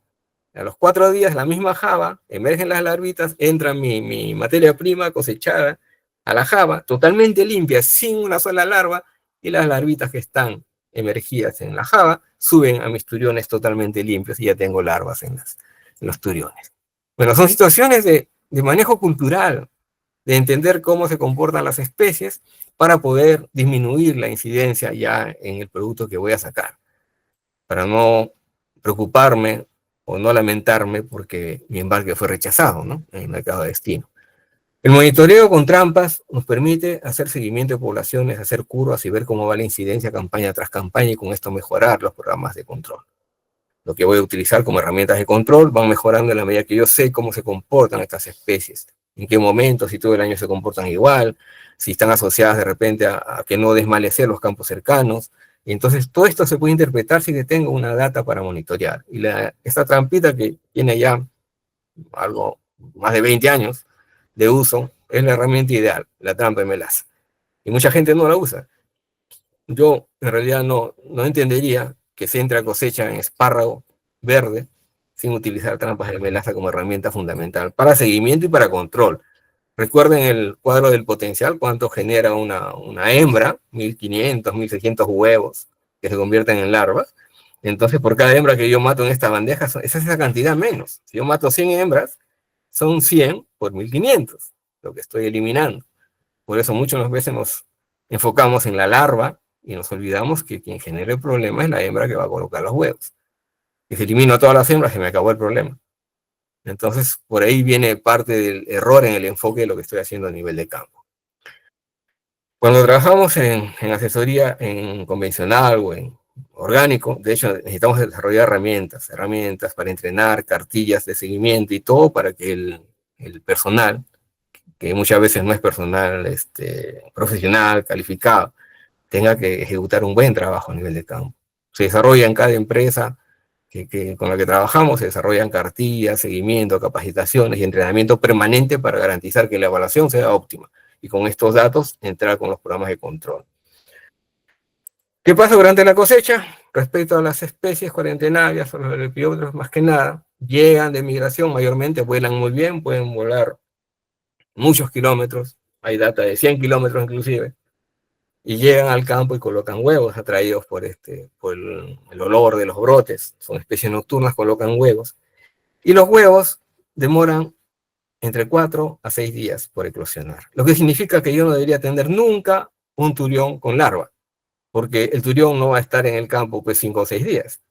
Speaker 4: A los 4 días la misma java, emergen las larvitas, entra mi materia prima cosechada a la java, totalmente limpia, sin una sola larva, y las larvitas que están emergidas en la java suben a mis turiones totalmente limpios y ya tengo larvas en los turiones. Bueno, son situaciones de manejo cultural, de entender cómo se comportan las especies para poder disminuir la incidencia ya en el producto que voy a sacar, para no preocuparme o no lamentarme porque mi embarque fue rechazado, ¿no?, en el mercado de destino. El monitoreo con trampas nos permite hacer seguimiento de poblaciones, hacer curvas y ver cómo va la incidencia campaña tras campaña, y con esto mejorar los programas de control. Lo que voy a utilizar como herramientas de control van mejorando en la medida que yo sé cómo se comportan estas especies, en qué momentos, si todo el año se comportan igual, si están asociadas de repente a que no desmalecer los campos cercanos. Y entonces todo esto se puede interpretar si tengo una data para monitorear. Y esta trampita que tiene ya algo más de 20 años de uso es la herramienta ideal, la trampa de melaza. Y mucha gente no la usa. Yo en realidad no entendería que se entre a cosecha en espárrago verde sin utilizar trampas de melaza como herramienta fundamental para seguimiento y para control. Recuerden el cuadro del potencial, cuánto genera una hembra, 1500, 1600 huevos que se convierten en larvas. Entonces, por cada hembra que yo mato en esta bandeja, esa es esa cantidad menos. Si yo mato 100 hembras, son 100 por 1500, lo que estoy eliminando. Por eso muchas veces nos enfocamos en la larva y nos olvidamos que quien genera el problema es la hembra que va a colocar los huevos. Y si elimino a todas las hembras, se me acabó el problema. Entonces, por ahí viene parte del error en el enfoque de lo que estoy haciendo a nivel de campo. Cuando trabajamos en asesoría en convencional o en orgánico, de hecho, necesitamos desarrollar herramientas para entrenar, cartillas de seguimiento y todo para que el personal, que muchas veces no es personal profesional, calificado, tenga que ejecutar un buen trabajo a nivel de campo. Se desarrolla en cada empresa con la que trabajamos se desarrollan cartillas, seguimiento, capacitaciones y entrenamiento permanente para garantizar que la evaluación sea óptima. Y con estos datos, entrar con los programas de control. ¿Qué pasa durante la cosecha? Respecto a las especies cuarentenarias o los lepidópteros, más que nada, llegan de migración, mayormente vuelan muy bien, pueden volar muchos kilómetros, hay data de 100 kilómetros inclusive, y llegan al campo y colocan huevos atraídos por el olor de los brotes. Son especies nocturnas, colocan huevos. Y los huevos demoran entre 4 a 6 días por eclosionar. Lo que significa que yo no debería tener nunca un turión con larva, porque el turión no va a estar en el campo pues 5 o 6 días.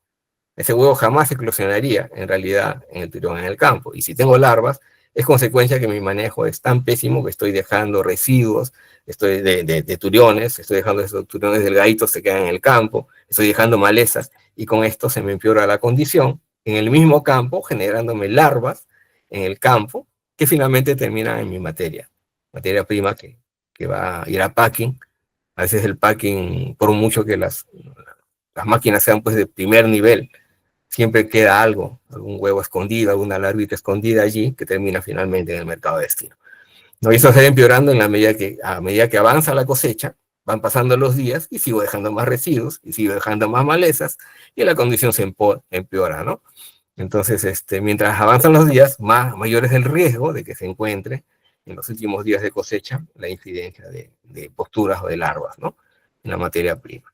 Speaker 4: Ese huevo jamás eclosionaría en realidad en el turión en el campo. Y si tengo larvas, es consecuencia que mi manejo es tan pésimo que estoy dejando residuos, estoy de turiones, estoy dejando esos turiones delgaditos se quedan en el campo, estoy dejando malezas, y con esto se me empeora la condición en el mismo campo, generándome larvas en el campo, que finalmente terminan en mi materia prima que va a ir a packing. A veces el packing, por mucho que las máquinas sean pues de primer nivel, siempre queda algo, algún huevo escondido, alguna larvita escondida allí, que termina finalmente en el mercado de destino. ¿No? Y eso se va empeorando a medida que avanza la cosecha, van pasando los días y sigo dejando más residuos y sigo dejando más malezas y la condición se empeora, ¿no? Entonces, mientras avanzan los días, mayor es el riesgo de que se encuentre en los últimos días de cosecha la incidencia de posturas o de larvas, ¿no? En la materia prima.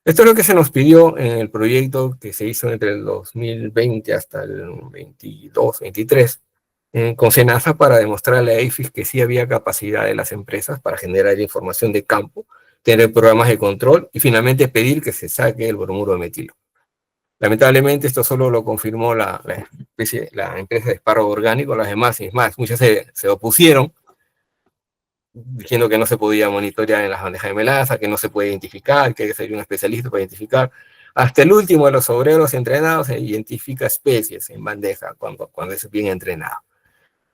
Speaker 4: Esto es lo que se nos pidió en el proyecto que se hizo entre el 2020 hasta el 22-23 con SENASA para demostrarle a EIFIS que sí había capacidad de las empresas para generar información de campo, tener programas de control y finalmente pedir que se saque el bromuro de metilo. Lamentablemente esto solo lo confirmó la empresa de espárrago orgánico, las demás, y más, muchas se opusieron, diciendo que no se podía monitorear en las bandejas de melaza, que no se puede identificar, que hay que ser un especialista para identificar. Hasta el último de los obreros entrenados se identifica especies en bandeja cuando es bien entrenado.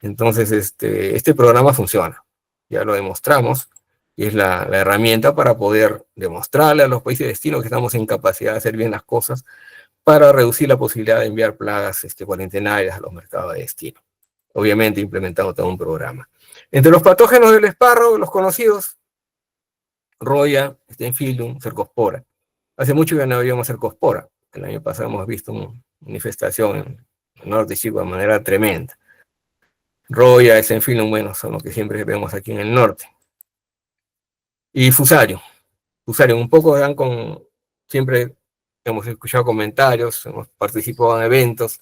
Speaker 4: Entonces, este programa funciona, ya lo demostramos, y es la herramienta para poder demostrarle a los países de destino que estamos en capacidad de hacer bien las cosas para reducir la posibilidad de enviar plagas cuarentenarias a los mercados de destino. Obviamente implementado todo un programa. Entre los patógenos del espárrago, los conocidos, Roya, Staphylococcus, Cercospora. Hace mucho que no habíamos Cercospora. El año pasado hemos visto una manifestación en el norte de Chico de manera tremenda. Roya, Staphylococcus, bueno, son los que siempre vemos aquí en el norte. Y Fusarium. Fusarium, un poco dan siempre hemos escuchado comentarios, hemos participado en eventos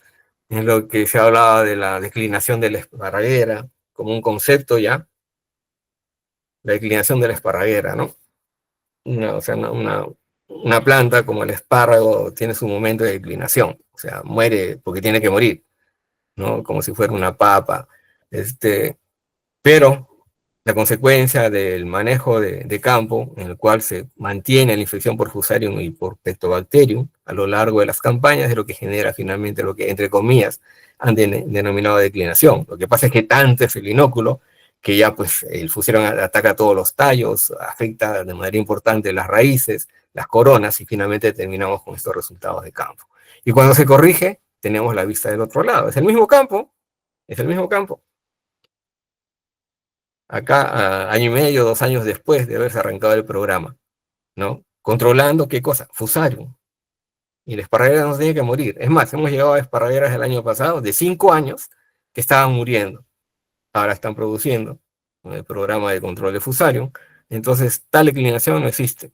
Speaker 4: en lo que se hablaba de la declinación de la esparraguera, como un concepto ya, la declinación de la esparraguera, ¿no? Una planta como el espárrago tiene su momento de declinación, o sea, muere porque tiene que morir, ¿no? Como si fuera una papa, pero la consecuencia del manejo de campo, en el cual se mantiene la infección por Fusarium y por Pectobacterium a lo largo de las campañas, es lo que genera finalmente lo que, entre comillas, han denominado declinación. Lo que pasa es que tanto es el inóculo que ya pues el Fusarium ataca todos los tallos, afecta de manera importante las raíces, las coronas, y finalmente terminamos con estos resultados de campo. Y cuando se corrige, tenemos la vista del otro lado. Es el mismo campo, es el mismo campo. Acá, año y medio, 2 años después de haberse arrancado el programa, ¿no? Controlando, ¿qué cosa? Fusarium. Y la esparraguera no tenía que morir. Es más, hemos llegado a esparragueras el año pasado, de 5 años, que estaban muriendo. Ahora están produciendo con el programa de control de Fusarium. Entonces, tal declinación no existe.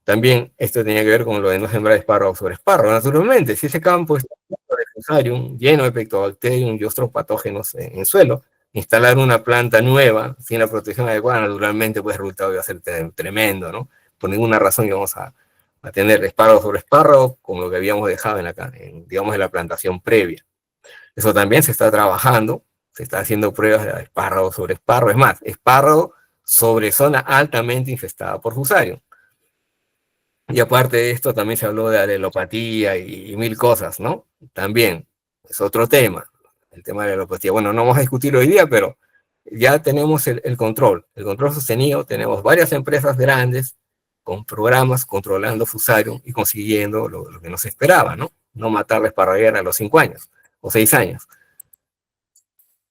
Speaker 4: También esto tenía que ver con lo de no sembrar espárrago sobre espárrago. Naturalmente, si ese campo está lleno de Fusarium, lleno de Pectobacterium y otros patógenos en suelo, instalar una planta nueva sin la protección adecuada, naturalmente, pues el resultado iba a ser tremendo, ¿no? Por ninguna razón íbamos a tener espárrago sobre espárrago como lo que habíamos dejado digamos, en la plantación previa. Eso también se está trabajando, se está haciendo pruebas de espárrago sobre espárrago, es más, espárrago sobre zona altamente infestada por Fusarium. Y aparte de esto, también se habló de alelopatía y mil cosas, ¿no? También es otro tema, el tema de la alelopatía. Bueno, no vamos a discutirlo hoy día, pero ya tenemos el control sostenido. Tenemos varias empresas grandes con programas controlando Fusarium y consiguiendo lo que no se esperaba, ¿no? no matar la esparraguera a los 5 años o 6 años.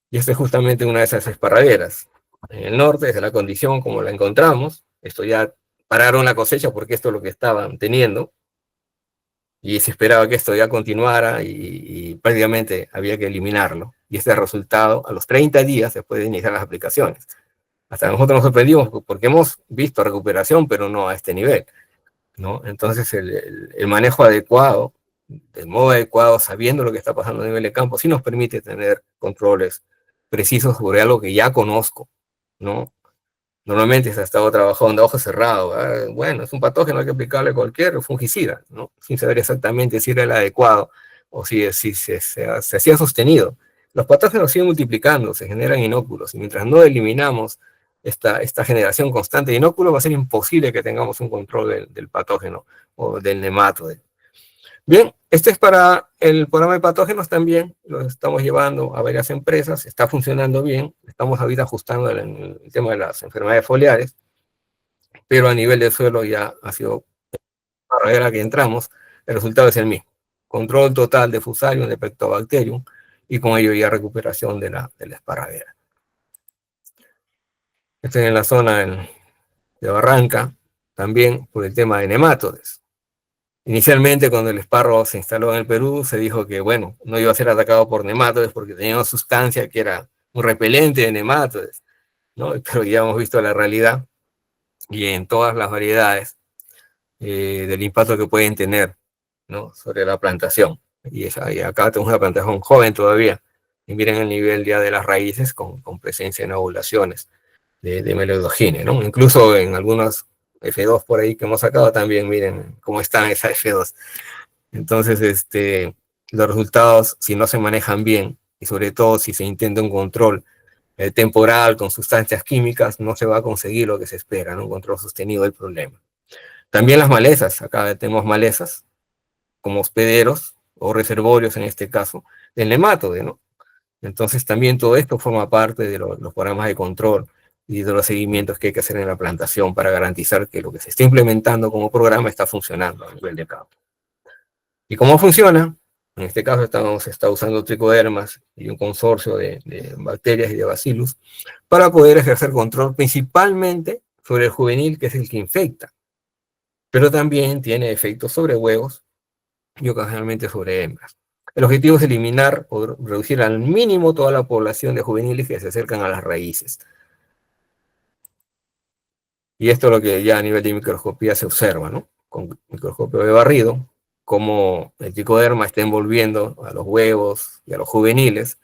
Speaker 4: Y esta es justamente una de esas esparragueras. En el norte, desde la condición como la encontramos, esto ya pararon la cosecha porque esto es lo que estaban teniendo, y se esperaba que esto ya continuara y prácticamente había que eliminarlo. Y este es el resultado a los 30 días después de iniciar las aplicaciones. Hasta nosotros nos sorprendimos porque hemos visto recuperación, pero no a este nivel, ¿no? Entonces el manejo adecuado, del modo adecuado, sabiendo lo que está pasando a nivel de campo, sí nos permite tener controles precisos sobre algo que ya conozco, ¿no? Normalmente se ha estado trabajando a ojo cerrado. Bueno, es un patógeno, hay que aplicarle cualquier fungicida, ¿no? Sin saber exactamente si era el adecuado o si se hacía sostenido. Los patógenos siguen multiplicando, se generan inóculos, y mientras no eliminamos esta generación constante de inóculos, va a ser imposible que tengamos un control del patógeno o del nematode. Bien, este es para el programa de patógenos también, lo estamos llevando a varias empresas, está funcionando bien, estamos ahorita ajustando el tema de las enfermedades foliares, pero a nivel de suelo ya ha sido una barrera que entramos, el resultado es el mismo, control total de Fusarium, de Pectobacterium, y con ello ya recuperación de la esparraguera. Estoy en la zona de Barranca, también por el tema de nematodes. Inicialmente, cuando el esparro se instaló en el Perú, se dijo que, bueno, no iba a ser atacado por nematodes porque tenía una sustancia que era un repelente de nematodes, ¿no? Pero ya hemos visto la realidad y en todas las variedades del impacto que pueden tener, ¿no? Sobre la plantación. Y acá tenemos una plantación joven todavía. Y miren el nivel ya de las raíces con presencia en ovulaciones de melodogine, ¿no? Incluso en algunos F2 por ahí que hemos sacado también, miren cómo están esas F2. Entonces, los resultados, si no se manejan bien, y sobre todo si se intenta un control temporal con sustancias químicas, no se va a conseguir lo que se espera, ¿no? Un control sostenido del problema. También las malezas, acá tenemos malezas como hospederos o reservorios en este caso, del nematode, ¿no? Entonces también todo esto forma parte de los programas de control y de los seguimientos que hay que hacer en la plantación para garantizar que lo que se está implementando como programa está funcionando a nivel de campo. ¿Y cómo funciona? En este caso está usando tricodermas y un consorcio de bacterias y de bacillus para poder ejercer control principalmente sobre el juvenil, que es el que infecta, pero también tiene efectos sobre huevos y ocasionalmente sobre hembras. El objetivo es eliminar o reducir al mínimo toda la población de juveniles que se acercan a las raíces. Y esto es lo que ya a nivel de microscopía se observa, ¿no? Con microscopio de barrido, cómo el tricoderma está envolviendo a los huevos y a los juveniles,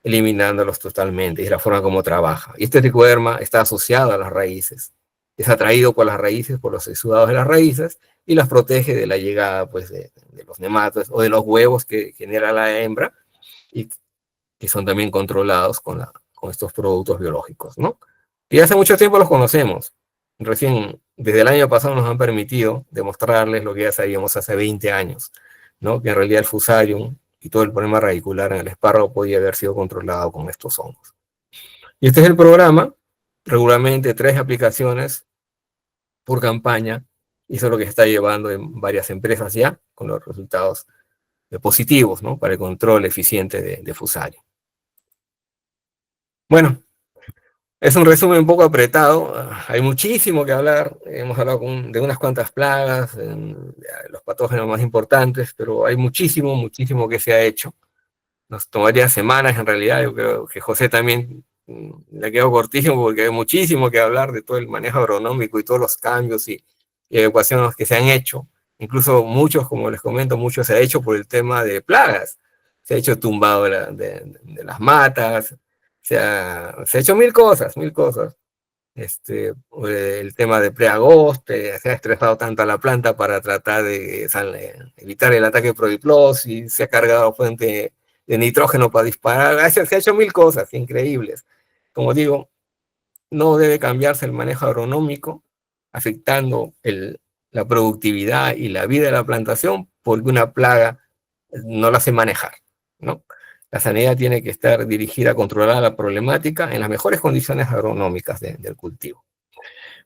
Speaker 4: eliminándolos totalmente. Es la forma como trabaja. Y este tricoderma está asociado a las raíces. Es atraído por las raíces, por los exudados de las raíces, y las protege de la llegada, pues, de los nematodes o de los huevos que genera la hembra, y que son también controlados con estos productos biológicos, ¿no? Y hace mucho tiempo los conocemos. Recién, desde el año pasado, nos han permitido demostrarles lo que ya sabíamos hace 20 años, ¿no? Que en realidad el Fusarium y todo el problema radicular en el espárrago podía haber sido controlado con estos hongos. Y este es el programa, regularmente 3 aplicaciones por campaña, y eso es lo que se está llevando en varias empresas ya, con los resultados positivos, ¿no? Para el control eficiente de Fusarium. Bueno, es un resumen un poco apretado, hay muchísimo que hablar, hemos hablado de unas cuantas plagas, los patógenos más importantes, pero hay muchísimo que se ha hecho. Nos tomaría semanas en realidad, yo creo que José también le quedó cortísimo porque hay muchísimo que hablar de todo el manejo agronómico y todos los cambios y ecuaciones que se han hecho. Incluso muchos, como les comento, muchos se ha hecho por el tema de plagas. Se ha hecho tumbado de las matas, se ha hecho mil cosas. El tema de preagoste, se ha estresado tanto a la planta para tratar de evitar el ataque de prodiplosis, se ha cargado fuente de nitrógeno para disparar, se ha hecho mil cosas increíbles. Como digo, no debe cambiarse el manejo agronómico, afectando la productividad y la vida de la plantación, porque una plaga no la hace manejar, ¿no? La sanidad tiene que estar dirigida a controlar la problemática en las mejores condiciones agronómicas del cultivo.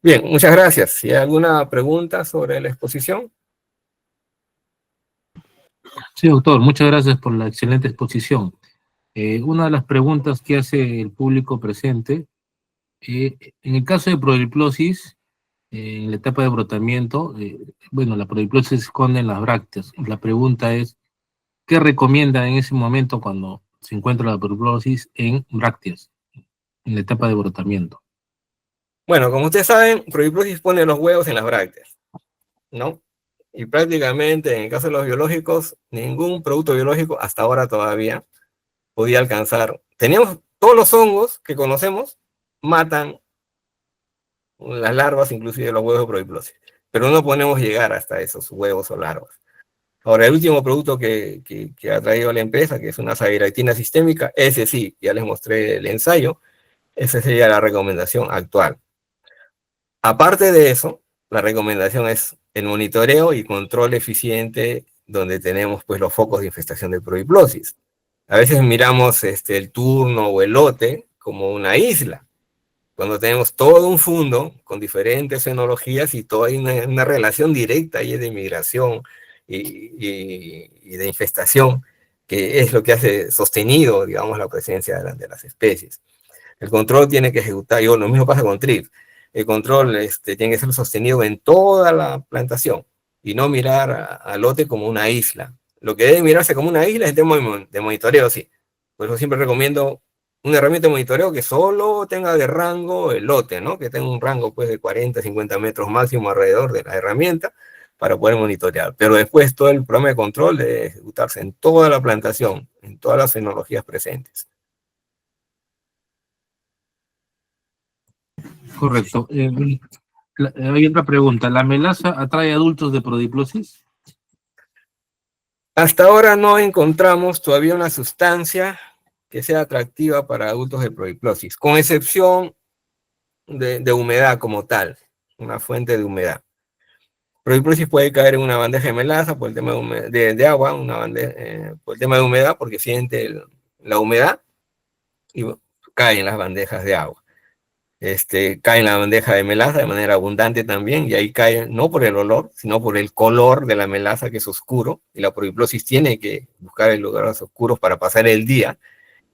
Speaker 4: Bien, muchas gracias. Si hay alguna pregunta sobre la exposición.
Speaker 2: Sí, doctor, muchas gracias por la excelente exposición. Una de las preguntas que hace el público presente, en el caso de prohidrosis, en la etapa de brotamiento, bueno, la prohidrosis se esconde en las brácteas. La pregunta es, ¿qué recomienda en ese momento cuando se encuentra la prohidrosis en brácteas, en la etapa de brotamiento?
Speaker 4: Bueno, como ustedes saben, prohidrosis pone los huevos en las brácteas, ¿no? Y prácticamente, en el caso de los biológicos, ningún producto biológico, hasta ahora todavía, podía alcanzar. Teníamos todos los hongos que conocemos, matan las larvas, inclusive los huevos de prohidrosis, pero no podemos llegar hasta esos huevos o larvas. Ahora, el último producto que ha traído la empresa, que es una saviractina sistémica, ese sí, ya les mostré el ensayo, esa sería la recomendación actual. Aparte de eso, la recomendación es el monitoreo y control eficiente donde tenemos pues los focos de infestación de prohidrosis. A veces miramos el turno o el lote como una isla, cuando tenemos todo un fundo con diferentes enologías y toda una relación directa ahí de migración y de infestación, que es lo que hace sostenido, digamos, la presencia de las especies. El control tiene que ejecutar, y lo mismo pasa con TRIP, el control tiene que ser sostenido en toda la plantación y no mirar al lote como una isla. Lo que debe mirarse como una isla es el tema de monitoreo, sí. Por eso siempre recomiendo una herramienta de monitoreo que solo tenga de rango el lote, ¿no? Que tenga un rango pues de 40, 50 metros máximo alrededor de la herramienta para poder monitorear. Pero después todo el programa de control debe ejecutarse en toda la plantación, en todas las fenologías presentes.
Speaker 2: Correcto. Hay otra pregunta. ¿La melaza atrae adultos de prohidrosis?
Speaker 4: Hasta ahora no encontramos todavía una sustancia que sea atractiva para adultos de prohidrosis, con excepción de humedad como tal, una fuente de humedad. Prohidrosis puede caer en una bandeja de melaza por el tema de agua, por el tema de humedad, porque siente la humedad y cae en las bandejas de agua. Cae en la bandeja de melaza de manera abundante también, y ahí cae no por el olor, sino por el color de la melaza, que es oscuro, y la prohidrosis tiene que buscar lugares oscuros para pasar el día,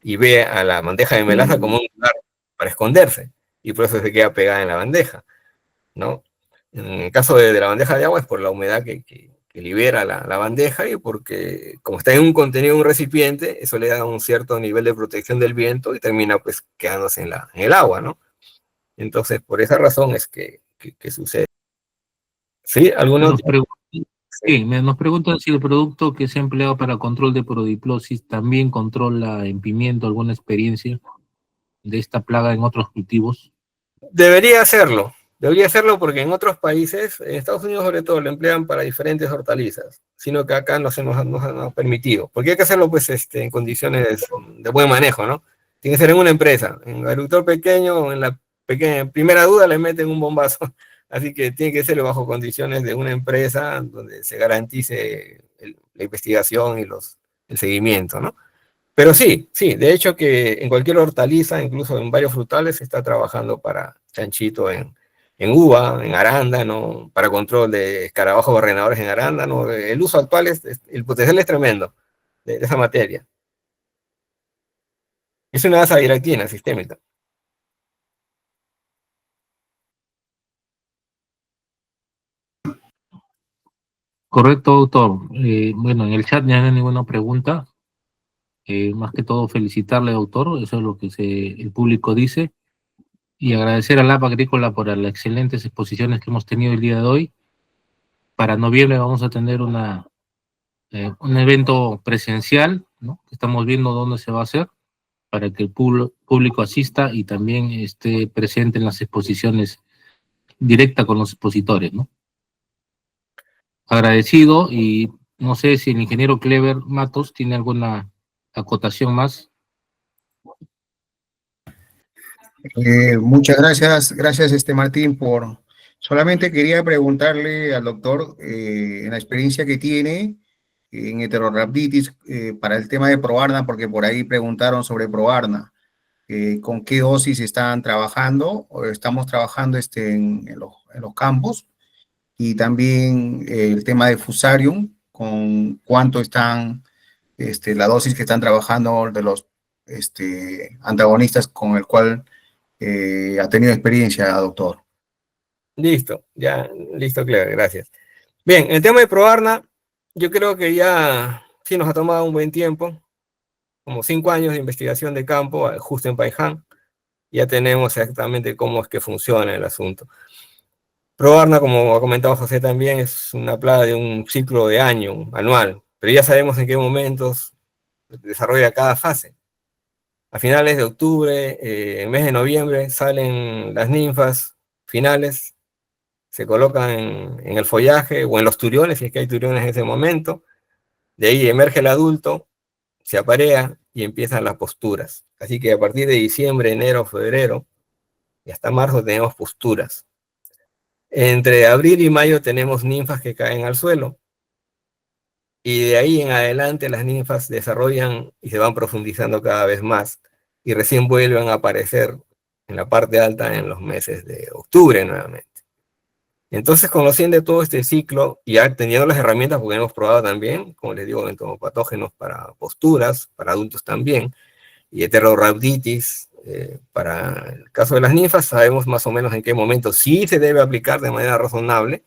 Speaker 4: y ve a la bandeja de melaza como un lugar para esconderse, y por eso se queda pegada en la bandeja, ¿no? En el caso de la bandeja de agua es por la humedad que libera la bandeja, y porque como está en un contenido de un recipiente, eso le da un cierto nivel de protección del viento y termina pues quedándose en el agua, ¿no? Entonces, por esa razón es que sucede. ¿Sí? ¿Alguna
Speaker 2: Nos
Speaker 4: otra?
Speaker 2: nos preguntan si el producto que se ha empleado para control de prohidrosis también controla en pimiento. ¿Alguna experiencia de esta plaga en otros cultivos?
Speaker 4: Debería hacerlo porque en otros países, en Estados Unidos sobre todo, lo emplean para diferentes hortalizas, sino que acá no se nos ha permitido, porque hay que hacerlo pues en condiciones de buen manejo, ¿no? Tiene que ser en una empresa, en un agricultor pequeño, en la primera duda le meten un bombazo, así que tiene que ser bajo condiciones de una empresa donde se garantice la investigación y el seguimiento, ¿no? Pero sí, de hecho que en cualquier hortaliza, incluso en varios frutales, se está trabajando para chanchito en uva, en arándano, para control de escarabajos barrenadores en arándano. El uso actual el potencial es tremendo de esa materia. Es una azadiractina sistémica.
Speaker 2: Correcto, doctor. Bueno, en el chat ya no hay ninguna pregunta. Más que todo felicitarle, doctor, eso es lo que el público dice, y agradecer a Lab Agrícola por las excelentes exposiciones que hemos tenido el día de hoy. Para noviembre vamos a tener un evento presencial, ¿no? Estamos viendo dónde se va a hacer para que el público asista y también esté presente en las exposiciones directas con los expositores, ¿no? Agradecido, y no sé si el ingeniero Clever Matos tiene alguna acotación más.
Speaker 5: Muchas gracias Martín solamente quería preguntarle al doctor en la experiencia que tiene en heterorhabditis para el tema de Proarna, porque por ahí preguntaron sobre Proarna, con qué dosis están trabajando, o estamos trabajando en los campos, y también el tema de Fusarium, con cuánto están la dosis que están trabajando de los antagonistas con el cual ha tenido experiencia, doctor.
Speaker 4: Listo, ya, listo, claro, gracias. Bien, el tema de Proarna, yo creo que ya sí nos ha tomado un buen tiempo, como 5 años de investigación de campo, justo en Paiján. Ya tenemos exactamente cómo es que funciona el asunto. Proarna, como ha comentado José también, es una plaga de un ciclo de año, anual, pero ya sabemos en qué momentos desarrolla cada fase. A finales de octubre, en mes de noviembre, salen las ninfas finales, se colocan en el follaje o en los turiones, si es que hay turiones en ese momento. De ahí emerge el adulto, se aparea y empiezan las posturas. Así que a partir de diciembre, enero, febrero y hasta marzo tenemos posturas. Entre abril y mayo tenemos ninfas que caen al suelo. Y de ahí en adelante las ninfas desarrollan y se van profundizando cada vez más. Y recién vuelven a aparecer en la parte alta en los meses de octubre nuevamente. Entonces, conociendo todo este ciclo y ya teniendo las herramientas, porque hemos probado también, como les digo, entomopatógenos para posturas, para adultos también, y heterorhabditis, para el caso de las ninfas, sabemos más o menos en qué momento sí se debe aplicar de manera razonable,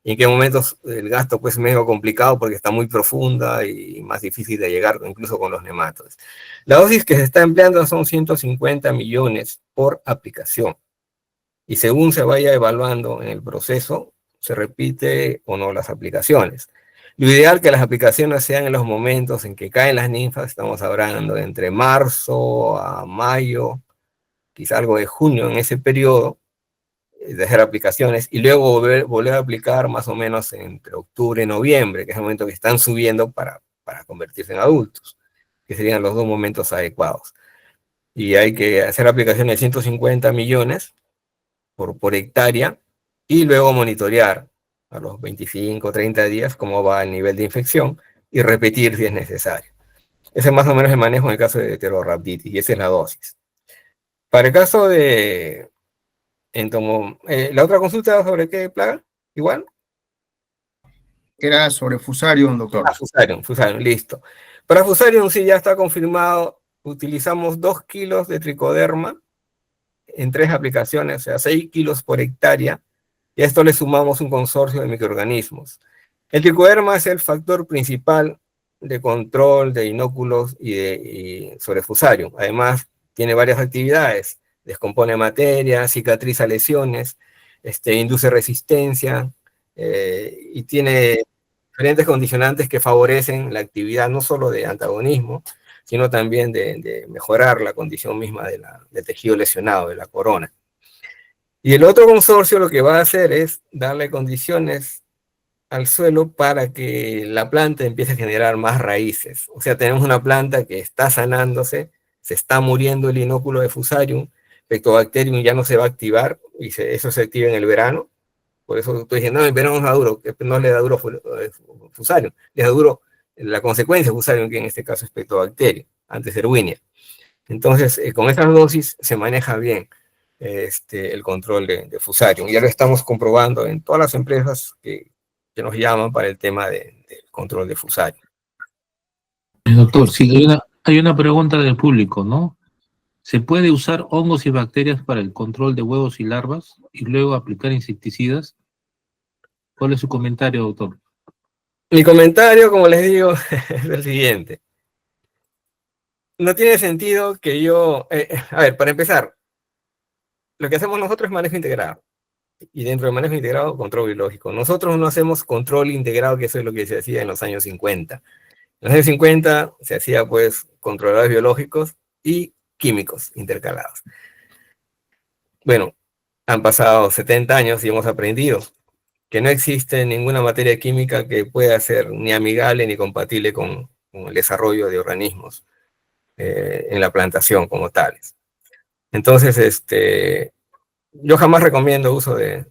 Speaker 4: y en qué momentos el gasto pues es medio complicado porque está muy profunda y más difícil de llegar incluso con los nematodes. La dosis que se está empleando son 150 millones por aplicación. Y según se vaya evaluando en el proceso, se repite o no las aplicaciones. Lo ideal que las aplicaciones sean en los momentos en que caen las ninfas, estamos hablando de entre marzo a mayo, quizá algo de junio en ese periodo, de hacer aplicaciones, y luego volver a aplicar más o menos entre octubre y noviembre, que es el momento que están subiendo para convertirse en adultos, que serían los 2 momentos adecuados. Y hay que hacer aplicaciones de 150 millones, por hectárea, y luego monitorear a los 25 o 30 días cómo va el nivel de infección y repetir si es necesario. Ese es más o menos el manejo en el caso de heterorhabditis, y esa es la dosis. Para el caso de la otra consulta sobre qué plaga, igual.
Speaker 5: Era sobre Fusarium, doctor.
Speaker 4: Fusarium, listo. Para Fusarium sí ya está confirmado, utilizamos 2 kilos de tricoderma en 3 aplicaciones, o sea, 6 kilos por hectárea, y a esto le sumamos un consorcio de microorganismos. El tricoderma es el factor principal de control de inóculos y sobre Fusarium. Además, tiene varias actividades. Descompone materia, cicatriza lesiones, induce resistencia, y tiene diferentes condicionantes que favorecen la actividad no solo de antagonismo, sino también de mejorar la condición misma del tejido lesionado, de la corona. Y el otro consorcio lo que va a hacer es darle condiciones al suelo para que la planta empiece a generar más raíces. O sea, tenemos una planta que está sanándose, se está muriendo el inóculo de Fusarium, Pectobacterium ya no se va a activar, y eso se activa en el verano. Por eso estoy diciendo, no, el verano no da duro, no le da duro Fusarium, le da duro la consecuencia de Fusarium, que en este caso es Pectobacterium, antes Erwinia. Entonces, con estas dosis se maneja bien el control de Fusarium. Ya lo estamos comprobando en todas las empresas que nos llaman para el tema del control de Fusarium.
Speaker 2: Doctor, sí, hay una pregunta del público, ¿no? ¿Se puede usar hongos y bacterias para el control de huevos y larvas y luego aplicar insecticidas? ¿Cuál es su comentario, doctor?
Speaker 4: Mi comentario, como les digo, es el siguiente. No tiene sentido que yo... a ver, para empezar, lo que hacemos nosotros es manejo integrado. Y dentro del manejo integrado, control biológico. Nosotros no hacemos control integrado, que eso es lo que se hacía en los años 50. En los años 50 se hacía, pues, controladores biológicos y químicos intercalados. Bueno, han pasado 70 años y hemos aprendido que no existe ninguna materia química que pueda ser ni amigable ni compatible con el desarrollo de organismos en la plantación como tales. Entonces, yo jamás recomiendo uso de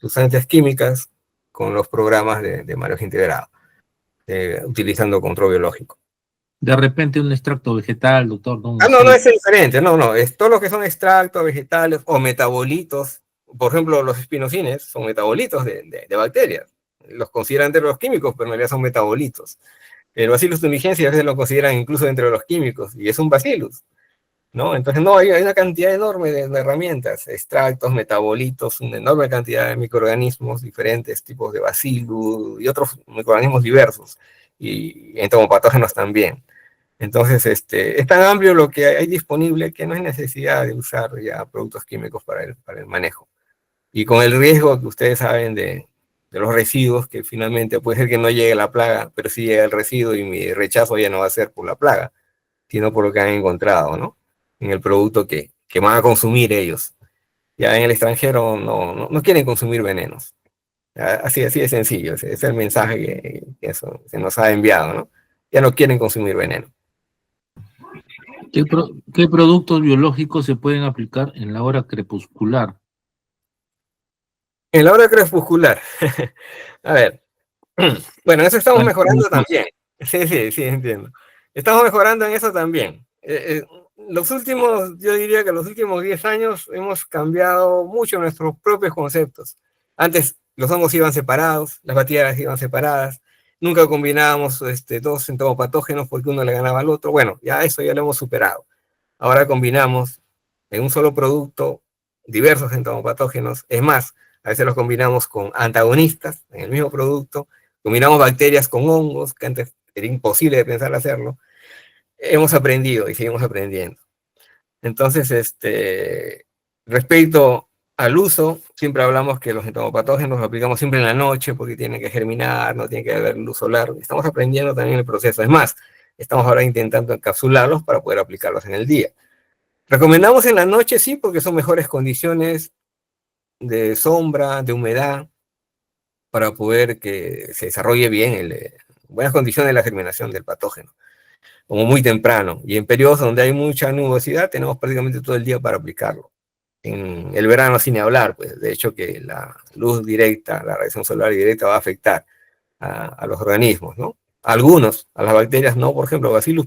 Speaker 4: sustancias químicas con los programas de manejo integrado, utilizando control biológico.
Speaker 2: De repente un extracto vegetal, doctor.
Speaker 4: No, es diferente, es todo lo que son extractos vegetales o metabolitos. Por ejemplo, los espinosines son metabolitos de bacterias. los consideran dentro de los químicos, pero en realidad son metabolitos. El Bacillus thuringiensis a veces lo consideran incluso dentro de los químicos, y es un Bacillus, ¿no? Entonces, no, hay una cantidad enorme de herramientas, extractos, metabolitos, una enorme cantidad de microorganismos, diferentes tipos de Bacillus y otros microorganismos diversos, y entomopatógenos también. Entonces, es tan amplio lo que hay disponible que no hay necesidad de usar ya productos químicos para el manejo. Y con el riesgo que ustedes saben de los residuos, que finalmente puede ser que no llegue la plaga, pero sí llega el residuo y mi rechazo ya no va a ser por la plaga, sino por lo que han encontrado, ¿no? En el producto que van a consumir ellos. Ya en el extranjero no quieren consumir venenos. Así de sencillo, ese es el mensaje que eso, se nos ha enviado, ¿no? Ya no quieren consumir veneno.
Speaker 2: ¿Qué productos biológicos se pueden aplicar en la hora crepuscular?
Speaker 4: En la hora crepuscular, a ver, bueno, eso estamos mejorando también. Sí, entiendo. Estamos mejorando en eso también. Yo diría que los últimos 10 años hemos cambiado mucho nuestros propios conceptos. Antes los hongos iban separados, las bacterias iban separadas, nunca combinábamos dos entomopatógenos porque uno le ganaba al otro. Bueno, ya eso ya lo hemos superado. Ahora combinamos en un solo producto diversos entomopatógenos. Es más, a veces los combinamos con antagonistas en el mismo producto, combinamos bacterias con hongos, que antes era imposible de pensar hacerlo. Hemos aprendido y seguimos aprendiendo. Entonces, respecto al uso, siempre hablamos que los entomopatógenos los aplicamos siempre en la noche porque tienen que germinar, no tiene que haber luz solar. Estamos aprendiendo también el proceso. Es más, estamos ahora intentando encapsularlos para poder aplicarlos en el día. Recomendamos en la noche, sí, porque son mejores condiciones de sombra, de humedad, para poder que se desarrolle bien, buenas condiciones de la germinación del patógeno, como muy temprano. Y en periodos donde hay mucha nubosidad, tenemos prácticamente todo el día para aplicarlo. En el verano, sin hablar, pues de hecho que la luz directa, la radiación solar directa va a afectar a los organismos, ¿no? Algunos, a las bacterias no, por ejemplo, Bacillus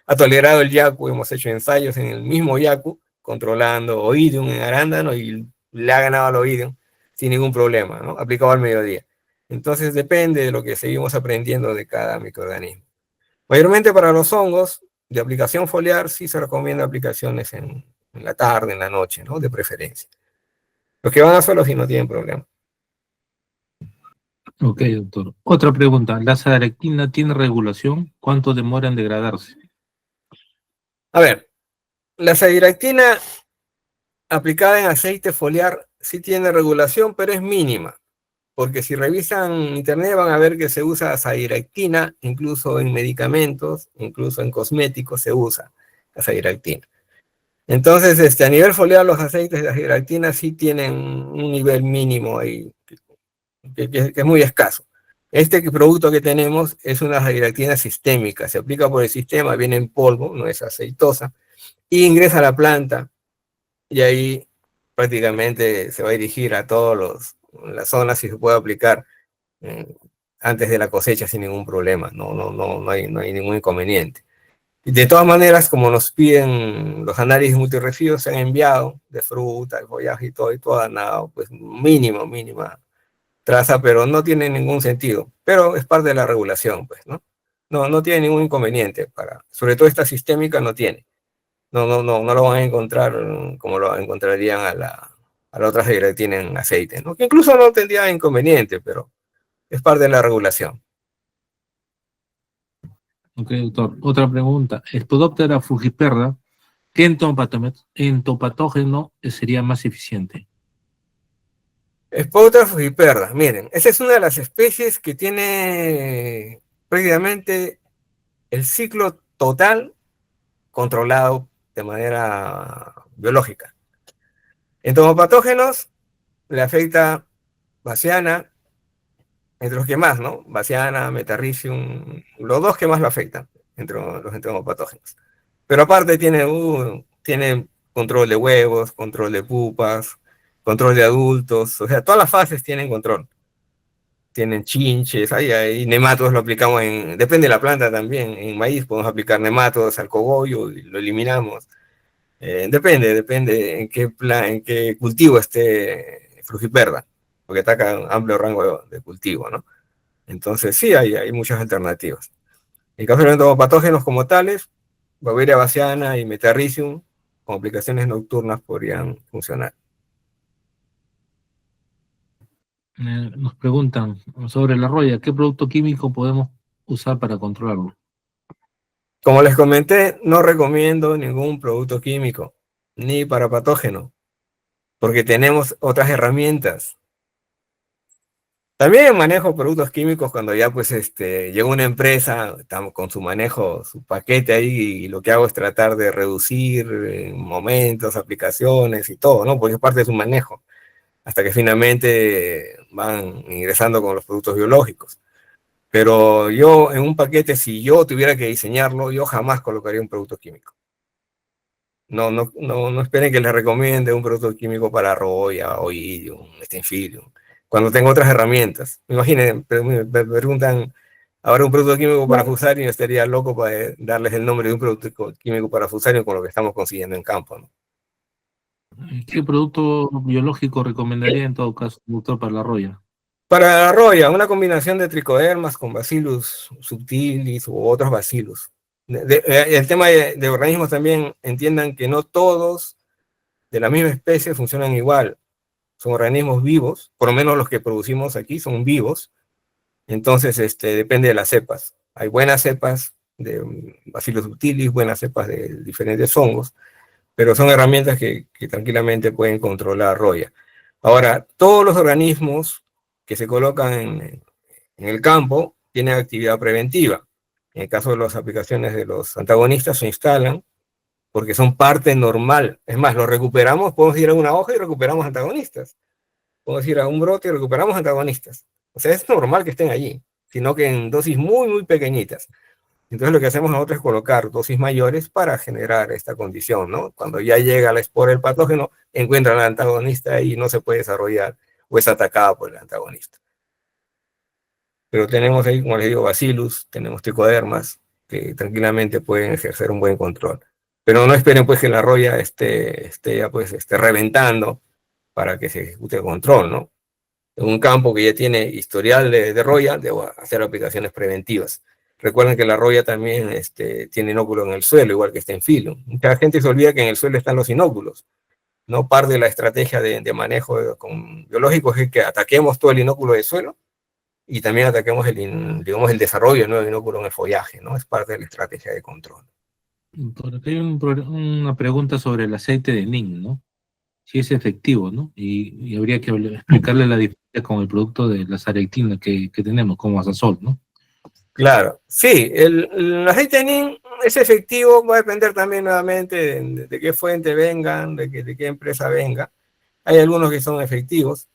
Speaker 4: ha tolerado el yacu, hemos hecho ensayos en el mismo yacu, controlando oidium en arándano y le ha ganado al oidium sin ningún problema, ¿no? Aplicado al mediodía. Entonces depende de lo que seguimos aprendiendo de cada microorganismo. Mayormente para los hongos de aplicación foliar sí se recomienda aplicaciones en la tarde, en la noche, ¿no? De preferencia. Los que van a suelo sí no tienen problema.
Speaker 2: Ok, doctor. Otra pregunta. ¿La azadiractina tiene regulación? ¿Cuánto demora en degradarse?
Speaker 4: A ver, la azadiractina aplicada en aceite foliar sí tiene regulación, pero es mínima. Porque si revisan internet van a ver que se usa azadiractina, incluso en medicamentos, incluso en cosméticos se usa azadiractina. Entonces, a nivel foliar, los aceites de azadiractina sí tienen un nivel mínimo ahí, que es muy escaso. Este producto que tenemos es una azadiractina sistémica, se aplica por el sistema, viene en polvo, no es aceitosa, y ingresa a la planta, y ahí prácticamente se va a dirigir a todas las zonas y se puede aplicar antes de la cosecha sin ningún problema, no hay ningún inconveniente. De todas maneras, como nos piden los análisis multiresiduos, se han enviado de fruta, de follaje y todo han dado pues mínima traza, pero no tiene ningún sentido. Pero es parte de la regulación, pues, ¿no? No tiene ningún inconveniente, sobre todo esta sistémica no tiene. No lo van a encontrar como lo encontrarían a la otra que tienen aceite, ¿no? Que incluso no tendría inconveniente, pero es parte de la regulación.
Speaker 2: Ok, doctor. Otra pregunta. Spodoptera frugiperda, ¿qué entopatógeno sería más eficiente?
Speaker 4: Spotra frugiperda, miren, esa es una de las especies que tiene prácticamente el ciclo total controlado de manera biológica. Entomopatógenos le afecta Baciana, entre los que más, ¿no? Baciana, Metarricium, los dos que más lo afectan entre los entomopatógenos. Pero aparte tiene control de huevos, control de pupas, control de adultos, o sea, todas las fases tienen control. Tienen chinches, hay nematodos, lo aplicamos depende de la planta también, en maíz podemos aplicar nematodos al cogollo y lo eliminamos. Depende en qué cultivo esté frugiperda. porque ataca un amplio rango de cultivo, ¿no? Entonces sí, hay muchas alternativas. En caso de los entomopatógenos como tales, Beauveria bassiana y Metarrhizium, con aplicaciones nocturnas, podrían funcionar.
Speaker 2: Nos preguntan sobre la roya, ¿qué producto químico podemos usar para controlarlo?
Speaker 4: Como les comenté, no recomiendo ningún producto químico, ni para patógeno, porque tenemos otras herramientas. También manejo productos químicos cuando ya pues llega una empresa, estamos con su manejo, su paquete ahí, y lo que hago es tratar de reducir momentos, aplicaciones y todo, ¿no? Porque es parte de su manejo, hasta que finalmente van ingresando con los productos biológicos. Pero yo en un paquete, si yo tuviera que diseñarlo, yo jamás colocaría un producto químico. No esperen que les recomiende un producto químico para roya, oidium, stenfilium, cuando tengo otras herramientas. Imaginen, me preguntan, ¿habrá un producto químico para fusarium? Yo estaría loco para darles el nombre de un producto químico para fusarium con lo que estamos consiguiendo en campo, ¿no?
Speaker 2: ¿Qué producto biológico recomendaría en todo caso, doctor, para la roya?
Speaker 4: Para la roya, una combinación de tricodermas con Bacillus subtilis u otros bacillus. El tema de organismos también, entiendan que no todos de la misma especie funcionan igual. Son organismos vivos, por lo menos los que producimos aquí son vivos. Entonces, depende de las cepas. Hay buenas cepas de Bacillus subtilis, buenas cepas de diferentes hongos, pero son herramientas que tranquilamente pueden controlar roya. Ahora, todos los organismos que se colocan en el campo tienen actividad preventiva. En el caso de las aplicaciones de los antagonistas, se instalan porque son parte normal. Es más, lo recuperamos, podemos ir a una hoja y recuperamos antagonistas. Podemos ir a un brote y recuperamos antagonistas. O sea, es normal que estén allí, sino que en dosis muy, muy pequeñitas. Entonces lo que hacemos nosotros es colocar dosis mayores para generar esta condición, ¿no? Cuando ya llega la espora del patógeno, encuentra al antagonista y no se puede desarrollar o es atacada por el antagonista. Pero tenemos ahí, como les digo, bacillus, tenemos tricodermas que tranquilamente pueden ejercer un buen control. Pero no esperen pues que la roya esté ya pues reventando para que se ejecute el control, ¿no? En un campo que ya tiene historial de roya, debo hacer aplicaciones preventivas. Recuerden que la roya también tiene inóculo en el suelo, igual que stenfilium. Mucha gente se olvida que en el suelo están los inóculos. No parte de la estrategia de manejo con biológicos es que ataquemos todo el inóculo del suelo y también ataquemos digamos, el desarrollo del nuevo inóculo en el follaje, ¿no? Es parte de la estrategia de control.
Speaker 2: Por acá hay una pregunta sobre el aceite de neem, ¿no? Si es efectivo, ¿no? Y habría que explicarle la diferencia con el producto de la sarectina que tenemos, como azazol, ¿no?
Speaker 4: Claro, sí, el aceite de neem es efectivo, va a depender también nuevamente de qué fuente vengan, de qué empresa venga. Hay algunos que son efectivos,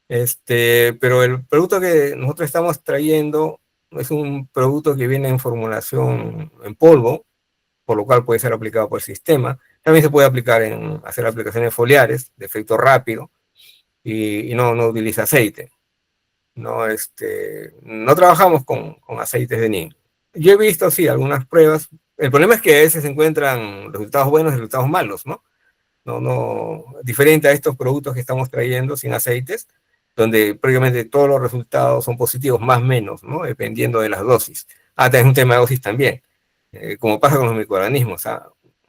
Speaker 4: pero el producto que nosotros estamos trayendo es un producto que viene en formulación en polvo, por lo cual puede ser aplicado por el sistema. También se puede aplicar hacer aplicaciones foliares de efecto rápido y no utiliza aceite. No trabajamos con aceites de neem. Yo he visto, sí, algunas pruebas. El problema es que a veces se encuentran resultados buenos y resultados malos, ¿no? Diferente a estos productos que estamos trayendo sin aceites, donde prácticamente todos los resultados son positivos, más o menos, ¿no? Dependiendo de las dosis. Es un tema de dosis también, como pasa con los microorganismos.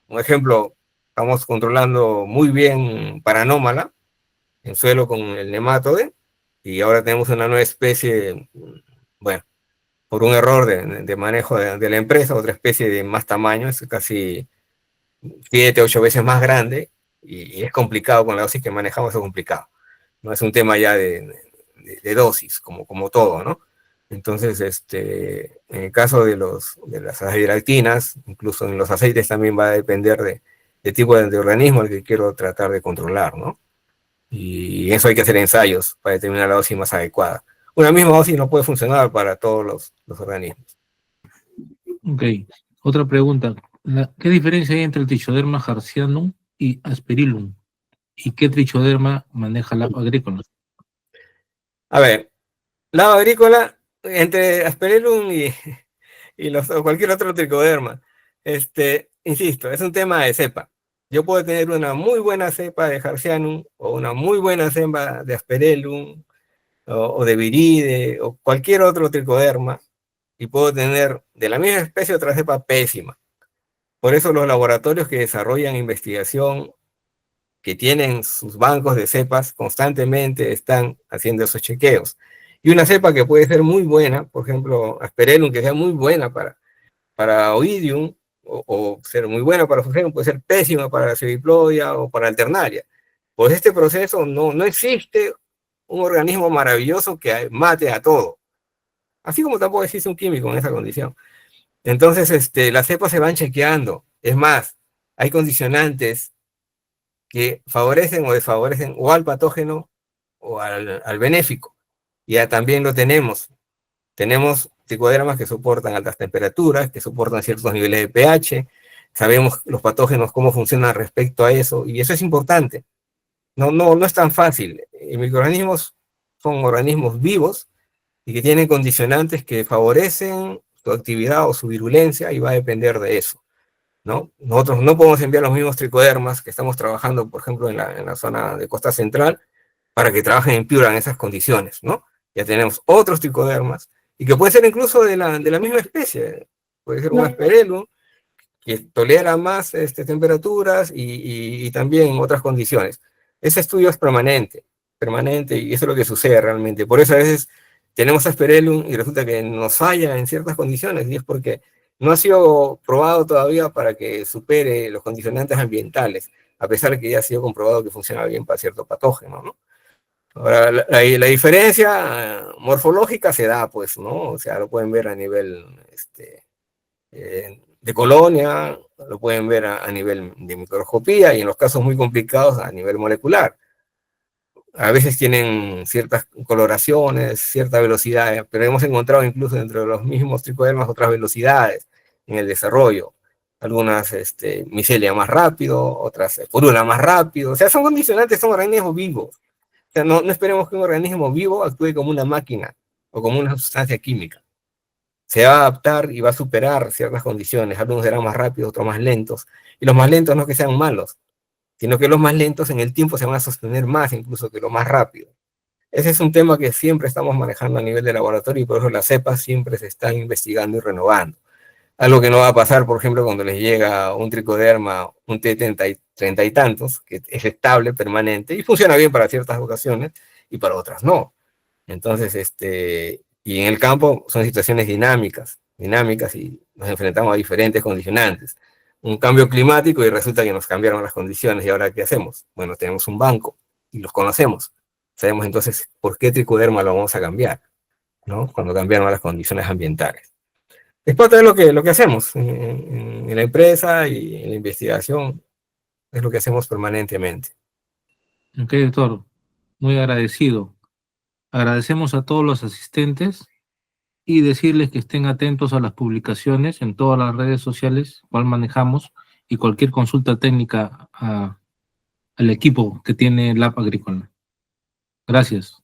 Speaker 4: Un ejemplo, estamos controlando muy bien Paranómala en suelo con el nematode, y ahora tenemos una nueva especie, bueno, por un error de manejo de la empresa, otra especie de más tamaño, es casi 7, 8 veces más grande, y es complicado con la dosis que manejamos, es complicado. No es un tema ya de dosis, como todo, ¿no? Entonces, en el caso de las acidractinas, incluso en los aceites también va a depender de tipo de organismo al que quiero tratar de controlar, ¿no? Y eso hay que hacer ensayos para determinar la dosis más adecuada. Una misma dosis no puede funcionar para todos los organismos.
Speaker 2: Ok, otra pregunta. ¿Qué diferencia hay entre el Trichoderma harzianum y Aspergillum? ¿Y qué trichoderma maneja la agrícola?
Speaker 4: A ver, lado agrícola, entre Aspergillum o cualquier otro tricoderma, insisto, es un tema de cepa. Yo puedo tener una muy buena cepa de Harzianum o una muy buena cepa de Aspergillum, o de viride, o cualquier otro tricoderma, y puedo tener de la misma especie otra cepa pésima. Por eso los laboratorios que desarrollan investigación, que tienen sus bancos de cepas, constantemente están haciendo esos chequeos. Y una cepa que puede ser muy buena, por ejemplo, Asperellum, que sea muy buena para Oidium, o ser muy buena para Fusarium, puede ser pésima para la Ceviplodia o para Alternaria. Pues este proceso no existe un organismo maravilloso que mate a todo. Así como tampoco existe un químico en esa condición. Entonces, las cepas se van chequeando. Es más, hay condicionantes que favorecen o desfavorecen o al patógeno o al benéfico. Ya también lo tenemos. Tenemos tricodermas que soportan altas temperaturas, que soportan ciertos niveles de pH. Sabemos los patógenos cómo funcionan respecto a eso, y eso es importante. No es tan fácil. Los microorganismos son organismos vivos y que tienen condicionantes que favorecen su actividad o su virulencia, y va a depender de eso, ¿no? Nosotros no podemos enviar los mismos tricodermas que estamos trabajando, por ejemplo, en la zona de Costa Central, para que trabajen en Piura en esas condiciones, ¿no? Ya tenemos otros tricodermas, y que puede ser incluso de la misma especie. Puede ser un Asperellum que tolera más temperaturas y también otras condiciones. Ese estudio es permanente, y eso es lo que sucede realmente. Por eso a veces tenemos Asperellum y resulta que nos falla en ciertas condiciones, y es porque no ha sido probado todavía para que supere los condicionantes ambientales, a pesar de que ya ha sido comprobado que funciona bien para cierto patógeno, ¿no? Ahora, la diferencia morfológica se da, pues, ¿no? O sea, lo pueden ver a nivel de colonia, lo pueden ver a nivel de microscopía, y en los casos muy complicados a nivel molecular. A veces tienen ciertas coloraciones, cierta velocidad, pero hemos encontrado incluso dentro de los mismos tricodermas otras velocidades en el desarrollo. Algunas micelia más rápido, otras porula más rápido. O sea, son condicionantes, son organismos vivos. O sea, no esperemos que un organismo vivo actúe como una máquina o como una sustancia química. Se va a adaptar y va a superar ciertas condiciones. Algunos serán más rápidos, otros más lentos. Y los más lentos no que sean malos, sino que los más lentos en el tiempo se van a sostener más incluso que los más rápidos. Ese es un tema que siempre estamos manejando a nivel de laboratorio, y por eso las cepas siempre se están investigando y renovando. Algo que no va a pasar, por ejemplo, cuando les llega un tricoderma, un T30 y tantos, que es estable, permanente, y funciona bien para ciertas ocasiones, y para otras no. Entonces, y en el campo son situaciones dinámicas, y nos enfrentamos a diferentes condicionantes. Un cambio climático y resulta que nos cambiaron las condiciones, y ahora ¿qué hacemos? Bueno, tenemos un banco y los conocemos. Sabemos entonces por qué tricoderma lo vamos a cambiar, ¿no? Cuando cambiaron las condiciones ambientales. Es parte de lo que hacemos en la empresa y en la investigación, es lo que hacemos permanentemente.
Speaker 2: Ok, doctor, muy agradecido. Agradecemos a todos los asistentes y decirles que estén atentos a las publicaciones en todas las redes sociales, cual manejamos, y cualquier consulta técnica al equipo que tiene Lab Agrícola. Gracias.